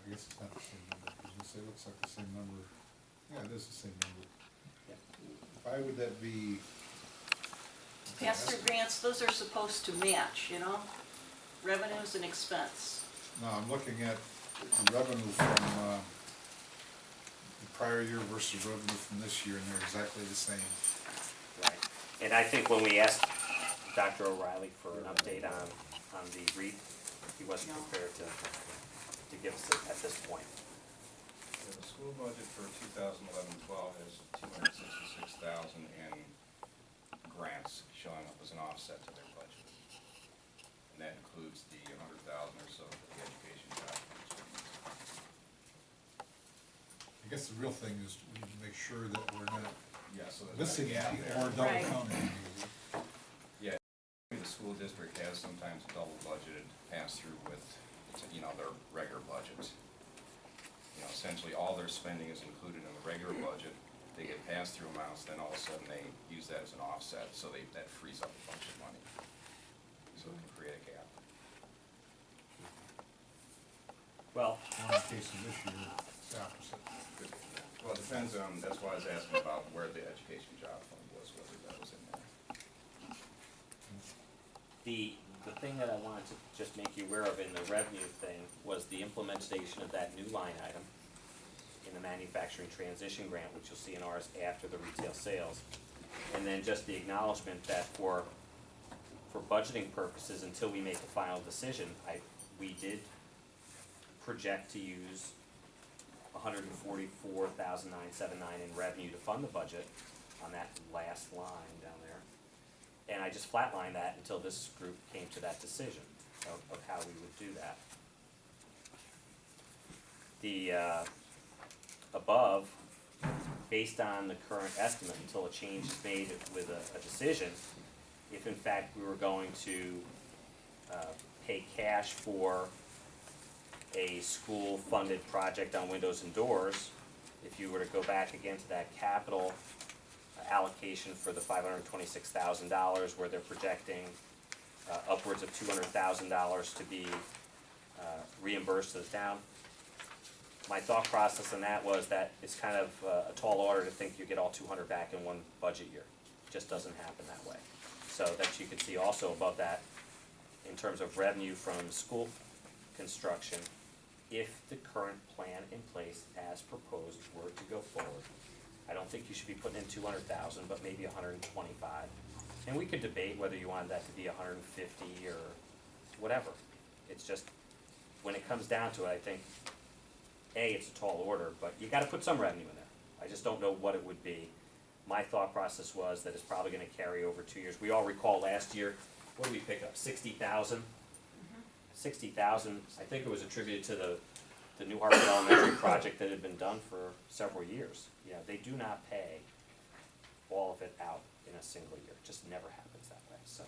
guess it's not the same number, it looks like the same number, yeah, it is the same number. Yeah. Why would that be? Pass-through grants, those are supposed to match, revenues and expense. No, I'm looking at the revenue from, the prior year versus revenue from this year, and they're exactly the same. Right. And I think when we asked Dr. O'Reilly for an update on the REAP, he wasn't prepared to give us it at this point. Yeah, the school budget for 2011-12 has 266,000 in grants showing up as an offset to their budget. And that includes the 100,000 or so for the education job. I guess the real thing is we need to make sure that we're not Yeah, so there's not a missing gap any there. or double Right. counting. Yeah, the school district has sometimes double budgeted pass-through with, their regular budget. Essentially all their spending is included in the regular budget. They get pass-through amounts, then all of a sudden they use that as an offset, so that frees up a bunch of money. So it can create a gap. Well, In the case of this year, it's the opposite. Well, it depends on, that's why I was asking about where the education job fund was, whether that was in there. the thing that I wanted to just make you aware of in the revenue thing was the implementation of that new line item in the manufacturing transition grant, which you'll see in ours after the retail sales. And then just the acknowledgement that for budgeting purposes, until we make a final decision, we did project to use $144,979 in revenue to fund the budget on that last line down there. And I just flatlined that until this group came to that decision of how we would do that. The above, based on the current estimate, until a change is made with a decision, if in fact we were going to pay cash for a school-funded project on windows and doors, if you were to go back again to that capital allocation for the $526,000 where they're projecting upwards of $200,000 to be reimbursed to the town. My thought process on that was that it's kind of a tall order to think you get all 200 back in one budget year. It just doesn't happen that way. So that you can see also above that in terms of revenue from school construction, if the current plan in place as proposed were to go forward. I don't think you should be putting in 200,000, but maybe 125. And we could debate whether you wanted that to be 150 or whatever. It's just, when it comes down to it, I think, A, it's a tall order, but you gotta put some revenue in there. I just don't know what it would be. My thought process was that it's probably gonna carry over 2 years. We all recall last year, what did we pick up, 60,000? 60,000, I think it was attributed to the New Hartford Elementary project that had been done for several years. You know, they do not pay all of it out in a single year, it just never happens that way, so.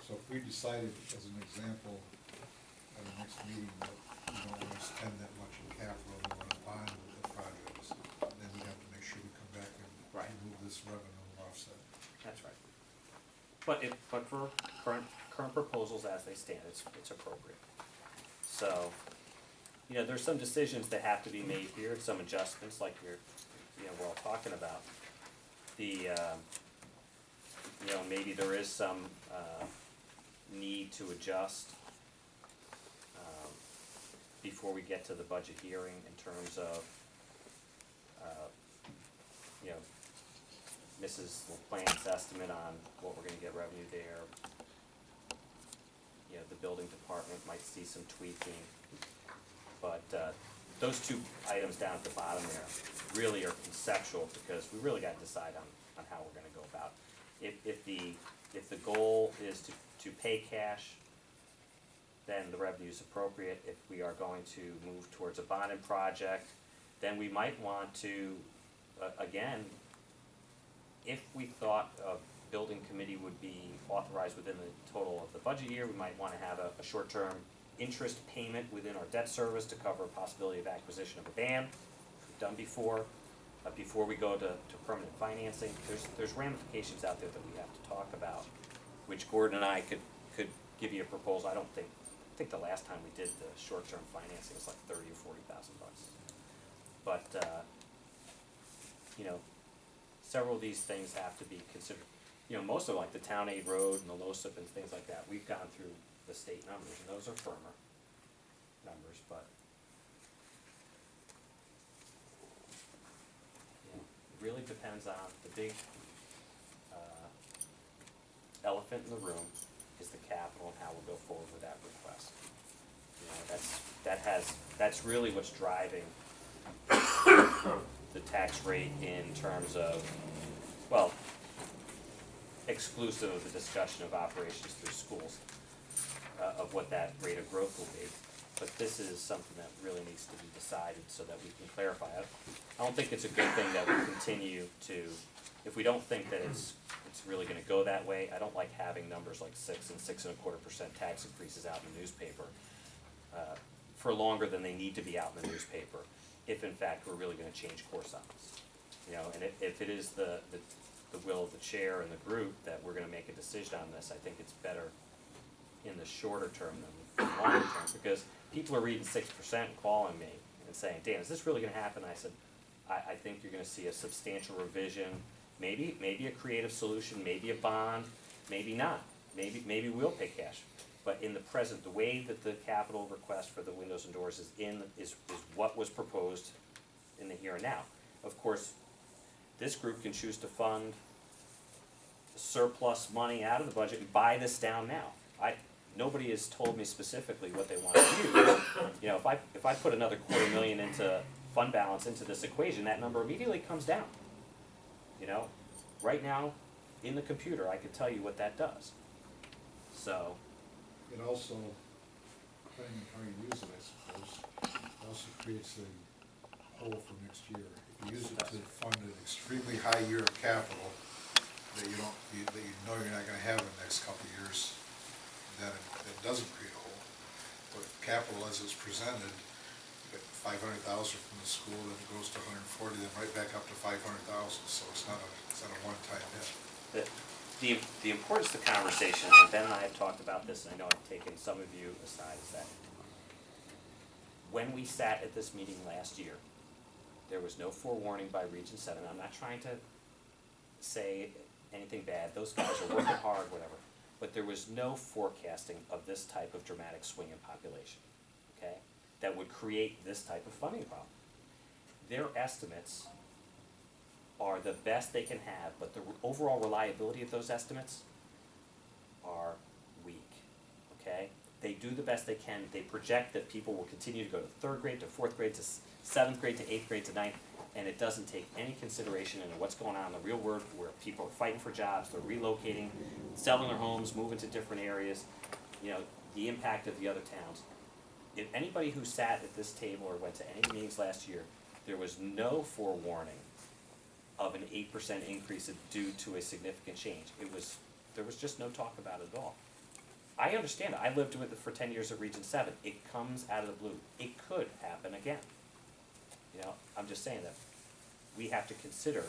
So if we decided, as an example, at the next meeting, that we don't wanna spend that much in capital, we wanna bond with the projects, then we have to make sure we come back and Right. remove this revenue offset. That's right. But for current proposals as they stand, it's appropriate. So, you know, there's some decisions that have to be made here, and some adjustments like we're all talking about. You know, maybe there is some, need to adjust, before we get to the budget hearing in terms of, you know, Mrs. LaPlante's estimate on what we're gonna get revenue there. You know, the building department might see some tweaking, but, those two items down at the bottom there really are conceptual, because we really gotta decide on how we're gonna go about it. If the goal is to pay cash, then the revenue is appropriate. If we are going to move towards a bonded project, then we might want to, again, if we thought a building committee would be authorized within the total of the budget year, we might wanna have a short-term interest payment within our debt service to cover a possibility of acquisition of a van, which we've done before we go to permanent financing. There's ramifications out there that we have to talk about, which Gordon and I could give you a proposal. I think the last time we did the short-term financing was like $30,000 or $40,000. But, you know, several of these things have to be considered. You know, most of like the Town Aid Road and the LOSIP and things like that, we've gone through the state numbers, and those are firmer numbers, but, you know, it really depends on the big, elephant in the room is the capital and how we'll go forward with that request. You know, that's really what's driving the tax rate in terms of, well, exclusive of the discussion of operations through schools, of what that rate of growth will be. But this is something that really needs to be decided so that we can clarify it. I don't think it's a good thing that we continue to, if we don't think that it's really gonna go that way, I don't like having numbers like 6 and 6.25% tax increases out in the newspaper, for longer than they need to be out in the newspaper, if in fact we're really gonna change course on this. You know, and if it is the will of the chair and the group that we're gonna make a decision on this, I think it's better in the shorter term than the longer term, because people are reading 6% and calling me and saying, Dan, is this really gonna happen? I said, I think you're gonna see a substantial revision, maybe a creative solution, maybe a bond, maybe not, maybe we'll pay cash. But in the present, the way that the capital request for the windows and doors is what was proposed in the here and now. Of course, this group can choose to fund surplus money out of the budget and buy this down now. Nobody has told me specifically what they want to use. You know, if I put another $250,000 into fund balance into this equation, that number immediately comes down. You know, right now, in the computer, I could tell you what that does. So, It also, depending on how you use it, I suppose, it also creates a hole for next year. If you use it to fund an extremely high year of capital that you know you're not gonna have in the next couple of years, then it doesn't create a hole. But capital as it's presented, you get 500,000 from the school, then it goes to 140, then right back up to 500,000, so it's not a one-time hit. the importance of the conversation, and Ben and I have talked about this, and I know I've taken some of you aside, is that when we sat at this meeting last year, there was no forewarning by Region 7. I'm not trying to say anything bad. Those guys are working hard, whatever. But there was no forecasting of this type of dramatic swing in population, okay, that would create this type of funding problem. Their estimates are the best they can have, but the overall reliability of those estimates are weak, okay? They do the best they can. They project that people will continue to go to 3rd grade, to 4th grade, to 7th grade, to 8th grade, to 9th, and it doesn't take any consideration into what's going on in the real world, where people are fighting for jobs, they're relocating, selling their homes, moving to different areas, you know, the impact of the other towns. if anybody who sat at this table or went to any meetings last year, there was no forewarning of an 8% increase due to a significant change. There was just no talk about it at all. I understand it. I lived with it for 10 years at Region 7. It comes out of the blue. It could happen again. You know, I'm just saying that we have to consider,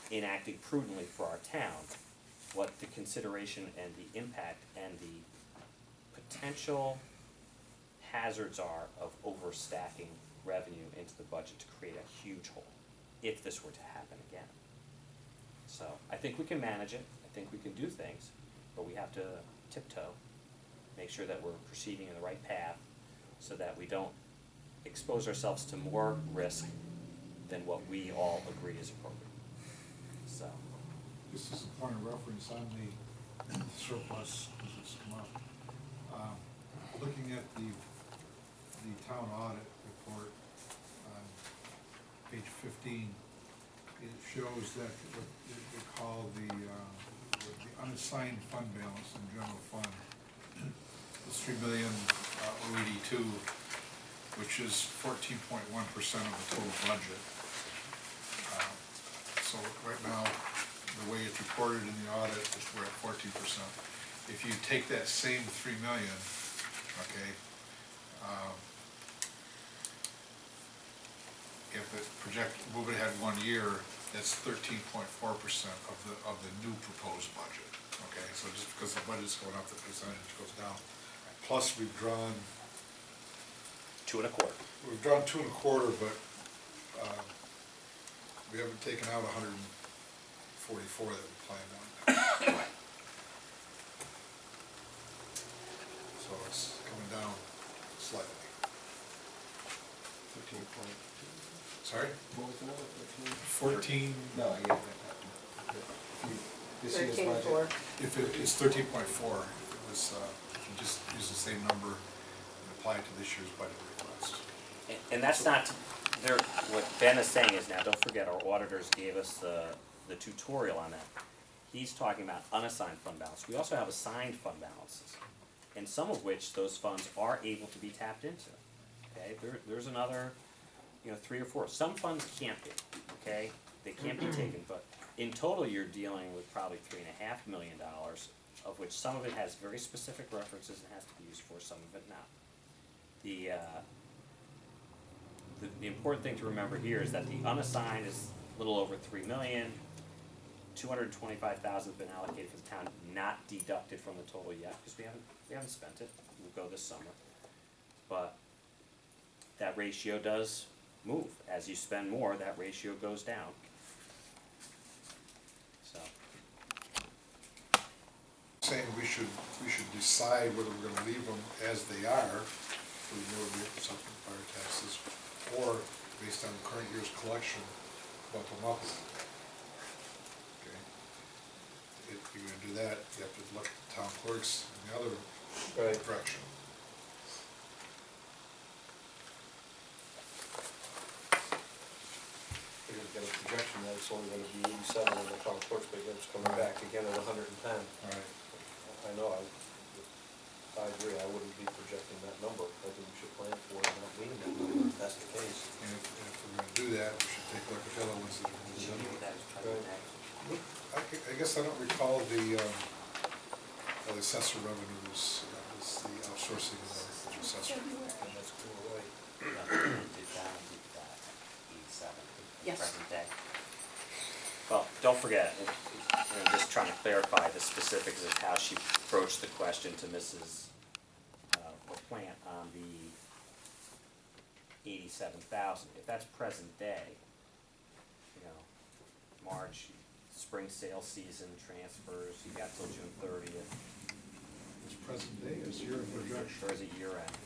in acting prudently for our town, what the consideration and the impact and the potential hazards are of overstacking revenue into the budget to create a huge hole, if this were to happen again. So, I think we can manage it. I think we can do things, but we have to tiptoe, make sure that we're proceeding in the right path so that we don't expose ourselves to more risk than what we all agree is appropriate. So, This is a point of reference on the surplus, as it's come up. Looking at the town audit report on page 15, it shows that what they call the unassigned fund balance in general fund is $3,082,000, which is 14.1% of the total budget. So right now, the way it's reported in the audit is we're at 14%. If you take that same 3 million, okay, if it move it ahead 1 year, that's 13.4% of the new proposed budget. Okay, so just because the budget's going up, the percentage goes down. Plus, we've drawn 2 1/4. We've drawn 2 1/4, but we haven't taken out 144 that we planned on. So it's coming down slightly. 13.2. Sorry? What was the number, 14. No, yeah. This year's budget. If it's 13.4, if it was, if you just use the same number and apply it to this year's budget request. And that's not, what Ben is saying is, now, don't forget, our auditors gave us the tutorial on that. He's talking about unassigned fund balance. We also have assigned fund balances, and some of which those funds are able to be tapped into. Okay, there's another, 3 or 4. Some funds can't be, okay? They can't be taken, but in total, you're dealing with probably $3.5 million, of which some of it has very specific references and has to be used for, some of it not. The important thing to remember here is that the unassigned is a little over $3 million. $225,000 has been allocated for the town, not deducted from the total yet, because we haven't spent it. We'll go this summer. But that ratio does move. As you spend more, that ratio goes down. So. Saying we should decide whether we're gonna leave them as they are, for the motor vehicle supplement fire taxes, or based on the current year's collection, bump them up. Okay? If you're gonna do that, you have to look at the town clerks in the other direction. We're gonna get a projection that it's only gonna be 87 in the town clerk's, but it's coming back again at 110. Right. I know, I agree, I wouldn't be projecting that number. I think we should plan for it, not meeting that number, if that's the case. And if we're gonna do that, we should take a look at the other ones that are gonna be done. I guess I don't recall the assessor revenues, was the outsourcing of the assessor. And that's cool, right? Yes. Present day. Well, don't forget, I'm just trying to clarify the specifics of how she approached the question to Mrs. LaPlante on the 87,000. If that's present day, March, spring sales season, transfers, you got till June 30th. It's present day, it's year projection. Or is it year end?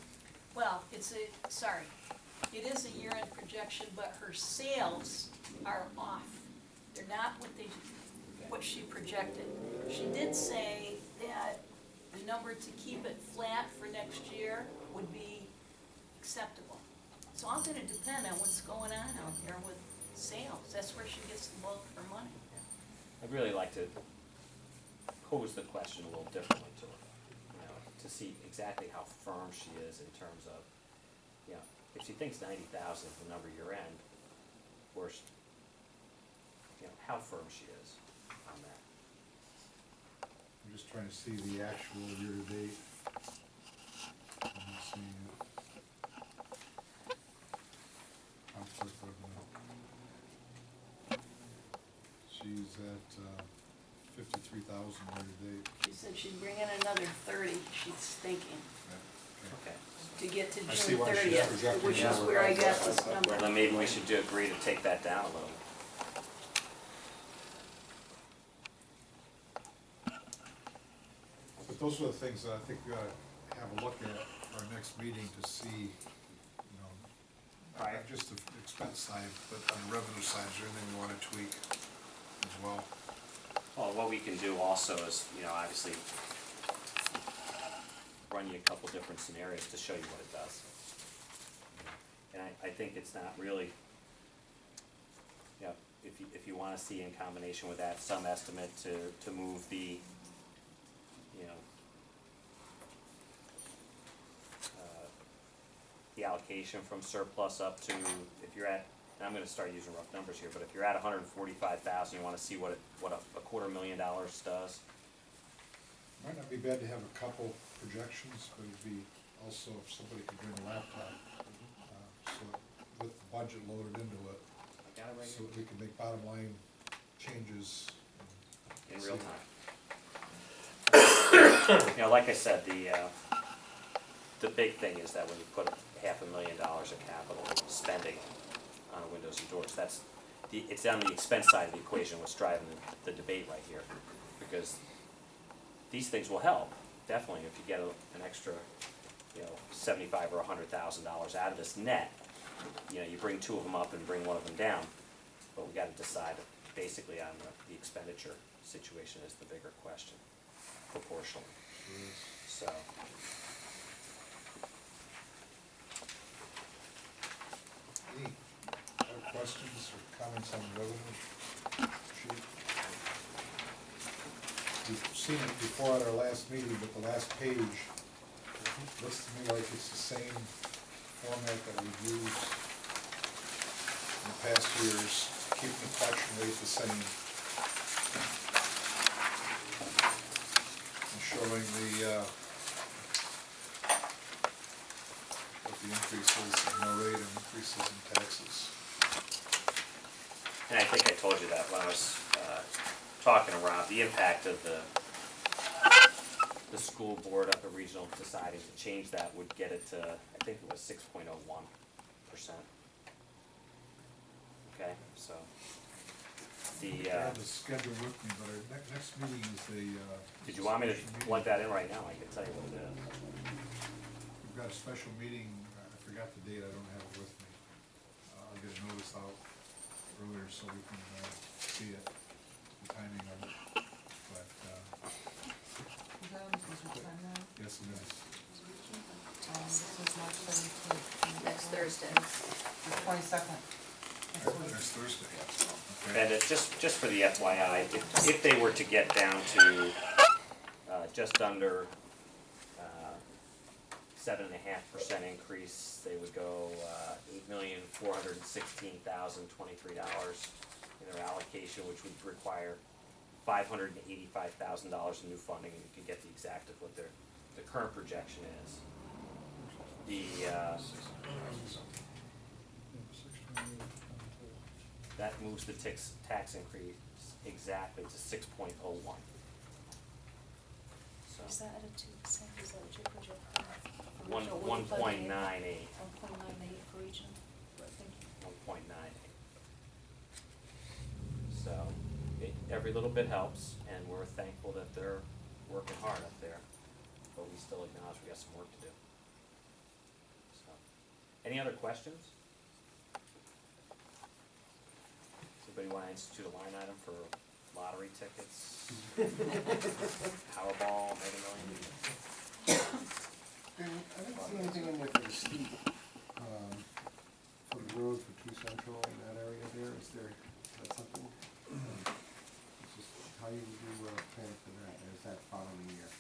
Well, it is a year-end projection, but her sales are off. They're not what she projected. She did say that the number to keep it flat for next year would be acceptable. So I'm gonna depend on what's going on out there with sales. That's where she gets the bulk of her money. I'd really like to pose the question a little differently to her, to to see exactly how firm she is in terms of, you know, if she thinks 90,000 is the number you're in, or, you know, how firm she is on that. I'm just trying to see the actual year-to-date. I'm not seeing it. Conflict revenue. She's at 53,000 year-to-date. She said she'd bring in another 30, she's thinking, Okay. to get to I see June why she's 30th, projecting which is that. where I got this number. Well, then maybe we should agree to take that down a little. But those are the things that I think we ought to have a look at for our next meeting to see, you know, not just the expense side, but on the revenue side, is there anything we wanna tweak as well? Well, what we can do also is, you know, obviously run you a couple different scenarios to show you what it does. And I think it's not really, you know, if you wanna see in combination with that, some estimate to move the, you know, the allocation from surplus up to, if you're at, and I'm gonna start using rough numbers here, but if you're at 145,000, you wanna see what a $250,000 does. Might not be bad to have a couple projections, but it'd be also if somebody could bring a laptop, so with the budget loaded into it, I got it right so here. that we can make bottom line changes. In real time. You know, like I said, the big thing is that when you put $500,000 of capital spending on windows and doors, it's on the expense side of the equation, what's driving the debate right here. Because these things will help, definitely, if you get an extra, you know, $75,000 or $100,000 out of this net. You know, you bring two of them up and bring one of them down, but we gotta decide basically on the expenditure situation is the bigger question, proportionally. So, Any other questions or comments on the revenue sheet? We've seen it before at our last meeting, but the last page looks to me like it's the same format that we've used in the past years, keeping the collection rate the same. And showing what the increases in mill rate and increases in taxes. and I think I told you that when I was talking around, the impact of the school board up at regional deciding to change that would get it to, I think it was 6.01%. Okay, so I have the schedule with me, but our next meeting is did you want me to special meeting. plug that in right now? I can tell you what it is. We've got a special meeting, I forgot the date, I don't have it with me. I'll get a notice out earlier so we can see it, the timing of it, but, yes, it is. Next Thursday. Next Thursday. Okay. And just for the FYI, if they were to get down to just under 7.5% increase, they would go $8,416,023 in their allocation, which would require $585,000 in new funding, and you can get the exact of what the current projection is. That moves the tax increase exactly to 6.01. So Is that at a 2%, is that what you're projecting? 1.98. 1.98 for regional, thank you. 1.98. So every little bit helps, and we're thankful that they're working hard up there, but we still acknowledge we got some work to do. So, any other questions? Anybody want to institute a line item for lottery tickets? Powerball, Mega Millions? I didn't see anything in there for the steep, for the road for True Central in that area there, is that something? It's just how you do plan for that, or is that following year?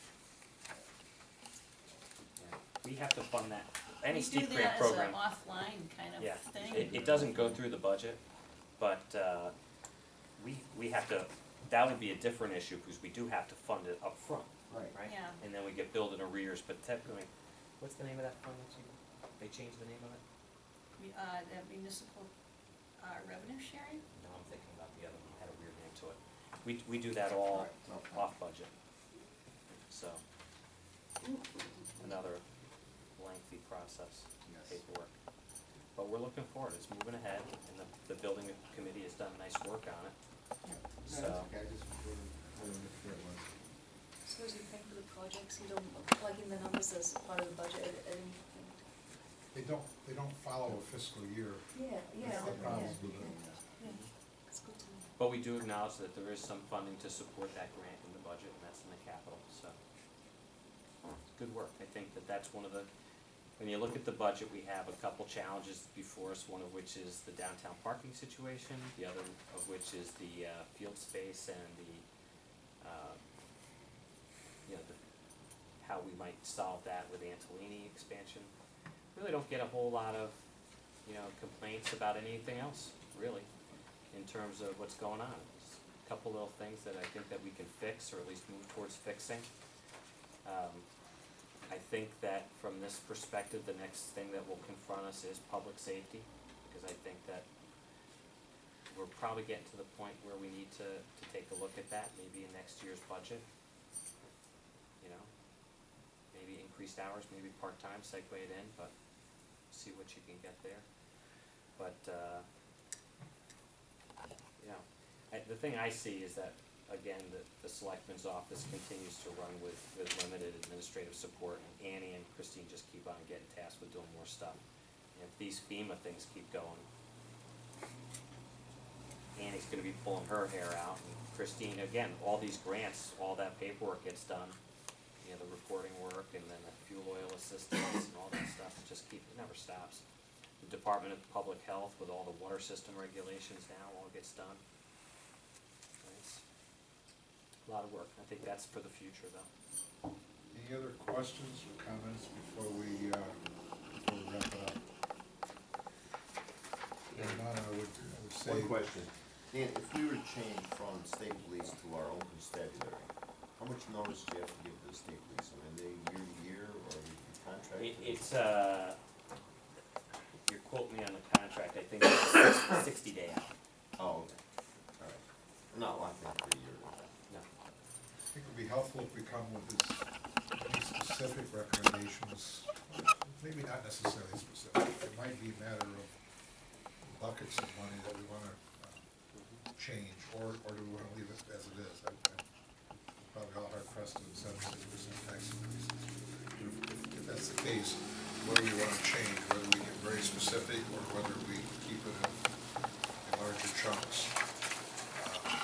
we have to fund that, any We do steep grant that as program. an offline kind of Yeah, thing. it doesn't go through the budget, but, we have to, that would be a different issue, because we do have to fund it up front, Right. right? Yeah. And then we get billed in arrears, but technically, what's the name of that fund that you, they changed the name of it? The municipal, revenue sharing? No, I'm thinking about the other one, it had a weird name to it. We do that all Right, okay. off budget, so, another lengthy process, Yes. paperwork. But we're looking forward, it's moving ahead, and the building committee has done nice work on it, No, so. that's okay, I just wanted to make sure it was. So as you pay for the projects, you don't plug in the numbers as part of the budget at any point? They don't follow a fiscal year. Yeah, That's the problem with it. yeah, it's good to know. But we do acknowledge that there is some funding to support that grant in the budget, and that's in the capital, so. Good work, I think that that's one of the, when you look at the budget, we have a couple challenges before us, one of which is the downtown parking situation, the other of which is the, field space and the, how we might solve that with Antolini expansion. Really don't get a whole lot of, complaints about anything else, really, in terms of what's going on. There's a couple little things that I think that we can fix, or at least move towards fixing. I think that from this perspective, the next thing that will confront us is public safety, because I think that we're probably getting to the point where we need to take a look at that, maybe in next year's budget. Maybe increased hours, maybe part-time, segue it in, but see what you can get there. But, the thing I see is that, again, the selectman's office continues to run with limited administrative support, and Annie and Christine just keep on getting tasked with doing more stuff. And if these FEMA things keep going, Annie's gonna be pulling her hair out, and Christine, again, all these grants, all that paperwork gets done, the reporting work, and then the fuel oil assistance and all that stuff, it never stops. The Department of Public Health with all the water system regulations now, all gets done. It's a lot of work, I think that's for the future though. Any other questions or comments before we wrap it up? If not, I would say. One question, Dan, if we were to change from state police to our own constabulary, how much notice do you have to give to the state police? I mean, are they year to year, or are you contracted? It's, you're quoting me on the contract, I think it's 60 day out. Oh, okay, all right. Not locked in for a year. No. I think it would be helpful if we come with these specific recommendations, maybe not necessarily specific. It might be a matter of buckets of money that we wanna change, or do we wanna leave it as it is? I'm probably all hard pressed to accept 6% tax increases. If that's the case, what do we wanna change, whether we get very specific, or whether we keep it in larger chunks,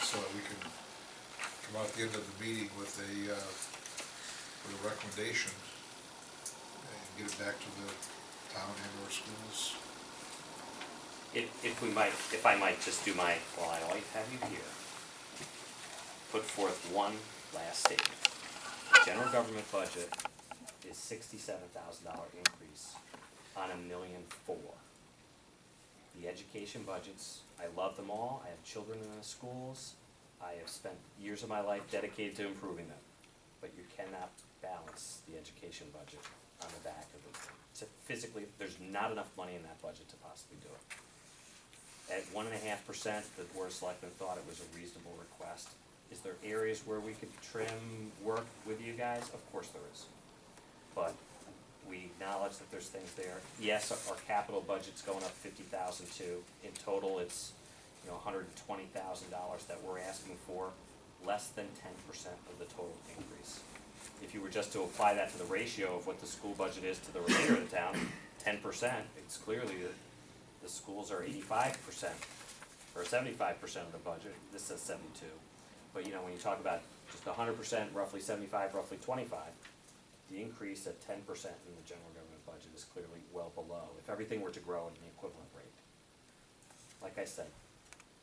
so that we can come out at the end of the meeting with a recommendation and get it back to the town and or schools. If I might just do my, well, I always have you here, put forth one last statement. The general government budget is $67,000 increase on $1.4 million. The education budgets, I love them all, I have children in the schools, I have spent years of my life dedicated to improving them, but you cannot balance the education budget on the back of it. So physically, there's not enough money in that budget to possibly do it. At 1.5%, the Board of Selectmen thought it was a reasonable request. Is there areas where we could trim work with you guys? Of course there is. But we acknowledge that there's things there. Yes, our capital budget's going up $50,000 too. In total, it's, $120,000 that we're asking for, less than 10% of the total increase. If you were just to apply that to the ratio of what the school budget is to the remainder of the town, 10%, it's clearly that the schools are 85%, or 75% of the budget. This says 72. But when you talk about just 100%, roughly 75, roughly 25, the increase at 10% in the general government budget is clearly well below, if everything were to grow at an equivalent rate. Like I said,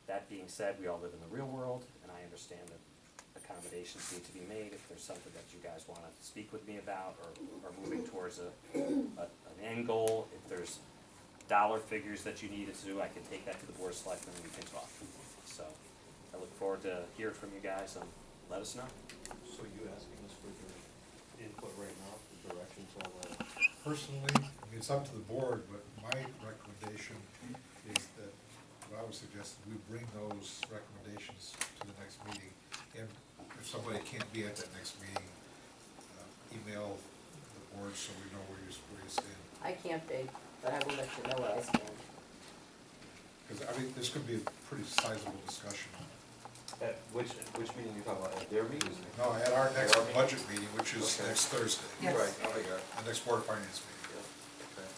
that being said, we all live in the real world, and I understand that accommodations need to be made if there's something that you guys wanna speak with me about or are moving towards there's an end goal, if there's dollar figures that you needed to do, I can take that to the board of selectmen and we can talk. So, I look forward to hearing from you guys and let us know. So you asking us for your input right now, for direction to all the Personally, I mean, it's up to the board, but my recommendation is that, what I would suggest, we bring those recommendations to the next meeting. And if somebody can't be at that next meeting, email the board so we know where you stand. I can't be, but I will let you know where I stand. Because, I mean, this could be a pretty sizable discussion. At which meeting you talking about, at their meeting? No, at our next budget meeting, which is Okay. next Thursday. Yes. Right, oh, yeah, The next Board of Finance meeting. okay.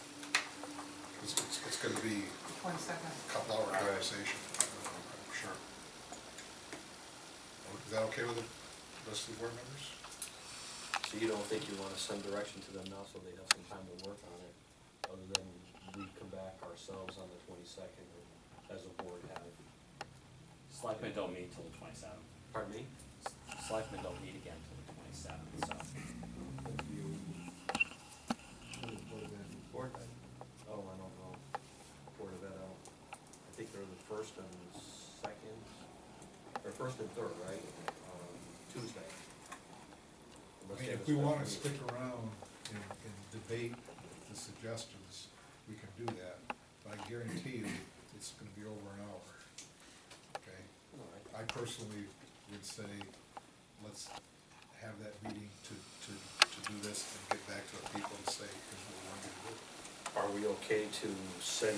It's gonna be 22nd. a couple hour conversation, I'm sure. Is that okay with the rest of the board members? So you don't think you wanna send direction to them now so they have some time to work on it, other than we come back ourselves on the 22nd and as a board have, Selectmen don't meet till the 27th. pardon me? Selectmen don't meet again till the 27th, so. Board? Oh, I don't know. Board of Ed, I think they're the first and second, or first and third, right? Tuesday. I Unless mean, they have if a we wanna special stick around and debate the suggestions, we can do that. But I guarantee you, it's gonna be over an hour. Okay? meeting. All right. I personally would say, let's have that meeting to do this and get back to the people and say, here's what we want you to do. Are we okay to send,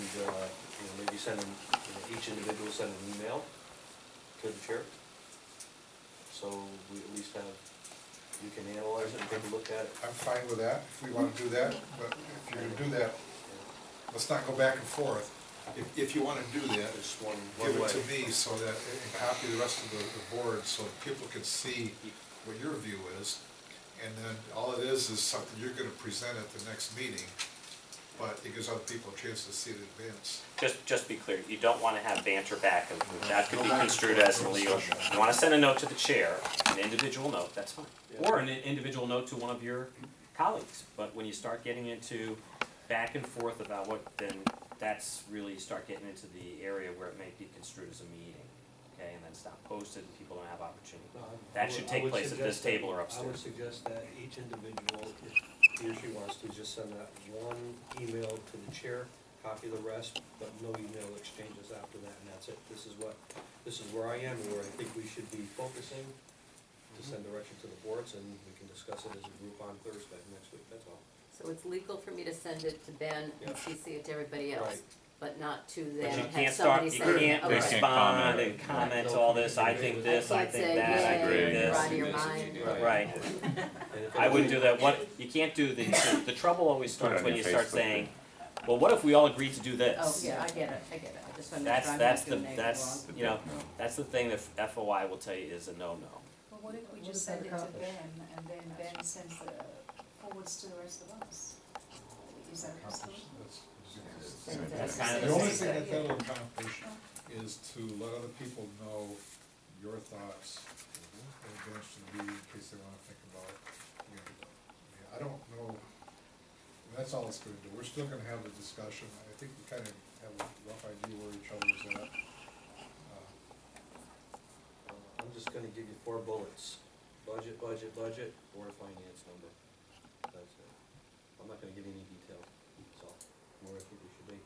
maybe send, each individual send an email to the chair? So we at least have, you can analyze it and take a look at it. I'm fine with that, if we wanna do that, but if you're gonna do that, let's not go back and forth. If you wanna do that, Just one give it way. to me so that, and copy the rest of the board, so people can see what your view is. And then all it is something you're gonna present at the next meeting, but it gives other people a chance to see it in advance. Just be clear, you don't wanna have banter back, and that could be construed as illegal. You wanna send a note to the chair, an individual note, that's fine. Or an individual note to one of your colleagues, but when you start getting into back and forth about what, then that's really, you start getting into the area where it may be construed as a meeting, okay, and then it's not posted and people don't have opportunity. That should take place at this table or I would upstairs. suggest that each individual, if he or she wants to, just send that one email to the chair, copy the rest, but no email exchanges after that, and that's it. This is where I am, where I think we should be focusing, to send direction to the boards, and we can discuss it as a group on Thursday next week, that's all. So it's legal for me to send it to Ben and Yeah. CC it to everybody else, Right. but not to But then you have can't start, somebody you say, can't okay. respond and comment all this, I think this, I can't say, think that, I yeah, agree with you're this. out of your mind. Right, And if I wouldn't do anybody- that, you can't do the trouble always Put it starts on when your you start Facebook saying, well, what if we all agreed to do this? Oh, yeah, I get it, I just wanna make sure I'm That's not doing anything wrong. that's, you know, that's the thing that FOI will tell you is a no-no. But what if we just send it to Ben, and then Ben sends forwards to the rest of us? Is that possible? That's kind of The the only same thing that that'll accomplish is to let other people know your thoughts in advance to the meeting, in case they wanna think about, I don't know, that's all it's gonna do, we're still gonna have the discussion, I think we kinda have a rough idea where each other's at. I'm just gonna give you 4 bullets. Budget, Board of Finance number. That's it. I'm not gonna give you any detail, so, where I think we should be.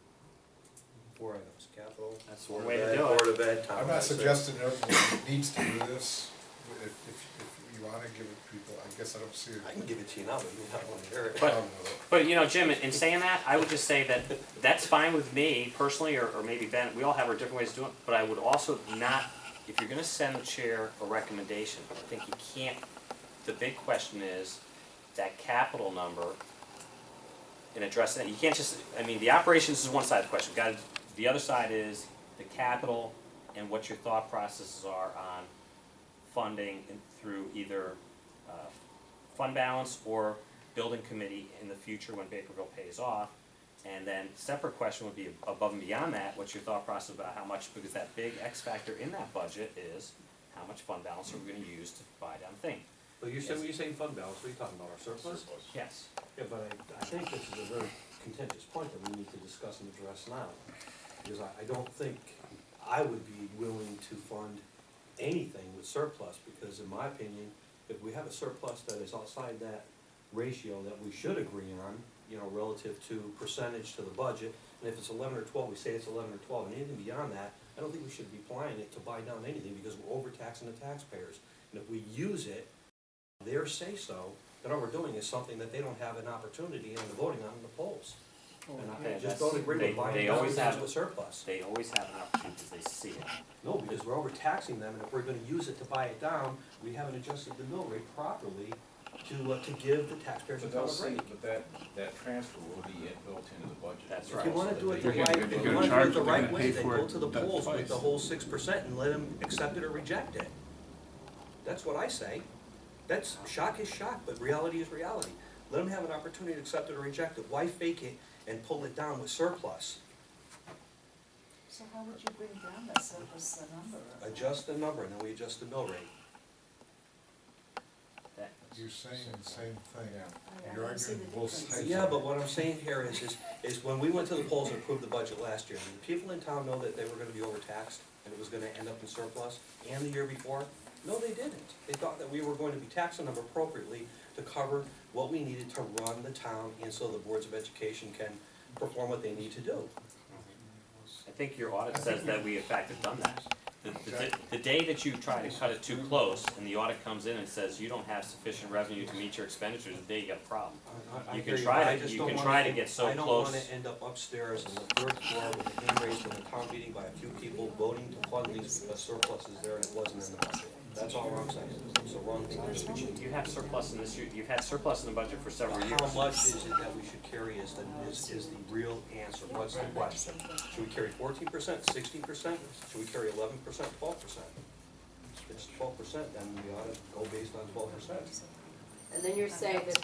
4 items, capital. That's one Board way of to Ed, do it. Board of Ed, town. I'm not That's it. suggesting everyone needs to do this, if you wanna give it people, I guess I don't see it. I can give it to you now, but you don't wanna hear it. But you know, Jim, in saying that, I would just say that that's fine with me personally, or maybe Ben, we all have our different ways of doing it, but I would also not, if you're gonna send the chair a recommendation, I think you can't, the big question is that capital number and addressing it, you can't just, I mean, the operations is one side of the question, the other side is the capital and what your thought processes are on funding and through either fund balance or building committee in the future when Bakerville pays off. And then separate question would be above and beyond that, what's your thought process about how much, because that big X factor in that budget is how much fund balance are we gonna use to buy down thing. But you said, when you say fund balance, what are you talking about, our surplus? Yes. Yeah, but I think this is a very contentious point that we need to discuss and address now. Because I don't think I would be willing to fund anything with surplus, because in my opinion, if we have a surplus that is outside that ratio that we should agree on, you know, relative to percentage to the budget, and if it's 11 or 12, we say it's 11 or 12, and anything beyond that, I don't think we should be applying it to buy down anything, because we're overtaxing the taxpayers. And if we use it, their say-so, then all we're doing is something that they don't have an opportunity in the voting on in the polls. And I just don't agree with buying They down always things have- with surplus. They always have an opportunity because they see it. No, because we're overtaxing them, and if we're gonna use it to buy it down, we haven't adjusted the mill rate properly to give the taxpayers a But they'll dollar see, break. but that transfer will be built into the budget. That's If right. you wanna do it the They're gonna- right, they're if you gonna wanna do charge- it the they're right gonna way, pay then for go it to the twice. polls with the whole 6% and let them accept it or reject it. That's what I say. That's, shock is shock, but reality is reality. Let them have an opportunity to accept it or reject it. Why fake it and pull it down with surplus? So how would you bring down that surplus number? Adjust the number, and then we adjust the mill rate. That- You're saying the same thing. I You're don't see arguing the both difference. sides. Yeah, but what I'm saying here is when we went to the polls and approved the budget last year, did people in town know that they were gonna be overtaxed and it was gonna end up in surplus, and the year before? No, they didn't. They thought that we were going to be taxing them appropriately to cover what we needed to run the town, and so the boards of education can perform what they need to do. I think your audit says that we in fact have done that. The day that you try to cut it too close and the audit comes in and says you don't have sufficient revenue to meet your expenditures, the day you got a problem. I You hear can but I try just to, you don't can wanna try to end- get so I don't close. wanna end up upstairs on the third floor with a hand raised in a town meeting by a few people voting to fund these surpluses there, and it wasn't in the budget. That's all I'm saying. It's the wrong thing to do. You have surplus in this year, you've had surplus in the budget for several years. How much is it that we should carry is the real answer. What's the question? Should we carry 14%, 16%? Should we carry 11%, 12%? If it's 12%, then we ought to go based on 12%. And then you're saying that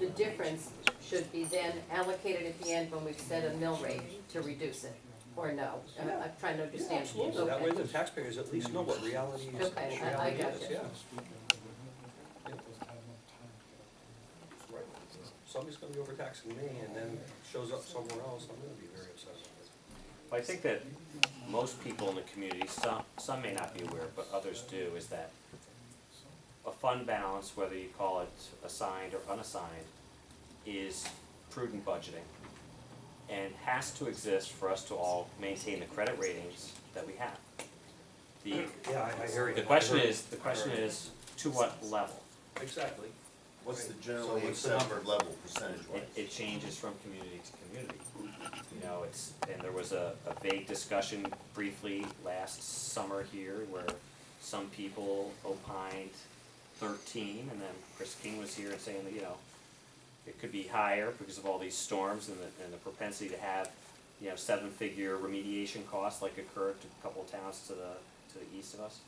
the difference should be then allocated at the end when we've set a mill rate to reduce it, or no? I'm trying to Yeah, understand. absolutely. That way Okay. the taxpayers at least know what reality is. Okay, I reality got is, you. yeah. Right. Somebody's gonna be overtaxing me and then shows up somewhere else, I'm gonna be very upset. I think that most people in the community, some may not be aware, but others do, is that a fund balance, whether you call it assigned or unassigned, is prudent budgeting and has to exist for us to all maintain the credit ratings that we have. Yeah, I hear you. The question is, to what level? Exactly. What's the So generally what's the accepted number? level percentage-wise? It changes from community to community. You know, and there was a vague discussion briefly last summer here where some people opined 13, and then Chris King was here and saying that, you know, it could be higher because of all these storms and the propensity to have, you know, 7-figure remediation costs like occurred to a couple of towns to the east of us.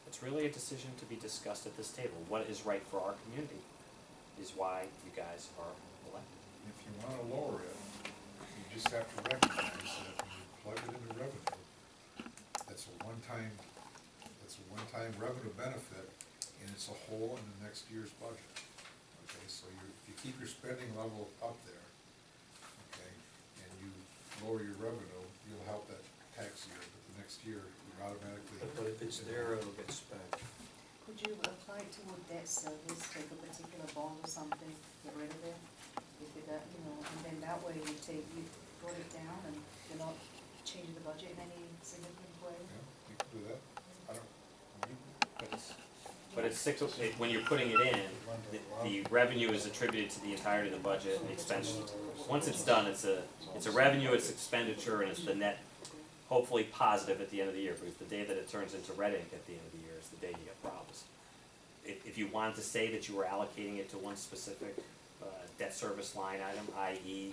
It's really a decision to be discussed at this table. What is right for our community is why you guys are elected. If you wanna lower it, you just have to recognize that when you plug it into revenue, that's a one-time revenue benefit, and it's a hole in the next year's budget. Okay, so if you keep your spending level up there, okay, and you lower your revenue, you'll help that tax year, but the next year, you're automatically. But if it's there, it'll get spent. Could you apply it toward debt service, take a particular bond or something, get rid of it? If it, you know, and then that way you brought it down and you're not changing the budget in any significant way? Yeah, you can do that. I don't, But it's when you're putting it in, the revenue is attributed to the entirety of the budget, and the expense, once it's done, it's a revenue, it's expenditure, and it's the net, hopefully positive at the end of the year, because the day that it turns into red ink at the end of the year is the day you get problems. If you wanted to say that you were allocating it to one specific debt service line item, i.e.,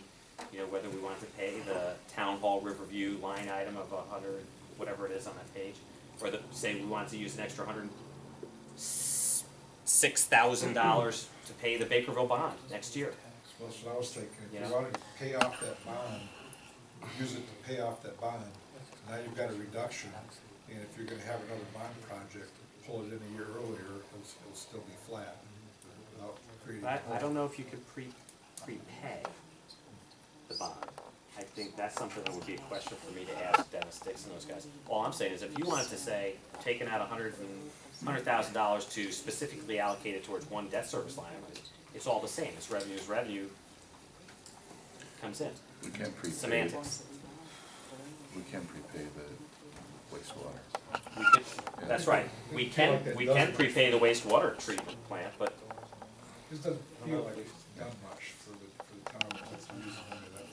you know, whether we wanted to pay the town hall Riverview line item of 100, whatever it is on that page, or say we wanted to use an extra $106,000 to pay the Bakerville bond next year. That's what I was thinking, if Yeah. you wanted to pay off that bond, use it to pay off that bond, now you've got a reduction, and if you're gonna have another bond project, pull it in a year earlier, it'll still be flat. without creating. I don't know if you could prepay the bond. I think that's something that would be a question for me to ask Dennis Dix and those guys. All I'm saying is if you wanted to say, taking out $100,000 to specifically allocate it towards one debt service line, it's all the same, it's revenue comes in. We can prepay, Semantics. we can prepay the wastewater. We can, that's right, we can prepay the wastewater treatment plant, but This doesn't feel like it's done much for the town that's using money that way.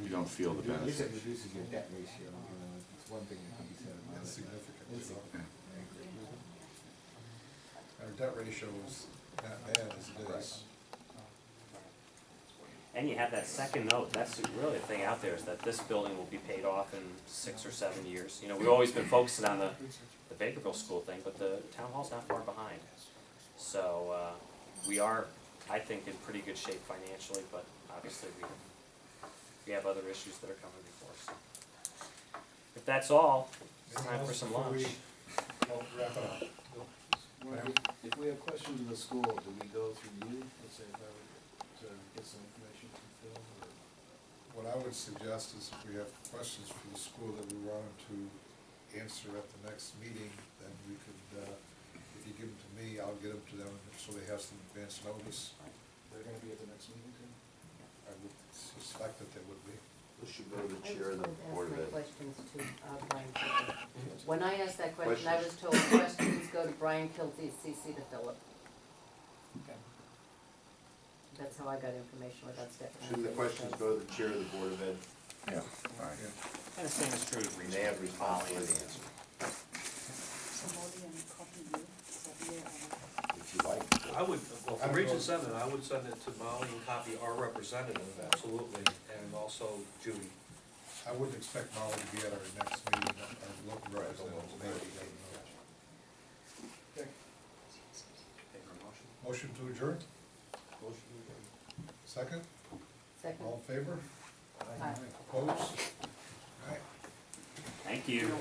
You don't feel the At least it benefit. reduces your debt ratio, it's one thing that can be said about That's it. significant. It's- Our debt ratio is not bad as it is. and you have that second note, that's really the thing out there, is that this building will be paid off in 6 or 7 years. You know, we've always been focusing on the Bakerville school thing, but the town hall's not far behind. So, we are, I think, in pretty good shape financially, but obviously we have other issues that are coming before us. If that's all, it's time for some lunch. Well, wrap it up. If we have questions in the school, do we go through you, let's say if I were to get some information from Phil, or? What I would suggest is if we have questions for the school that we wanted to answer at the next meeting, then we could, if you give them to me, I'll get them to them, so they have some advance notice. They're gonna be at the next meeting too? I would suspect that they would be. This should go to the I chair of the was Board going of to Ed. ask my questions to Brian Kilty. When I asked that question, I was told questions go to Brian Kilty, CC to Philip. That's how I got information without stepping on. Shouldn't the questions go to the chair of the Board of Ed? Yeah, all right. And the same is true of And they have responsibility to answer, So Molly and copy you, so you're, if you like. I would, well, for Region Seven, I would send it to Molly and copy our representative, absolutely, and also Judy. I wouldn't expect Molly to be at our next meeting, our local representative, maybe. Motion to adjourn, second, Second. all in favor? Aye. Opposed? Aye. Thank you.